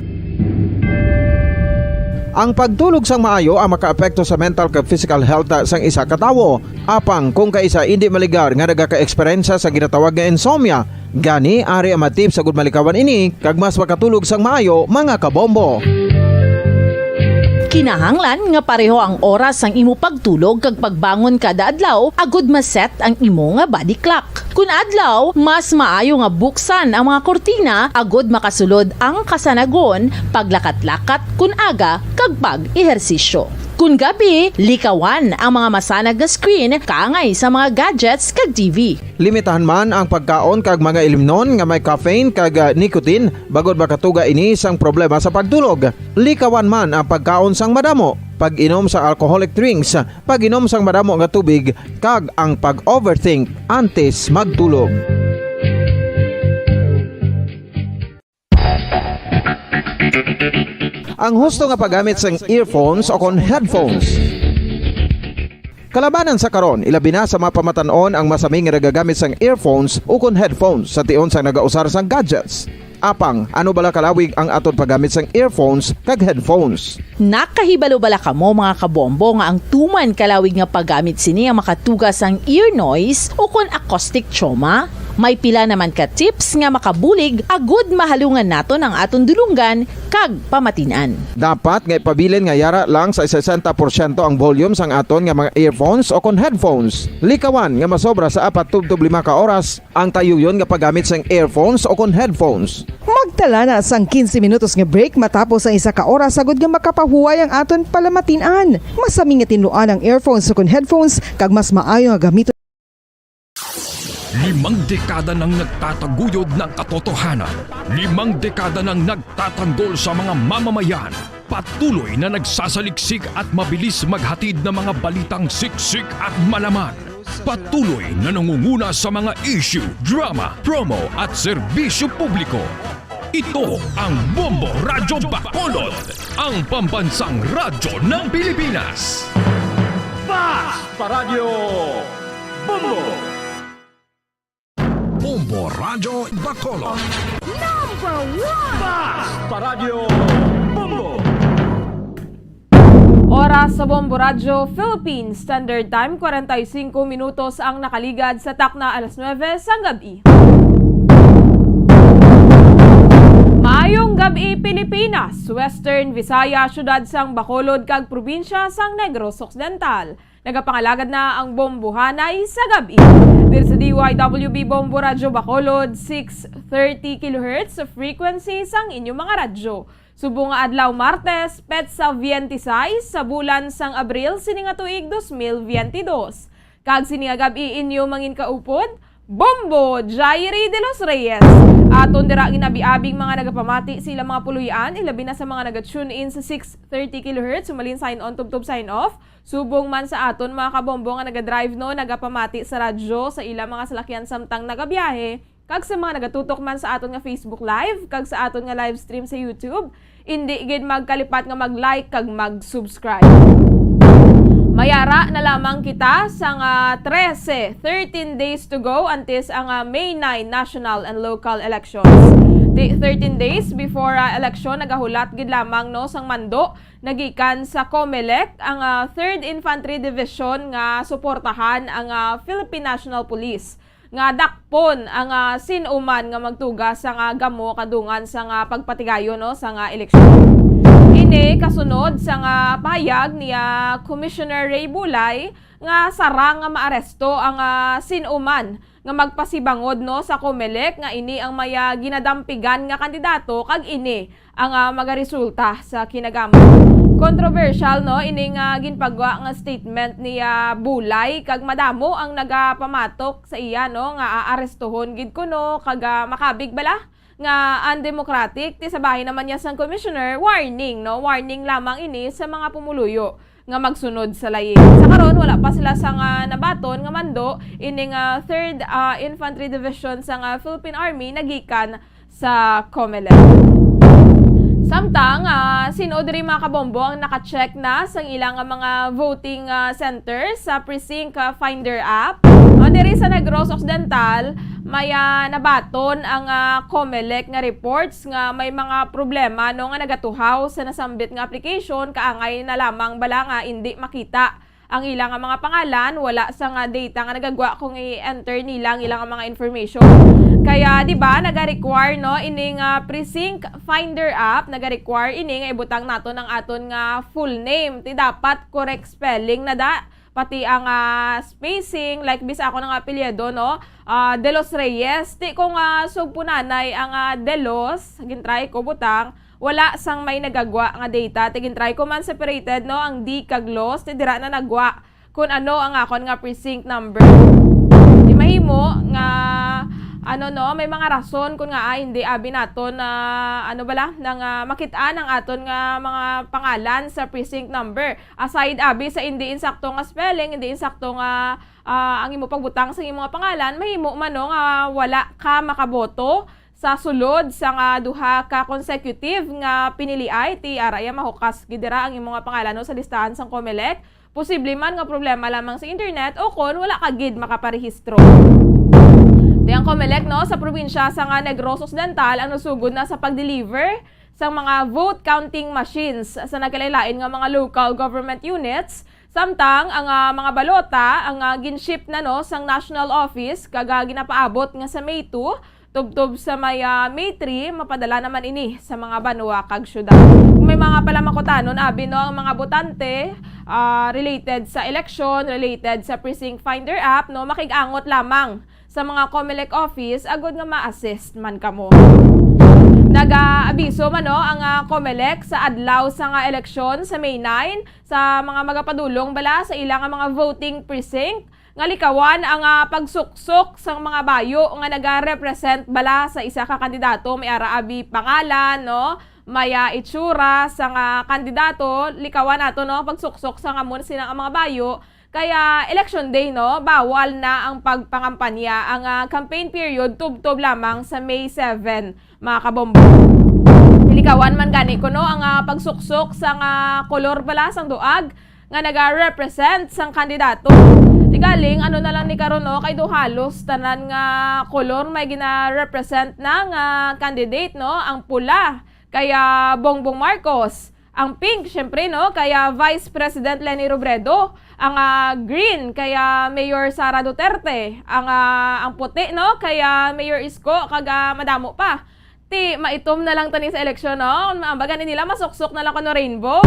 Ang pagtulog sang maayo ang makaapekto sa mental kag physical health sang isa ka tawo. Apang kung kaisa hindi maligar nga nagaka-eksperyensya sa ginatawag nga insomnia, gani ari ang matip sa gud malikawan ini kag mas makatulog sang maayo mga kabombo. Kinahanglan nga pareho ang oras sang imo pagtulog kag pagbangon kada adlaw agud maset ang imo nga body clock. Kun adlaw, mas maayo nga buksan ang mga kortina agud makasulod ang kasanagon, paglakat-lakat kun aga kag pag-ehersisyo. Kun gabi, likawan ang mga masanag nga screen kaangay sa mga gadgets kag TV. Limitahan man ang pagkaon kag mga ilimnon nga may caffeine kag nicotine bagod makatuga ini sang problema sa pagtulog. Likawan man ang pagkaon sang madamo, pag-inom sa alcoholic drinks, pag-inom sang madamo nga tubig kag ang pag-overthink antes magtulog. Ang husto nga paggamit sang earphones o kon headphones. Kalabanan sa karon, ilabi na sa mapamatanon ang masami nga nagagamit sang earphones o kon headphones sa tion sang nagausar sang gadgets. Apang, ano bala kalawig ang aton paggamit sang earphones kag headphones? Nakahibalo bala kamo mga kabombo nga ang tuman kalawig nga paggamit sini ang makatugas ang ear noise o kon acoustic trauma? May pila naman ka tips nga makabulig agud mahalungan nato ng aton dulunggan kag pamatinan. Dapat nga ipabilin nga yara lang sa 60% ang volume sang aton nga mga earphones o kon headphones. Likawan nga masobra sa 4 to 5 ka oras ang tayuyon nga paggamit sang earphones o kon headphones. Magtala na sang 15 minutos nga break matapos ang 1 ka oras agud nga makapahuway ang aton palamatinan. Masami nga tinluan ang earphones o kon headphones kag mas maayo nga gamiton. 5 dekada nang nagtataguyod ng katotohanan. 5 dekada nang nagtatanggol sa mga mamamayan. Patuloy na nagsasaliksik at mabilis maghatid ng mga balitang siksik at malaman. Patuloy na nangunguna sa mga issue, drama, promo at serbisyo publiko. Ito ang Bombo Radyo Bacolod, ang pambansang radyo ng Pilipinas. Fast Paradyo Bombo! Bombo Radyo Bacolod. Number 1! Fast Paradyo Bombo! Oras sa Bombo Radyo Philippines Standard Time, 45 minutos ang nakaligad sa takna alas 9 sang gabi. Maayong gabi Pilipinas, Western Visaya, syudad sang Bacolod kag probinsya sang Negros Occidental. Nagapangalagad na ang bombohanay sa gabi. Dito sa DYWB Bombo Radyo Bacolod, 630 kHz sa frequency sang inyong mga radyo. Subong nga adlaw Martes, petsa 26 sa bulan sang Abril sininga tuig 2022. Kag sininga gabi inyo mangin kaupod, Bombo Jairi de los Reyes. Aton dira ginabi-abing mga nagapamati sila mga puluyan, ilabi na sa mga naga-tune in sa 630 kHz, sumalin sign on tub sign off. Subong man sa aton mga kabombo nga naga-drive no, nagapamati sa radyo sa ilang mga salakyan samtang nagabiyahe. Kag sa mga nagatutok man sa aton nga Facebook Live, kag sa aton nga live stream sa YouTube, hindi gid magkalipat nga mag-like kag mag-subscribe. Mayara na lamang kita sa 13 days to go antes ang May 9 national and local elections. 13 days before election, nagahulat gid lamang no sang mando nagikan sa COMELEC ang 3rd Infantry Division nga suportahan ang Philippine National Police nga dakpon ang sinuman nga magtuga sa gamo kadungan sa pagpatigayo no sa eleksyon. Ini kasunod sa pahayag ni Commissioner Ray Bulay nga sarang nga maaresto ang sinuman nga magpasibangod no sa COMELEC nga ini ang maya ginadampigan nga kandidato kag ini ang magaresulta sa kinagamo. Controversial no ini nga ginpagwa nga statement ni Bulay kag madamo ang nagapamatok sa iya no nga aarestohon gid kuno kag makabig bala nga undemocratic. Ti sa bahay naman niya sang commissioner, warning lamang ini sa mga pumuluyo nga magsunod sa layi. Sa karon wala pa sila sang nabaton nga mando ining 3rd Infantry Division sang Philippine Army nagikan sa COMELEC. Samtang sino diri mga kabombo ang naka-check na sa ilang mga voting centers sa Precinct Finder app. Diri sa Negros Occidental, may nabaton ang COMELEC nga reports nga may mga problema no nga nagatuhaw sa nasambit nga application kaangay na lamang bala nga hindi makita ang ilang mga pangalan, wala sa data nga nagagwa kung i-enter nilang ilang mga information. Kaya di ba naga-require no ining Precinct Finder app, naga-require ini nga ibutang nato ng aton nga full name. Ti dapat correct spelling na da, pati ang spacing, like bisa ako ng apelyido no, De Los Reyes. Ti kung sugpunanay ang De Los, gintry ko butang, wala sang may nagagwa nga data. Tigintry ko man separated no ang D kag Los, ti dira na nagwa kung ano ang akon nga precinct number. Di mahimo nga may mga rason kung nga hindi abi naton na nang makitaan ang aton nga mga pangalan sa precinct number. Aside abi sa hindi insakto nga spelling, hindi insakto nga ang imo pagbutang sa imong mga pangalan, mahimo man no nga wala ka makaboto sa sulod sa duha ka consecutive nga piniliay ti araya mahukas gidira ang imong mga pangalan no sa listahan sang COMELEC. Posible man nga problema lamang sa internet o kon wala ka gid makaparehistro. Di ang COMELEC no sa probinsya sa Negros Occidental ang nasugod na sa pag-deliver sa mga vote counting machines sa nagkalilain nga mga local government units Samtang ang mga balota ang ginship na no sang national office kag ginapaabot nga sa May 2 tubtob sa May 3 mapadala naman ini sa mga banwa kag syudad. Kung may mga palamakutanon abi no ang mga botante related sa election, related sa precinct finder app no makigangot lamang sa mga COMELEC office agud nga ma-assist man kamo. Nag-abiso man no ang COMELEC sa adlaw sa nga eleksyon sa May 9 sa mga magapadulong bala sa ilang mga voting precinct nga likawan ang pagsuksok sa mga bayo nga naga-represent bala sa isa ka kandidato may araabi pangalan no maya itsura sa nga kandidato likawan nato no pagsuksok sa ngamon silang mga bayo. Kaya election day no, bawal na ang pagpangampanya. Ang campaign period tubtob lamang sa May 7, mga kabombo. Likawan man gani ko no ang pagsuksok sa kolor pala sang duag nga naga-represent sang kandidato. Tigaling ano na lang ni karon no kay do halos tanan nga kolor may gina-represent na nga candidate no, ang pula kaya Bongbong Marcos. Ang pink, syempre, no? Kaya Vice President Leni Robredo. Ang green, kaya Mayor Sara Duterte. Ang puti, no? Kaya Mayor Isko, kaga madamo pa. Maitom na lang tani sa eleksyon, no? Ang baga nila, masuksok na lang ko no rainbow.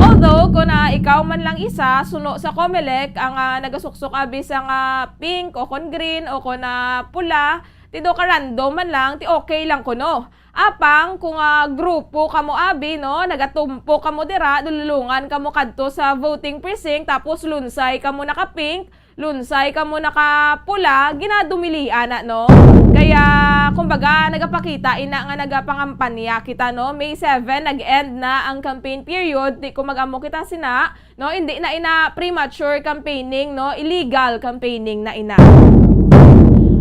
Although, kung ikaw man lang isa, suno sa COMELEC, ang nagasuksok abis ang pink, o kon green, o kon pula, do ka random man lang, okay lang ko, no? Apang kung grupo kamo abi no, nagatumpo kamo dira, dululungan kamo kadto sa voting precinct tapos lunsay kamo naka-pink, lunsay kamo naka-pula, ginadumilian na no. Kaya kumbaga nagapakita ina nga nagapangampanya kita no. May 7 nag-end na ang campaign period, di ko mag-amo kita sina, no, hindi na ina premature campaigning no, illegal campaigning na ina.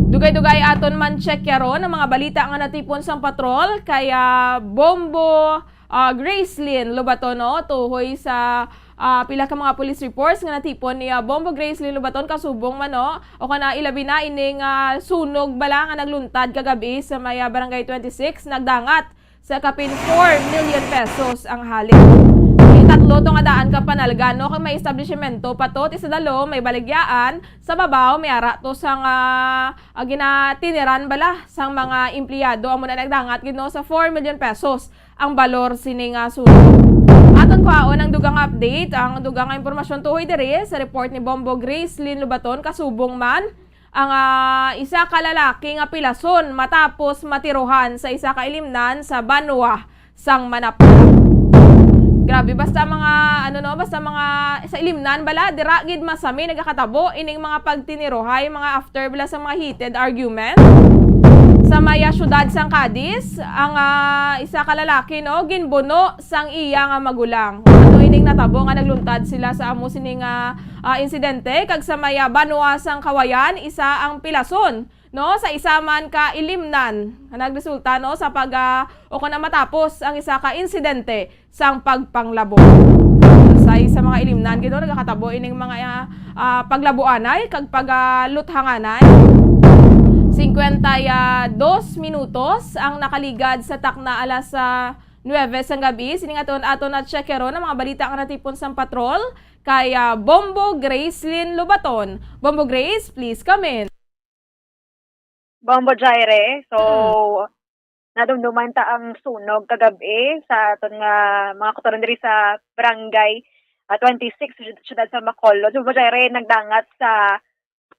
Dugay-dugay aton man check yaron ang mga balita nga natipon sang patrol kaya Bombo Gracelyn Lobaton no tuhoy sa pila ka mga police reports nga natipon ni Bombo Gracelyn Lobaton kasubong man no o kana ilabi na ining sunog bala nga nagluntad kagabi sa may barangay 26 nagdangat sa kapin 4 million pesos ang halin. Tatlo tong adaan ka panalgan no kay may establishmento patot isa dalo may baligyaan sa babaw may ara to sang ginatiniran bala sang mga empleyado amo na nagdangat gid no sa 4 million pesos ang balor sining sunog. Aton kwaon ang dugang update ang dugang impormasyon tuhoy diri sa report ni Bombo Gracelyn Lobaton kasubong man ang isa ka lalaki nga pilason matapos matiruhan sa isa ka ilimnan sa Banwa sang Manapula. Grabe, basta mga basta mga sa ilimnan bala dira gid masami nagakatabo ining mga pagtinirohay mga after bala sa mga heated argument. Sa maya syudad sang Cadiz, ang isa ka lalaki no ginbuno sang iya nga magulang. Ano ining natabo nga nagluntad sila sa amo sining insidente kag sa maya Banwa sang Kawayan isa ang pilason. No, sa isa man ka ilimnan nagresulta no sa o kung na matapos ang isa ka insidente sang pagpanglabo. Sa mga ilimnan gito nagakatabo ining mga paglabuanay kag pagluthanganay. 52 minutos ang nakaligad sa takna alas 9 sang gabi. Sining aton na check karon ang mga balita nga natipon sang patrol kaya Bombo Gracelyn Lobaton. Bombo Grace, please come in. Bombo Jaire. So, nadumduman ta ang sunog kagabi sa aton nga mga kotoran diri sa barangay 26 syudad sa Bacolod. Bombo Jaire nagdangat sa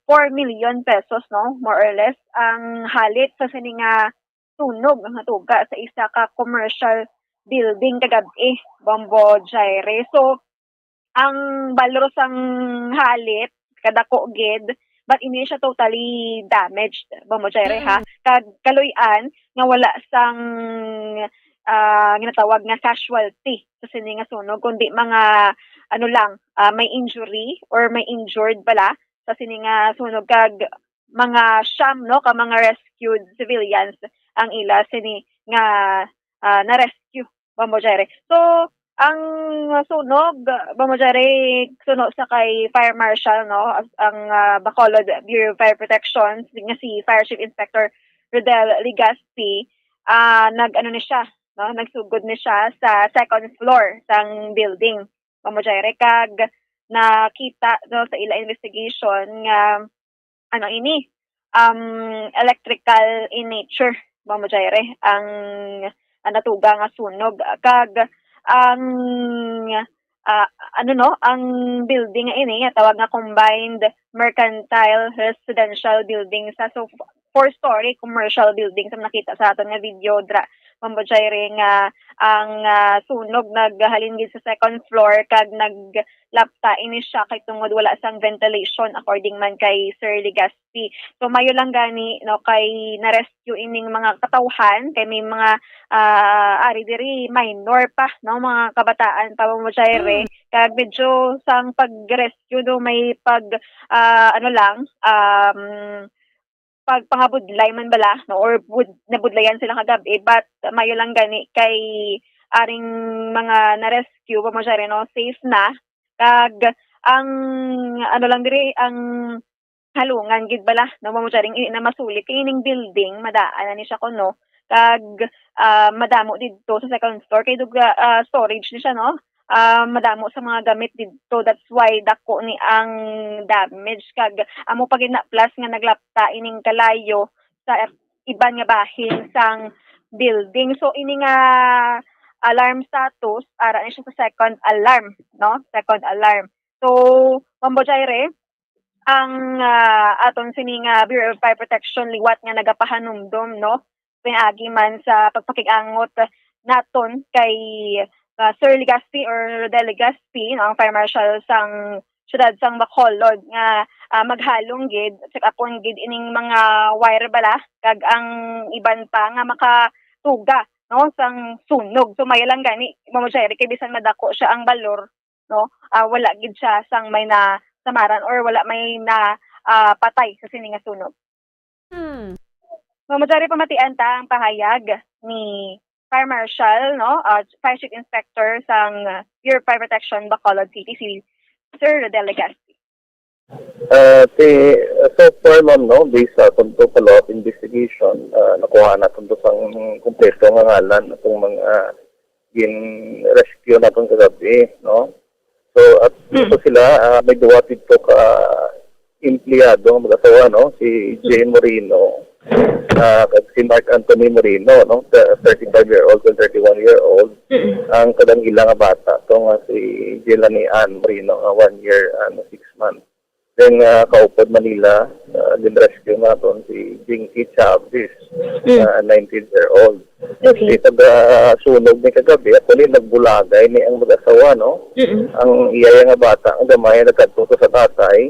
4 million pesos no, more or less ang halit sa sining sunog ang hatuga sa isa ka commercial building kagabi. Bombo Jaire. So, ang balor sang halit kadako gid but hindi siya totally damaged, Bombo Jaire, ha? Kaluyan nga wala sang ginatawag nga casualty sa sini nga sunog, kundi mga may injury or may injured pala sa sini nga sunog kag mga siyam no ka mga rescued civilians ang ila sini nga na-rescue, Bombo Jaire. So, ang sunog, Bombo Jaire, sunog sa kay Fire Marshal, no? Ang Bacolod Bureau of Fire Protection, nga si Fire Chief Inspector Rodel Ligaspi, nagsugod ni siya sa second floor sang building, Bombo Jaire. Kag nakita no, sa ila investigation nga ano ini electrical in nature mo Jaire ang natuga nga sunog kag ang ang building nga ini tawag nga combined mercantile residential building sa so 4-story commercial building sa nakita sa aton nga video dra Jaire nga ang sunog naghalin gid sa second floor kag naglapta ini siya kay tungod wala sang ventilation according man kay Sir Legaspi. So mayo lang gani no kay na-rescue ining mga katawhan kay may mga ari diri minor pa no mga kabataan pa mo Jaire kag medyo sang pag-rescue do may pag pagpangabudlay man bala no or nabudlayan sila kagabi but mayo lang gani kay aring mga na-rescue mo Jaire no safe na kag ang lang diri ang halungan gid bala no mo Jaire na masulit kay ining building madaan ni siya kuno kag madamo didto sa second floor kay storage ni siya no madamo sa mga gamit dito that's why dako ni ang damage kag amo pag plus nga naglapta ining kalayo sa iban nga bahin sang building so ini nga alarm status ara ni siya sa second alarm so Mambo Jaire ang aton sini nga Bureau of Fire Protection liwat nga nagapahanumdom no pinaagi man sa pagpakigangot naton kay Sir Legaspi or Rodel Legaspi, ang Fire Marshal sang syudad sang Bacolod nga maghalong gid check upon gid ining mga wire bala kag ang iban pa nga makatuga no sang sunog. So may lang gani mo Jaire kay bisan madako siya ang balor no wala gid siya sang may na samaran or wala may na patay sa sini nga sunog. Mo Jaire pamatian ta ang pahayag ni Fire Marshal, no? Fire Chief Inspector sang Bureau of Fire Protection, Bacolod City, si Sir Rodel Legaspi. So far, ma'am, no, based sa tunto follow-up investigation, nakuha na tunto sang kumpleto ng ngalan itong mga rescue na itong kagabi, no? So, at dito sila, may duwa dito ka empleyado, mag-asawa, no? Si Jane Moreno, si Mark Anthony Moreno, no? 35-year-old and 31-year-old. Ang kadang ilang bata, ito nga si Jelani Ann Moreno, 1 year and 6 months. Then, kaupod Manila, din-rescue nga ito si Jinky Chavez, 19-year-old. Okay. Sunog ni kagabi, at ulit nagbulagay ni ang mag-asawa, no? Ang iyaya nga bata, ang gamay, nagkatuto sa tatay.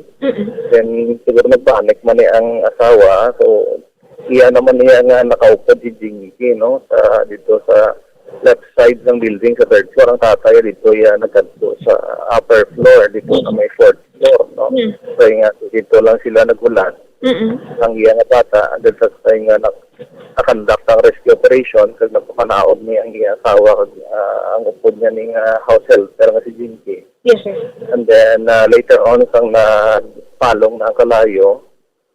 Then, siguro nagpanik man ni ang asawa, so, iya naman niya nga nakaupod si Jinky, no? Dito sa left side ng building sa third floor. Ang tatay dito yan nagkatuto sa upper floor, dito na may fourth floor, no? So, nga, dito lang sila nagulat. Ang iya nga bata, dahil sa tayo nga nakandak ang rescue operation, kag nagpapanaod niya ang iya asawa, ang upod niya ng house helper nga si Jinky. Yes, sir. And then, later on, sang napalong na ang kalayo,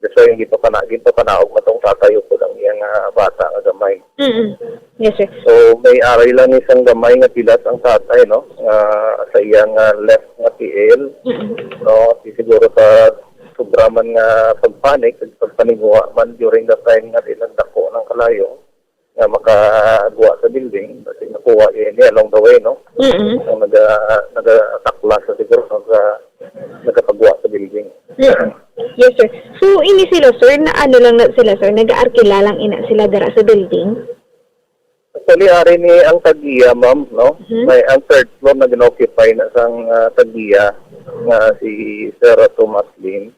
so yung ginto panaog matong tatayo po lang iyang bata nga gamay. Yes, sir. So may aray lang isang gamay nga pilas ang tatay, no? Sa iyang left nga TL. No? Siguro sa sobraman nga pagpanik, pagpaniguha man during the time nga tinagdako ng kalayo nga makagawa sa building kasi nakuha niya along the way, no? Ang nag-atakla sa siguro nagkapagawa sa building. Yes, sir. So, ini sila, sir, na ano lang na sila, sir, nag-aarkila lang ina sila dara sa building? Actually, ari ni ang tagiya, ma'am, no? May ang third floor na ginoccupy na sang tagiya nga si Sarah Thomas Lin.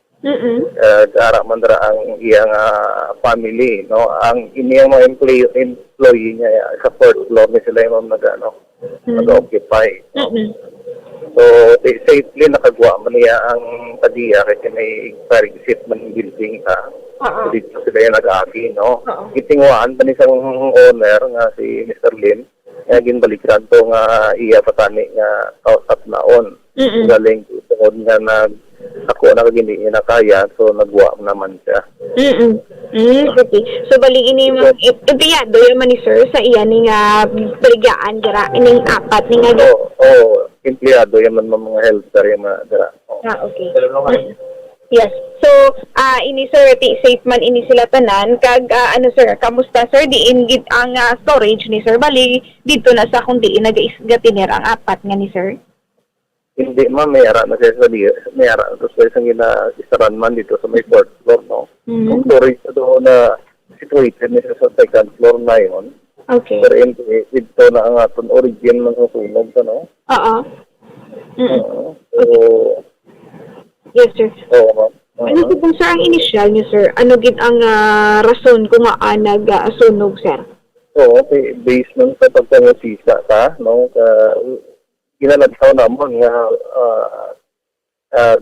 Dara man dara ang iyang family, no? Ang iniyang mga employee niya sa fourth floor ni sila yung nag-occupy. No? So, safely nakagawa man niya ang tagiya kasi may paring seat man yung building So, dito sila yung nag-aki, no? Itingwaan pa ni isang owner nga si Mr. Lin, nga ginbalikan to nga iya patani nga kausap naon. Galing tungod nga ako na hindi niya na kaya, so nagwa naman siya. Okay. So, bali ini mga empleyado yung man ni sir sa iya ni nga baligaan dira, ining apat ni nga. empleyado yung mga healthcare yung mga dara. Okay. Yes. So, ini sir, safe man ini sila tanan. Kag, ano sir, kamusta sir? Diin gid ang storage ni sir. Bali, dito na sa kung diin nag-isgatinir ang apat nga ni sir. Hindi ma'am, may ara na siya sa diya. May ara na sa isang isaran man dito sa may fourth floor, no? Ang storage na doon na situated na siya sa second floor na yun. Okay. Pero dito na ang aton origin ng susunog, no? Oo. So, Yes, sir. oo ma'am. Ano po sir ang initial niyo, sir? Ano gid ang rason kung nag-sunog, sir? Oo, based nun sa pagpangasisa ka, no? Ginalagsaw namon nga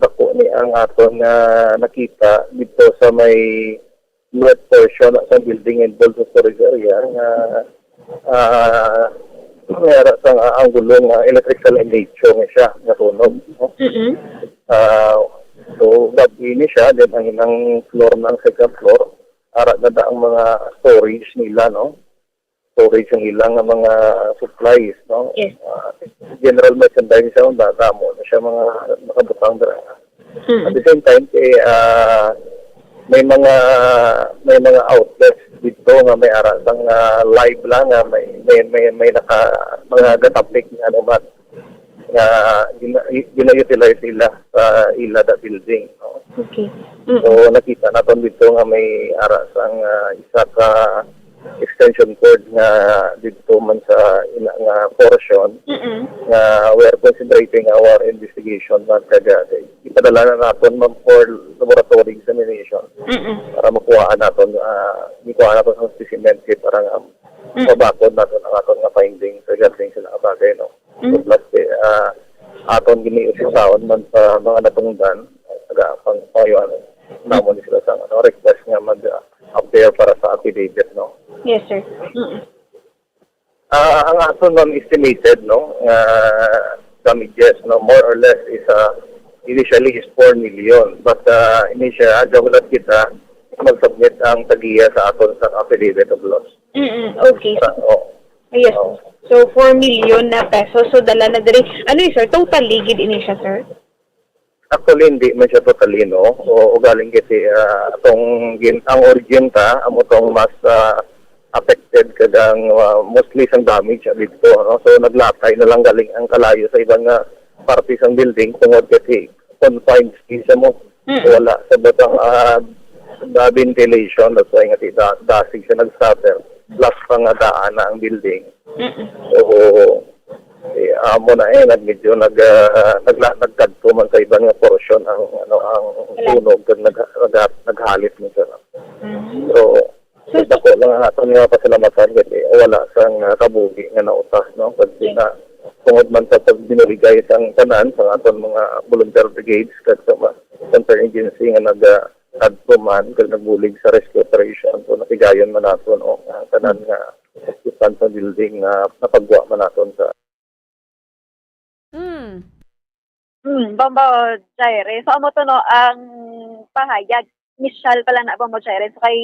dako ni ang aton nga nakita dito sa may north portion sa building involved sa storage area nga mayroon sa ang gulong electrical in nature nga siya natunog, no? So gabi ni siya then ang inang floor ng second floor ara na ang mga storage nila, no? Storage ang ilang mga supplies, no? Yes. General merchandise siya, damo na siya mga nakabutang dara. At the same time, may mga outlets dito nga may arasang live lang nga may naka mga gatapik nga naman nga gina-utilize sila sa ila da building, no? Okay. So nakita naton dito nga may arasang isa ka extension cord nga dito man sa ila nga portion nga we are concentrating our investigation man kada ipadala na naton man for laboratory examination para makuha naton ang specimen kit para nga mabakod naton ang aton nga findings regarding sila nga bagay, no? So plus aton giniusasaon man sa mga natungdan taga pangpayuan namon sila sa request nga mag-appear para sa affidavit, no? Yes, sir. Ang aton ma'am estimated, no, damages, no, more or less is initially is 4 million, but initially ulat kita mag-submit ang tagiya sa aton sa affidavit of loss. Okay. Yes. So 4 million na pesos, so dala na diri. Ano yun, sir? Total ligid ini siya, sir? Actually, hindi man siya totally, no? O galing kasi ang origin amo tong mas affected kadang mostly sang damage dito, no? So naglatay na lang galing ang kalayo sa ibang parte ng building tungod kasi confined space mo. Wala sa batang ventilation, that's why nga dasig siya nag-suffer plus pang daan na ang building. So amo na medyo nagkadto man sa ibang portion ang sunog kag naghalit mo siya. So dako lang aton nga pasalamatan kasi wala sang kabugi nga nautas, no? Kasi na tungod man sa pagbinuligay sang tanan sa aton mga volunteer brigades kag sa concerned agency nga nag-adto man kag nagbulig sa rescue operation, so napigayon man naton ang tanan nga occupant sa building nga napagwa man naton sa Bombo Jaire. So amo to, no, ang pahayag initial pala na Bombo Jaire. So kay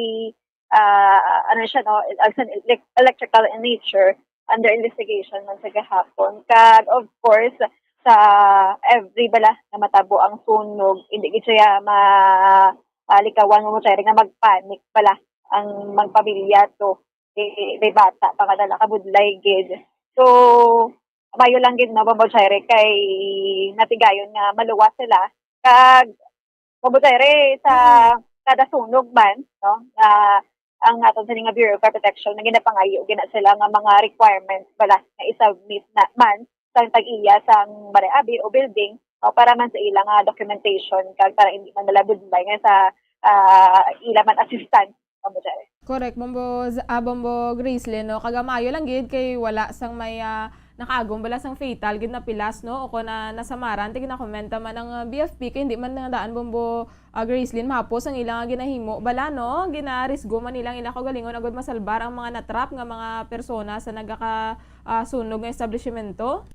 ano siya, no, as an electrical in nature under investigation man sa gahapon. Kag of course sa every bala na matabo ang sunog, hindi gid siya malikawan mo Jaire nga magpanic pala ang magpamilya to may bata pangadala kabudlay gid. So mayo lang gid na Bombo Jaire kay natigayon nga maluwas sila kag Bombo Jaire sa kada sunog man, no, ang aton sa nga Bureau of Fire Protection na ginapangayo gina sila nga mga requirements bala na isubmit na man sa tag-iya sang bariabi o building, no, para man sa ilang documentation kag para hindi man malabudlay nga sa ilang man assistant Bombo Jaire. Correct, Bombo Gracelyn, no, kagamayo lang gid kay wala sang may nakaagong bala sang fatal gid na pilas, no, o ko na nasamaran tig na komenta man ang BFP kay hindi man daan Bombo Gracelyn mahapos ang ilang ginahimo bala, no, ginarisgo man nilang ila kagalingon agud masalbar ang mga natrap nga mga persona sa sunog nga establishmento.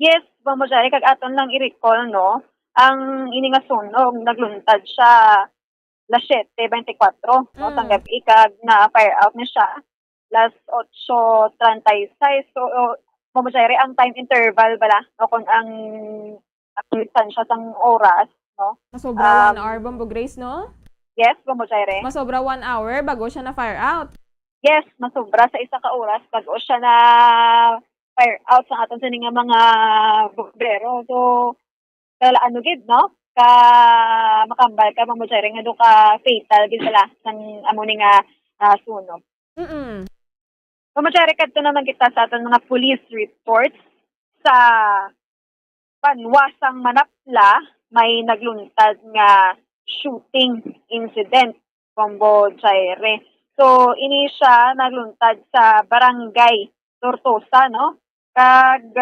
Yes, Bombo Jaire, kag aton lang i-recall, no, ang ini nga sunog nagluntad siya las 7:24, no, tanggap ikag na fire out na siya las 8:36. So Mamusyari ang time interval bala no kung ang distansya sang oras no. Masobra 1 hour, Bombo Grace, no? Yes, mamusyari. Masobra 1 hour bago siya na fire out. Yes, masobra sa isa ka oras bago siya na fire out sa aton sa nga mga bombero. So, kala ano gid, no? Ka makambal ka mamusyari nga do ka fatal gid sila sang amo ni nga sunog. Mamusyari kadto naman kita sa aton mga police reports sa Banwasang Manapla may nagluntad nga shooting incident Bombo Jaire. So ini siya nagluntad sa Barangay Tortosa no. Kag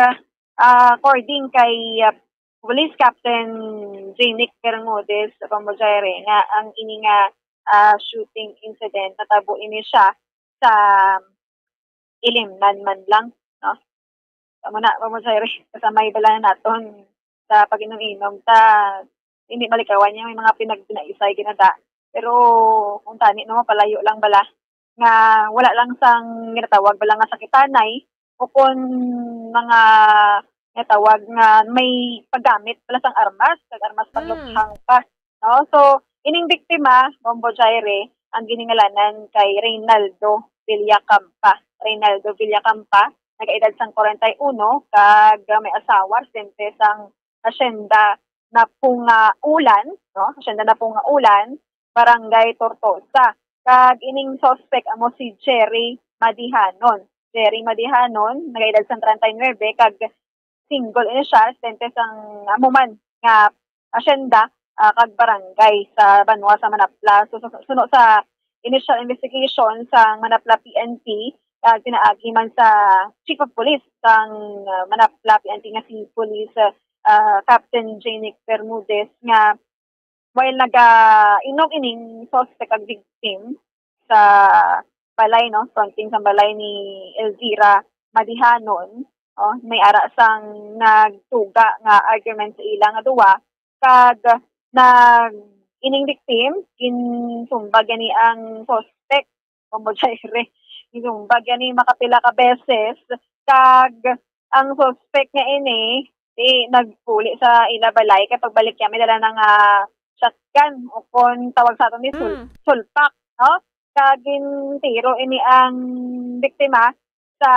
according kay Police Captain Janick Bermudez Bombo Jaire nga ang ini nga shooting incident natabo ini siya sa ilimnan man lang no. Amo na Bombo Jaire kasamay bala naton sa pag-inom-inom ta hindi malikawan niya may mga pinagpinaisay ginada. Pero kung tani no palayo lang bala nga wala lang sang ginatawag bala nga sakitanay o kung mga ginatawag nga may paggamit bala sang armas, armas paglukhang pa. No? So ining biktima, Bombo Jaire, ang giningalanan kay Reynaldo Villacampa. Reynaldo Villacampa, nag-edad sang 41 kag may asawa sente sang asyenda na Pungaulan, no? Asyenda na Pungaulan, Barangay Tortosa. Kag ining suspect amo si Jerry Madihanon. Jerry Madihanon, nag-edad sang 39 kag single ini siya, sente sang amuman nga asyenda kag barangay sa Banwasa Manapla. So suno sa initial investigation sa Manapla PNP, pinaagi man sa Chief of Police sang Manapla PNP nga si Police Captain Janick Bermudez nga while inog ining suspect ag victim sa balay no fronting sa balay ni Elvira Madihanon may ara sang nagtuga nga argument sa ilang nga duwa kag ining victim ginsumba gani ang suspect Bombo Jaire ginsumba gani makapila ka beses kag ang suspect nga ini nagpuli sa ila balay kay pagbalik niya may dala ng shotgun o kung tawag sa aton ni sulpak no kagin tiro ini ang biktima sa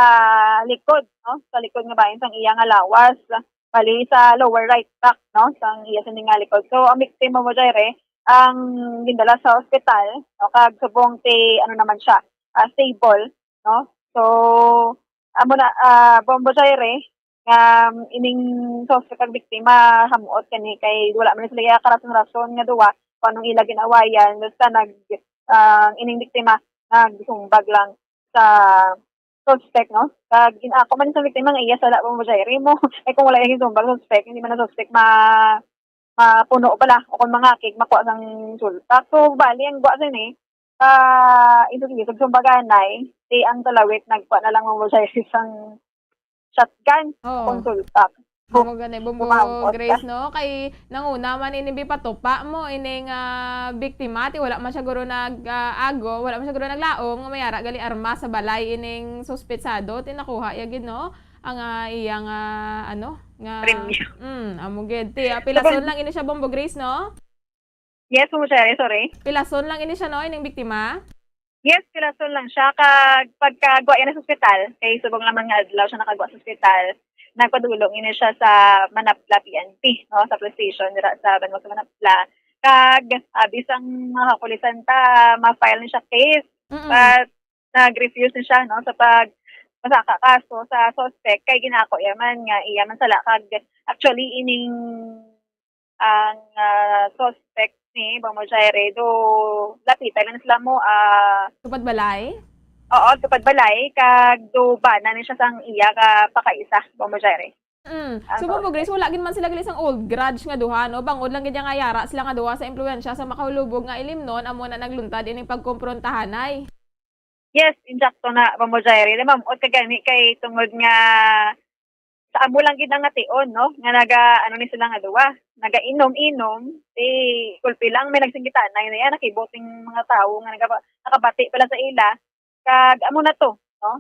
likod no sa likod nga bahin sang iya nga lawas bali sa lower right back no sang iya sa nga likod. So ang biktima mo Jaire ang gindala sa ospital no kag subong ano naman siya stable no. So amo na Bombo Jaire ining suspect ang biktima hamuot kani kay wala man sila karason-rason nga duwa kung anong ila ginawayan basta ining biktima nagsumbag lang sa suspect no kag ako man sa biktima nga iya sala Bombo Jaire mo ay kung wala yung sumbag suspect hindi man na suspect mapuno pala o kung mga kig makuha sang sultak. So bali ang guwa sa ni isog sumbaganay di ang talawit nagkuha na lang Bombo Jaire sang shotgun konsultak. Mo ganay Bombo Grace no kay nanguna man ini patupa mo ining biktima ti wala man siya guro nag-ago wala man siya guro naglaom nga mayara gali arma sa balay ining suspetsado tinakuha ya gid no ang iyang ano nga amo gid ti pilason lang ini siya Bombo Grace no. Yes mo sorry. Pilason lang ini siya no ining biktima. Yes, pilason lang siya. Kag pagkagwa yan sa ospital, kay subong lamang nga adlaw siya nakagwa sa ospital, nagpadulong ini siya sa Manapla PNP, no, sa police station dira sa Banwasa Manapla. Kag bisang mga kapulisan ta ma-file ni siya case. But nag-refuse ni siya no sa masaka kaso sa suspect kay ginako yaman nga iyaman sala kag actually ining ang suspect ni Bombo Jaire do lapitan na sila mo tupad balay. Oo, tupad balay kag do bana ni siya sang iya ka pakaisa Bombo Jaire. So Bombo Grace wala gid man sila gali sang old grudge nga duha no bangod lang gid nga yara sila nga duha sa impluwensya sa makahulubog nga ilimnon amo na nagluntad ining pagkomprontahanay. Yes, insakto na Bombo Jaire. Ma'am, o kagani kay tungod nga sa amo lang gid nga tion no nga ni sila nga duwa nagainom-inom kulpi lang may nagsinggitan na yan nakiboting mga tao nga nakabati pala sa ila kag amo na to no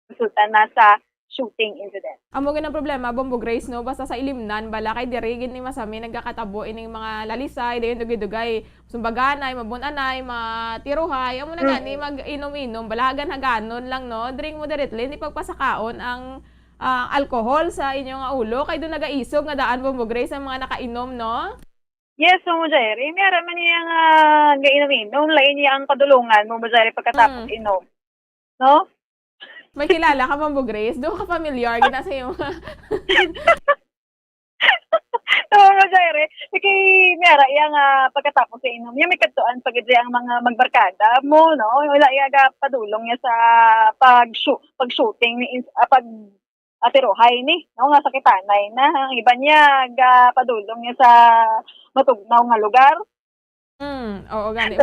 resulta na sa shooting incident. Amo gina problema Bombo Grace no basta sa ilimnan bala kay diri gini masami nagkakatabo ining mga lalisay dayon dugay-dugay sumbaganay mabun-anay matiruhay amo na gani mag-inom-inom balahagan haganon lang no drink moderately ni pagpasakaon ang alcohol sa inyong ulo kay do nagaisog nga daan Bombo Grace ang mga nakainom no. Yes, mo Jerry. Meron man niyang gainom-inom. Lain niya ang kadulungan mo Jerry pagkatapos inom. No? May kilala ka Bombo Grace? Doon ka familiar gina sa iyo. mo Jerry. Kay Mera yang pagkatapos inom. Yung may katuan pag ang mga magbarkada mo, no? Wala iya padulong niya sa pag-shooting ni atirohay ni, no, nga sakitanay na ang iba niya padulong niya sa matugnaw nga lugar. Oo gani.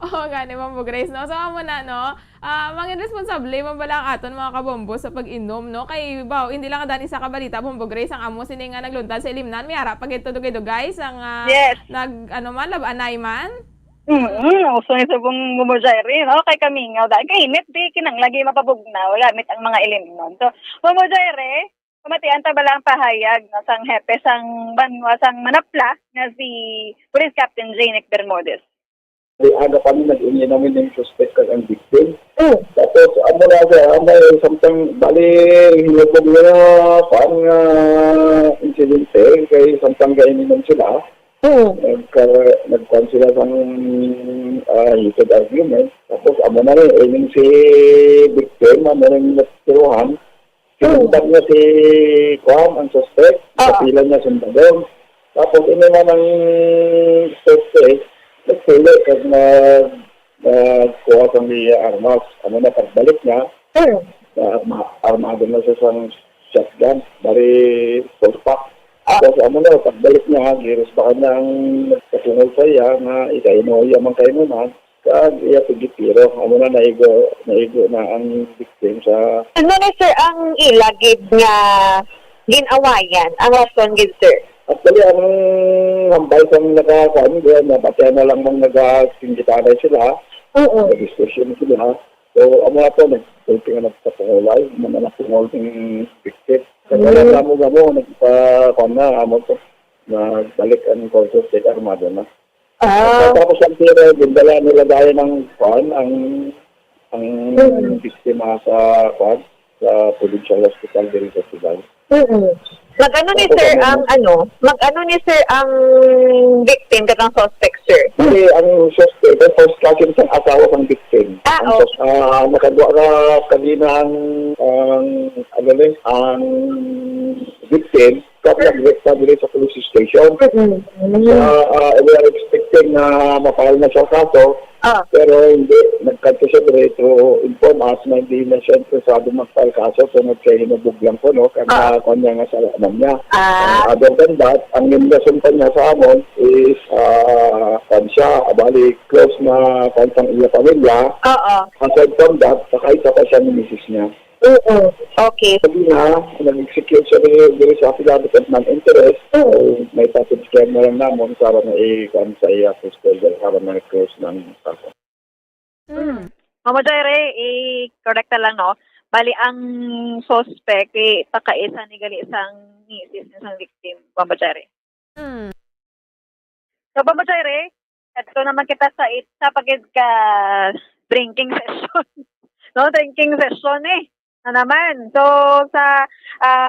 Oo gani Bombo Grace no. So amo na no. Mga responsable man bala ang aton mga kabombo sa pag-inom no. Kay baw hindi lang dani sa kabalita Bombo Grace ang amo sini nga nagluntad sa ilimnan mi ara pag ito dugay-dugay sang nag man labanay man. Uso ni subong Momojairi, no? Kay kamingaw dahil kainit di kinanglagi mapabugnaw lamit ang mga ilimnon. So, Momojairi, kamatian ta bala ang pahayag no, sang hepe sang banwasang manapla nga si Police Captain Janek Bermudez. Di aga kami nag-inyo namin yung suspect kag ang victim. Tapos, amo na siya, may samtang bali, hinubog na paano nga insidente, kay samtang gaininom sila. Nagkuhan sila ng heated argument. Tapos, amo na rin, ining si victim, amo na rin natiruhan. Sinundan niya si Kwan, ang suspect, kapila niya sundadong. Tapos, ini na ng suspect, nagpili kasi nagkuha sa mga armas. Amo na pagbalik niya, armado na siya sa shotgun, bari full pack. Tapos amo na, pagbalik niya, giros pa kanya ang nagkatungol sa iya, nga ikainoy amang kainunan, kag iya pagitiro. Amo na, naigo na ang victim sa... Ano na sir ang ilagid nga ginawayan, ang rason gid sir? Actually, ang hambal sa nakakuan, napatya na lang mong nag-singgitanay sila, nag-discussion sila. So, amo na po, nag-tulping na nagpapungulay, mananapungol ng victim. Kaya wala mo nagpa-kuan na, amo po, nagbalik ang Corso State Armado na. Tapos ang tira, gindala nila dahil ng kuan, ang biktima sa kuan, sa Provincial Hospital dito sa Sudan. Mag-ano ni sir ang victim katang suspect sir? Kasi ang suspect, ang first cousin sa asawa ng victim. Nakagawa ka kanina ang victim, kapag nag-establish sa police station. We are expecting na mapahal na siya kaso, pero hindi, nagkanto siya to inform us na hindi na siya interesado magpahal kaso tungod kay hinubog lang po, no? Kaya kanya nga sa alam niya. Other than that, ang invitation pa niya sa amon is siya, bali, close na kantang iya pamilya. Aside from that, isa pa siya ni misis niya. Okay. Sabi na, nag-execute siya dito sa affidavit of non-interest. May package care na lang naman para na i-kuan sa iya custodial para na close ng kaso. Mama Jaire, i-correct lang, no? Bali, ang suspect, pakaisa ni gali isang misis, isang victim, Mama Jaire. So, Mama Jaire, ito naman kita sa pagid ka drinking session. No, drinking session na naman. So, sa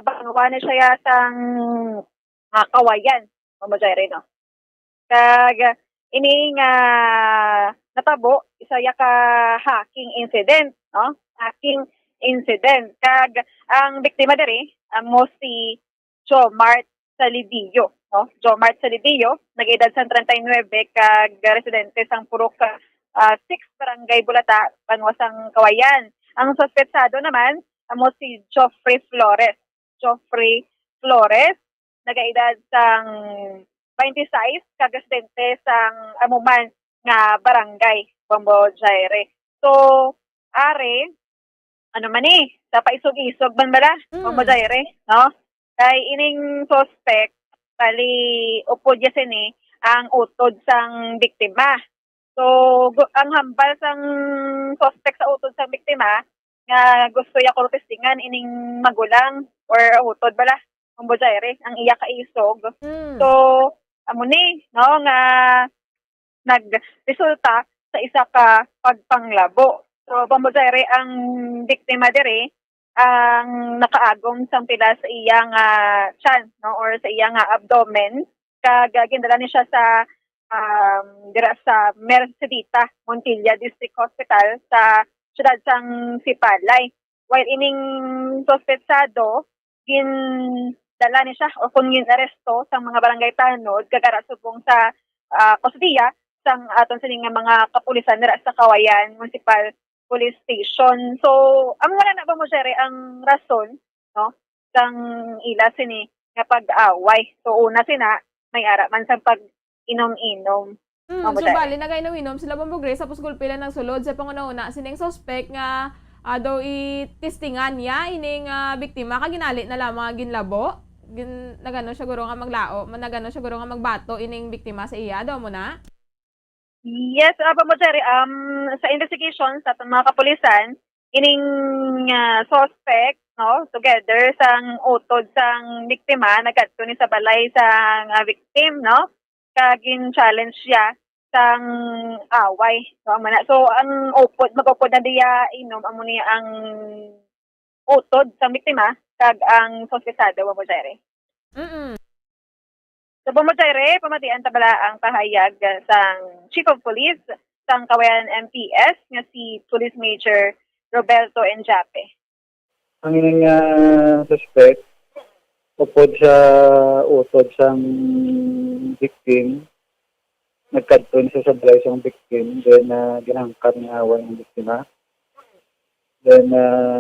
bangwa na siya yatang kawayan, Mama Jaire, no? Kag, ining natabo, isa ka hacking incident, no? Hacking incident. Kag, ang biktima diri, mo si Jomart Salidillo, no? Jomart Salidillo, nag-edad sa 39, kag residente sang Purok 6 Barangay Bulata, Panwasang Kawayan. Ang suspetsado naman, mo si Joffrey Flores. Joffrey Flores, nag-edad sang 26, kag residente sang amuman nga barangay, Bombo Jaire. So, are, sa paisog-isog man bala, Bombo Jaire, no? Kay ining suspect, bali, upod yasin ang utod sang biktima. So, ang hambal sang suspect sa utod sang biktima, nga gusto ya ko testingan ining magulang or utod bala Bombojaire ang iya kaisog. So amo ni no nga nagresulta sa isa ka pagpanglabo. So Bombojaire ang biktima dire ang nakaagom sang pila sa iyang tiyan no or sa iyang abdomen kag gindala ni siya sa dira sa Mercedita Montilla District Hospital sa siyudad sang Sipalay. While ining sospetsado dala ni siya o kung aresto sa mga barangay tanod kagara subong sa kustudiya sang aton sining mga kapulisan dira sa Kawayan Municipal Police Station. So wala na ba mo sir ang rason no sang ila sini nga pag-away. So una sina may ara man sa pag inom-inom. So bali nagainom-inom sila Bombo Grace tapos gulpila ng sulod sa panguna-una sining suspect nga daw i-testingan niya ining biktima kaginali na lamang ginlabo nagano siya guro nga maglao nagano siya guro nga magbato ining biktima sa iya daw mo na. Yes, mo sir, sa investigation sa mga kapulisan ining suspect no together sang utod sang biktima nagkadto ni sa balay sang victim no kagin challenge siya sang away so ang magupod na diya inom amo ni ang utod sang biktima kag ang sospesado mo sir. So Bombojaire, pamatian tabala ang pahayag sang Chief of Police sang Kawayan MPS nga si Police Major Roberto Enjape. Ang ining suspect upod sa utod sang victim nagkadto siya sa balay sang victim then ginangkat nga awan ang biktima then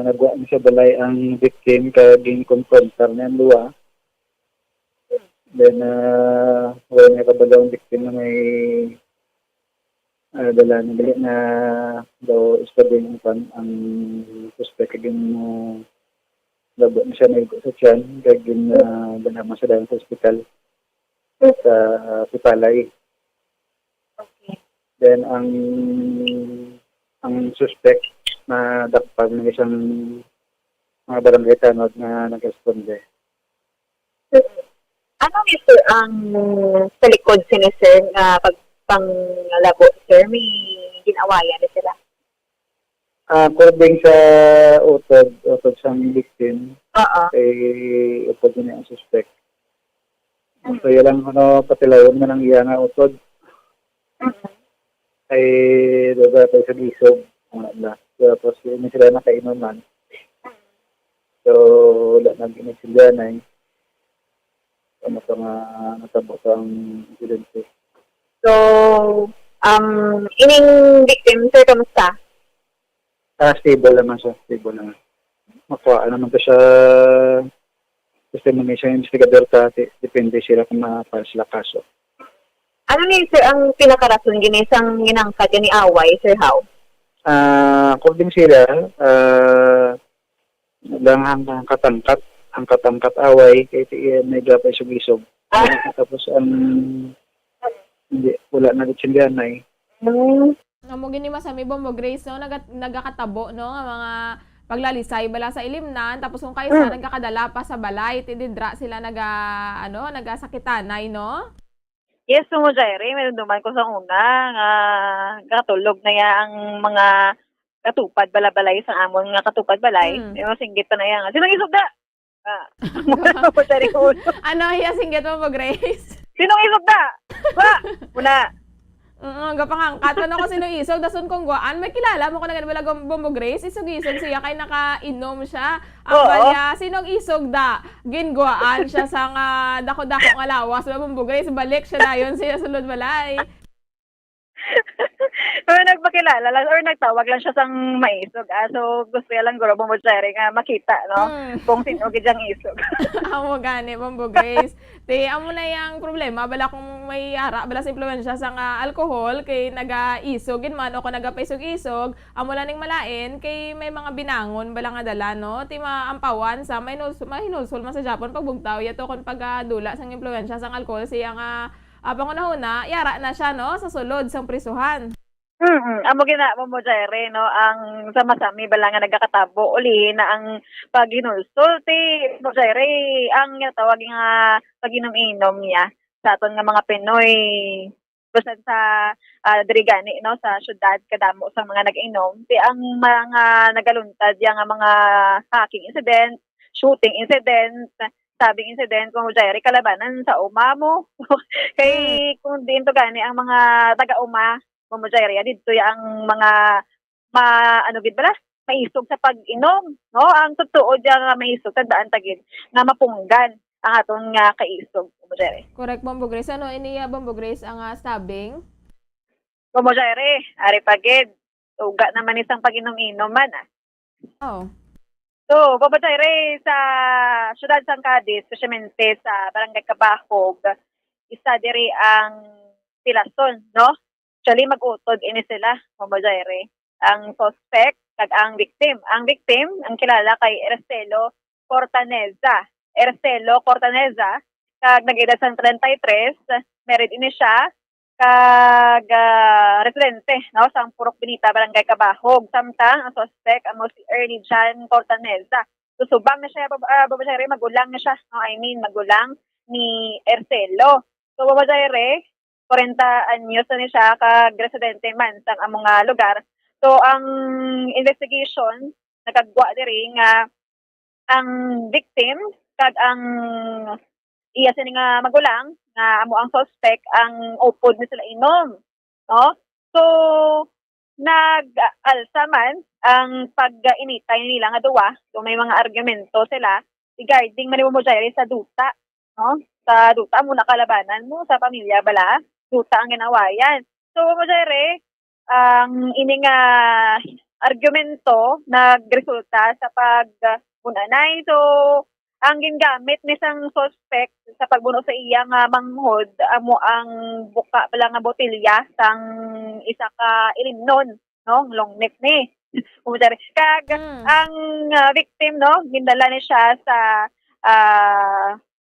nagwa ni sa balay ang victim kaya gin-confrontar niya ang luwa. Then, wala niya kabalaw ang victim na may dala na dali na daw istabing ang suspect kaging labo na siya na sa tiyan kaging ganama siya dahil sa hospital sa Sipalay. Okay. Then, ang suspect na dakpag ng isang mga barangay tanod na nag-responde. Ano ni sir ang sa likod sini sir nga pagpanglabo sir may ginawayan na sila? According sa utod sa victim, ay utod niya ang suspect. So yan lang patilawon na lang iya nga utod. Ay doon tayo sa isog. Tapos hindi sila nakainom man. So wala nag-inig sila na ano pa nga natabo sa insidente. So, ining victim, sir, kamusta? Stable naman siya. Stable naman. Makuha naman to siya testimony siya investigador ta. Depende sila kung mapal sila kaso. Ano ni, sir, ang pinakarason ginisang ginangkat ni away, sir, how? According sila, lang ang katangkat away kay may gapay sugisog. Tapos hindi wala na gitsindihan na Amo gini masami Bombo Grace no nagakatabo no nga mga paglalisay bala sa ilimnan tapos kung kayo sa nagkakadala pa sa balay tididra sila nagasakitanay no. Yes, mo Jaire, meron duman ko sa una nga katulog na ya ang mga katupad balay sa amon nga katupad balay. Singgit pa na yan. Sinong isugda? Ano hiya singgit mo Grace? Sinong isugda? Una. Gapangangkat na ko sino isog dason kong guaan may kilala mo ko na ganun Bombo Grace isog-isog siya kay nakainom siya ang balya sinong isog da ginguaan siya sa nga dako-dako nga lawas Bombo Grace balik siya dayon siya sulod balay. Pero nagpakilala lang or nagtawag lang siya sang maisog. So gusto niya lang guro Bombojaire nga makita no kung sino gidyang isog. Amo gani Bombo Grace. Amo na yang problema bala kung may ara bala sa impluwensya sa nga alcohol kay naga-isogin man o kung nagapaisog-isog amo lang ning malain kay may mga binangon bala nga dala no maampawan sa mahinulsol man sa Japon pagbugtaw yato kon pagdula sang impluwensya sang alcohol siya nga pangunahuna yara na siya no sa sulod sang prisuhan. Amo gina mo Jerry, no, ang sama-sami bala nga nagakatabo uli na ang paghinulsulti mo Jerry, ang tawag nga paginom-inom niya sa aton nga mga Pinoy basan sa diri gani, no, sa syudad kadamo sa mga nag-inom ti ang mga nagaluntad yang mga hacking incident, shooting incident, sabing incident mo Jerry kalabanan sa uma mo. Kay kung din to gani ang mga taga-uma mo Jerry dito ang mga ano gid bala maisog sa pag-inom, no, ang totoo diya nga maisog tandaan tagid nga mapunggan ang aton nga kaisog mo Jerry. Correct, Bombo Grace. Ano, iniya, Bombo Grace, ang stabbing? Mo Jerry, ari pagid uga naman isang pag-inom-inom man Oh. So, Bombo Jerry, sa syudad sang Cadiz, spesyalmente sa Barangay Cabahog, isa diri ang Pilason, no? Actually, mag-utod ini sila, Bombo Jerry. Ang suspect, kag ang victim. Ang victim, ang kilala kay Ercelo Cortaneza. Ercelo Cortaneza, kag nag-edad sa 33, married ini siya, kag residente, no, sa Purok Binita, Barangay Cabahog. Samtang, ang suspect, ang si Ernie John Cortaneza. Susubang na siya, Bombo Jerry, magulang na siya. No, I mean, magulang ni Ercelo. So, Bombo Jerry, 40 anyos na ni siya kag residente man sa among lugar. So ang investigation nakagwa diri nga ang victim kag ang iya sini nga magulang nga amo ang suspect ang upod ni sila inom, no? So nag-alsa man ang pag-initay nila nga duwa. So may mga argumento sila regarding man mo Jerry sa duta, no? Sa duta mo nakalabanan mo sa pamilya bala. Duta ang ginawayan. So, mo Jerry, ang ining argumento nagresulta sa pagbunanay. So, ang gingamit ni sang suspect sa pagbuno sa iyang manghod amo ang buka pala nga botelya sang isa ka ilimnon, no, long neck ni. Mo Jerry, kag ang victim, no, gindala ni siya sa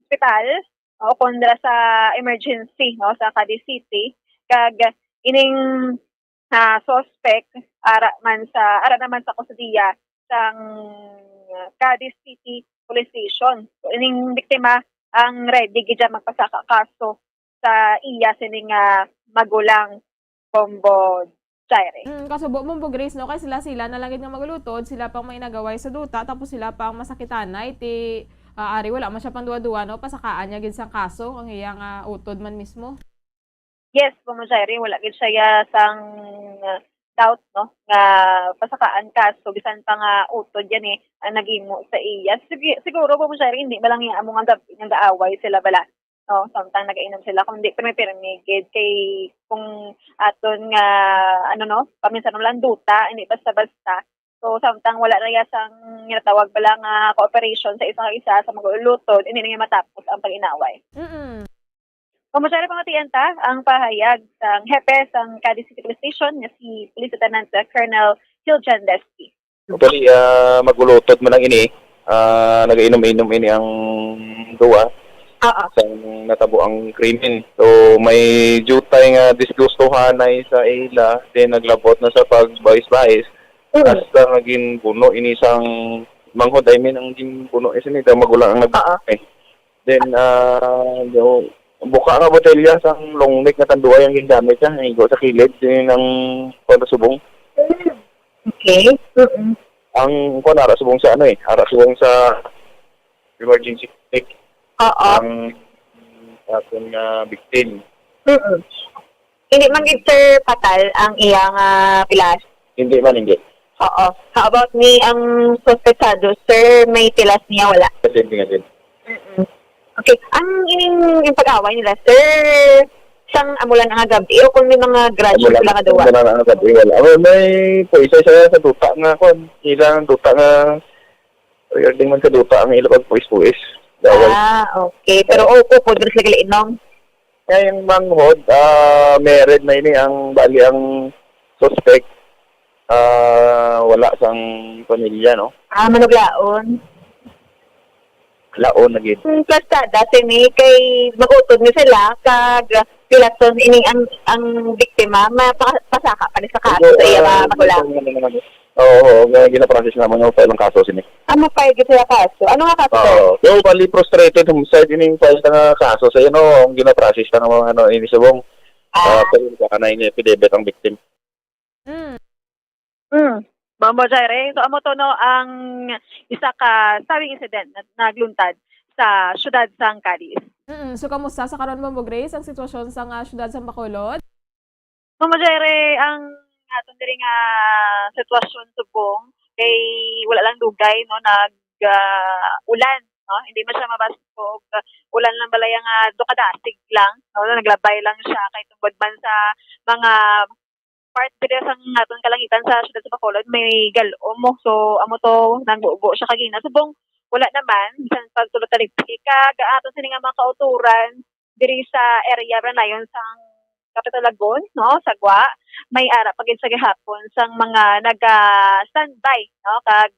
ospital o kundra sa emergency, no, sa Cadiz City kag ining suspect ara naman sa kustudiya sang Cadiz City Police Station. So ining biktima ang ready gid magpasaka kaso sa iya sining magulang Bombo Jerry. Kasubo Bombo Grace, no, kay sila na lang gid nga magulutod, sila pang may nagaway sa duta tapos sila pang masakitanay ti ari wala man siya pang duwa-duwa, no, pasakaan niya gid sang kaso ang iyang utod man mismo. Yes, Bombo Jerry, wala gid siya sang doubt, no, nga pasakaan kaso bisan pa nga utod yan ang naghimo sa iya. Siguro Bombo Jerry hindi ba lang iya among nga gaaway sila bala, no, samtang nagainom sila kundi pirmi gid kay kung aton nga ano, no, paminsan lang duta hindi basta-basta. So, samtang wala na sang ginatawag pala nga cooperation sa isang isa sa mag-ulutod, hindi na matapos ang pag-inaway. Kumusari pangatian ta ang pahayag sang hepe sang Cadiz City Police Station nga si Police Lieutenant Colonel Hiljan Desky. Actually, magulutod mo lang ini. Nag-inom-inom ini ang duwa. Sang natabo ang krimen. So, may jutay nga disgustuhan na sa ila, then naglabot na sa pagbais-bais. Hasta naging puno ini isang manghod, I mean, ang naging puno isa nito, magulang ang nagbuka. Then, buka nga botelya sang long neck na tanduay ang ginamit siya, higo sa kilid, din ang subong. Okay. Ang ara subong sa ara subong sa emergency clinic. Ang aton nga victim. Hindi man gid sir patal ang iyang pilas. Hindi man, hindi. Oo. How about ni ang suspetsado, sir, may tilas niya wala? Kasi nga din. Okay. Ang ining yung pag-away nila, sir, sang amulan ang gabi o kung may mga graduate lang nga dawa? Amulan ang gabi, wala. May isa sa duta nga kon. Ilang duta nga regarding man sa duta ang ilapag puis-puis. Okay. Pero po dres lagi inom. Kaya yung manghod, married na ini ang bali ang suspect. Wala sang pamilya, no? Manuglaon. Laon na gid. Plus dati ni kay magutod ni sila kag Pilaton ining ang biktima mapasaka pa ni sa kaso sa iya mga magulang. Oo, gina-process naman yung file ng kaso sini. Mapayag sa kaso. Ano nga kaso? Oo, yung bali frustrated homicide ining file ng kaso sa no, ang gina-process na ng mga ini subong pero ka na ini epidemic ang victim. Mamo Jaire, so amo to no ang isa ka sabing incident na nagluntad sa syudad sang Cadiz. So kamusta sa karon mo Grace ang sitwasyon sa syudad sa Bacolod? Mamo Jaire, ang aton diri nga sitwasyon subong kay wala lang dugay no ulan no, hindi man siya mabasog. Ulan lang balay nga dukadasig lang no, naglabay lang siya kay tungod man sa mga part dire sang aton kalangitan sa syudad sa Bacolod may galom mo. So amo to nangbugo siya kagina subong wala naman bisan pagtulot ta kag aton sini nga mga kauturan diri sa area Ranayon sang Capital Lagun no Sagwa may ara pagid sa gihapon sang mga naga-standby no kag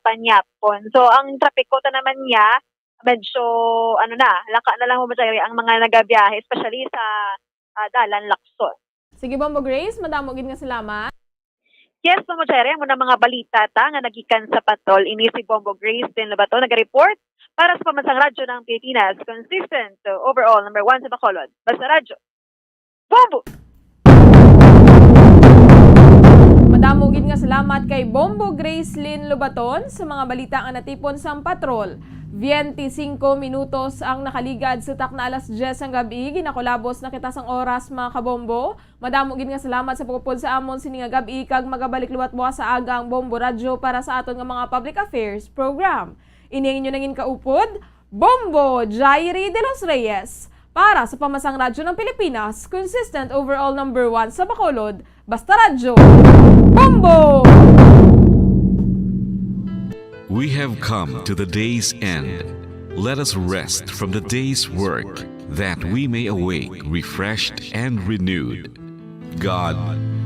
panyapon. So ang trapiko ta naman niya medyo laka na lang mo ang mga nagabiyahe especially sa dalan Lacson. Sige Bombo Grace, madamo gid nga salamat. Yes, Bombo Jerry, mo na mga balita ta nga nagikan sa patrol ini si Bombo Grace din Labato naga-report para sa pamansang radyo ng Pilipinas, consistent overall number 1 sa Bacolod. Basta radyo. Bombo! Madamo gid nga salamat kay Bombo Grace Lynn Lobaton sa mga balita nga natipon sa patrol. 25 minutos ang nakaligad sa takna alas 10 ang gabi. Ginakolabos na kita sang oras mga kabombo. Madamo gid nga salamat sa pagpupod sa amon sini nga gabi kag magabalik luwat buwas sa aga ang Bombo Radyo para sa aton nga mga public affairs program. Ini inyo nangin kaupod, Bombo Jairi de los Reyes. Para sa Pamasang Radyo ng Pilipinas, consistent overall number 1 sa Bacolod, basta radyo. Bombo! We have come to the day's end. Let us rest from the day's work, that we may awake refreshed and renewed. God,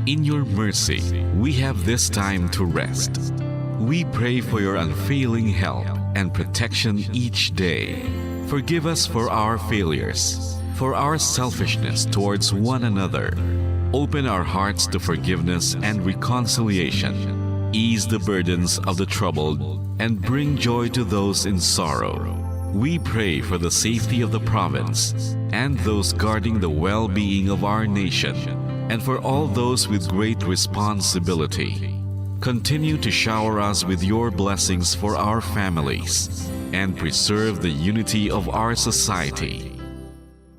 in your mercy, we have this time to rest. We pray for your unfailing help and protection each day. Forgive us for our failures, for our selfishness towards one another. Open our hearts to forgiveness and reconciliation. Ease the burdens of the troubled and bring joy to those in sorrow. We pray for the safety of the province and those guarding the well-being of our nation, and for all those with great responsibility. Continue to shower us with your blessings for our families and preserve the unity of our society.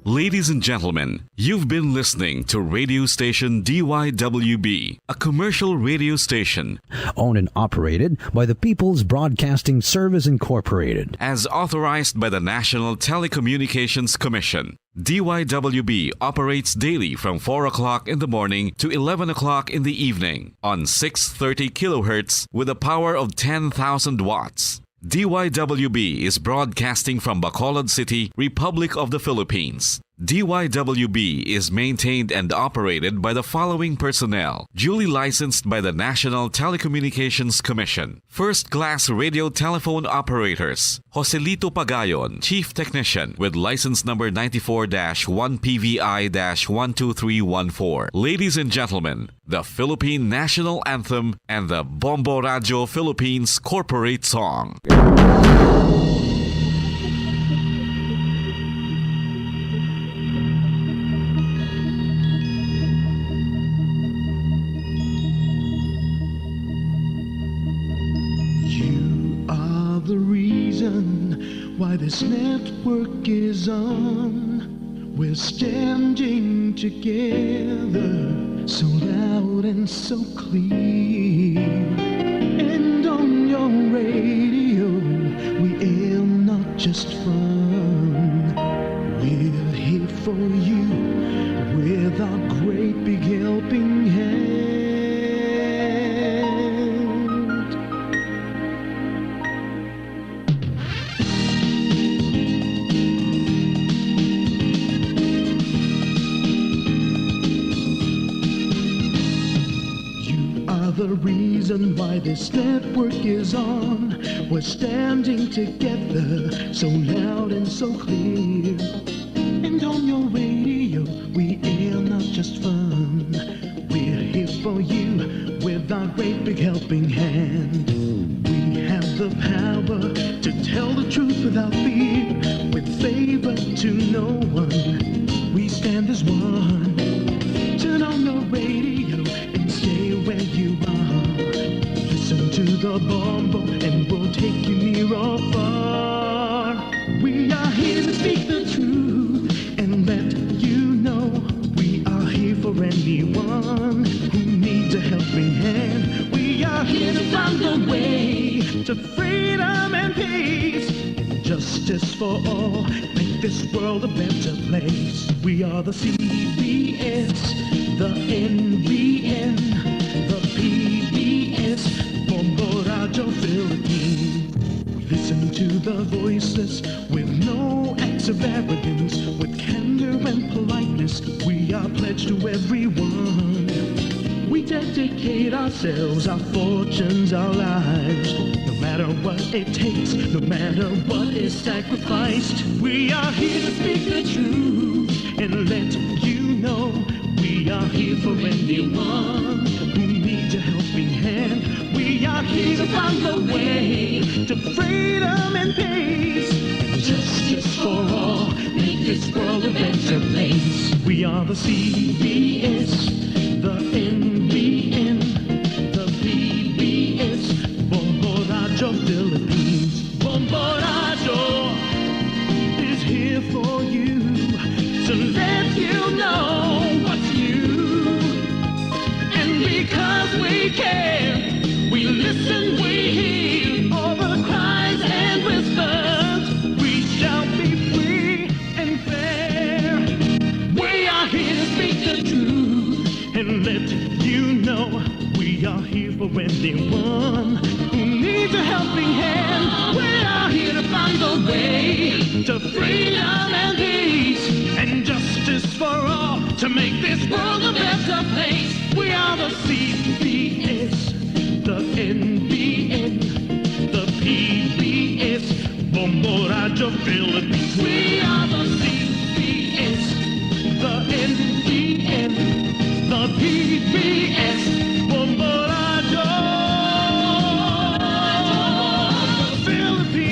Ladies and gentlemen, you've been listening to radio station DYWB, a commercial radio station owned and operated by the People's Broadcasting Service Incorporated, as authorized by the National Telecommunications Commission. DYWB operates daily from 4 o'clock in the morning to 11 o'clock in the evening on 630 kilohertz with a power of 10,000 watts. DYWB is broadcasting from Bacolod City, Republic of the Philippines. DYWB is maintained and operated by the following personnel, duly licensed by the National Telecommunications Commission. First-class radio telephone operators, Joselito Pagayon, Chief Technician with license number 94-1PVI-12314. Ladies and gentlemen, the Philippine National Anthem and the Bombo Radio Philippines Corporate Song. The reason why this network is on, we're standing together so loud and so clear, and on your radio we aim not just fun, we're here for you with our great big helping hand. The reason why this network is on, we're standing together so loud and so clear, and on your radio just fun. We're here for you with our great big helping hand. We have the power to tell the truth without fear, with favor to no one. We stand as one. Turn on the radio and stay where you are. Listen to the Bombo and we'll take you near or far. We are here to speak the truth and let you know we are here for anyone who needs a helping hand. We are here to find the way to freedom and peace, justice for all, make this world a better place. We are the CBS, the NBN, the PBS, Bombo Radio Philippines. Listen to the voiceless with no acts of arrogance, with candor and politeness. We are pledged to everyone. We dedicate ourselves, our fortunes, our lives. No matter what it takes, no matter what is sacrificed. We are here to speak the truth and let you know we are here for anyone who needs a helping hand. We are here to find the way to freedom and peace, justice for all, make this world a better place. We are the CBS, the NBN, the PBS, Bombo Radio Philippines. Bombo Radio is here for you to let you know what's new. And because we care, we listen, we hear all the cries and whispers. We shall be free and fair. We are here to speak the truth and let you know we are here for anyone who needs a helping hand. We are here to find the way to freedom and peace and justice for all, to make this world a better place. We are the CBS, the NBN, the PBS, Bombo Radio Philippines. We are the CBS, the NBN, the PBS, Bombo Radio Philippines.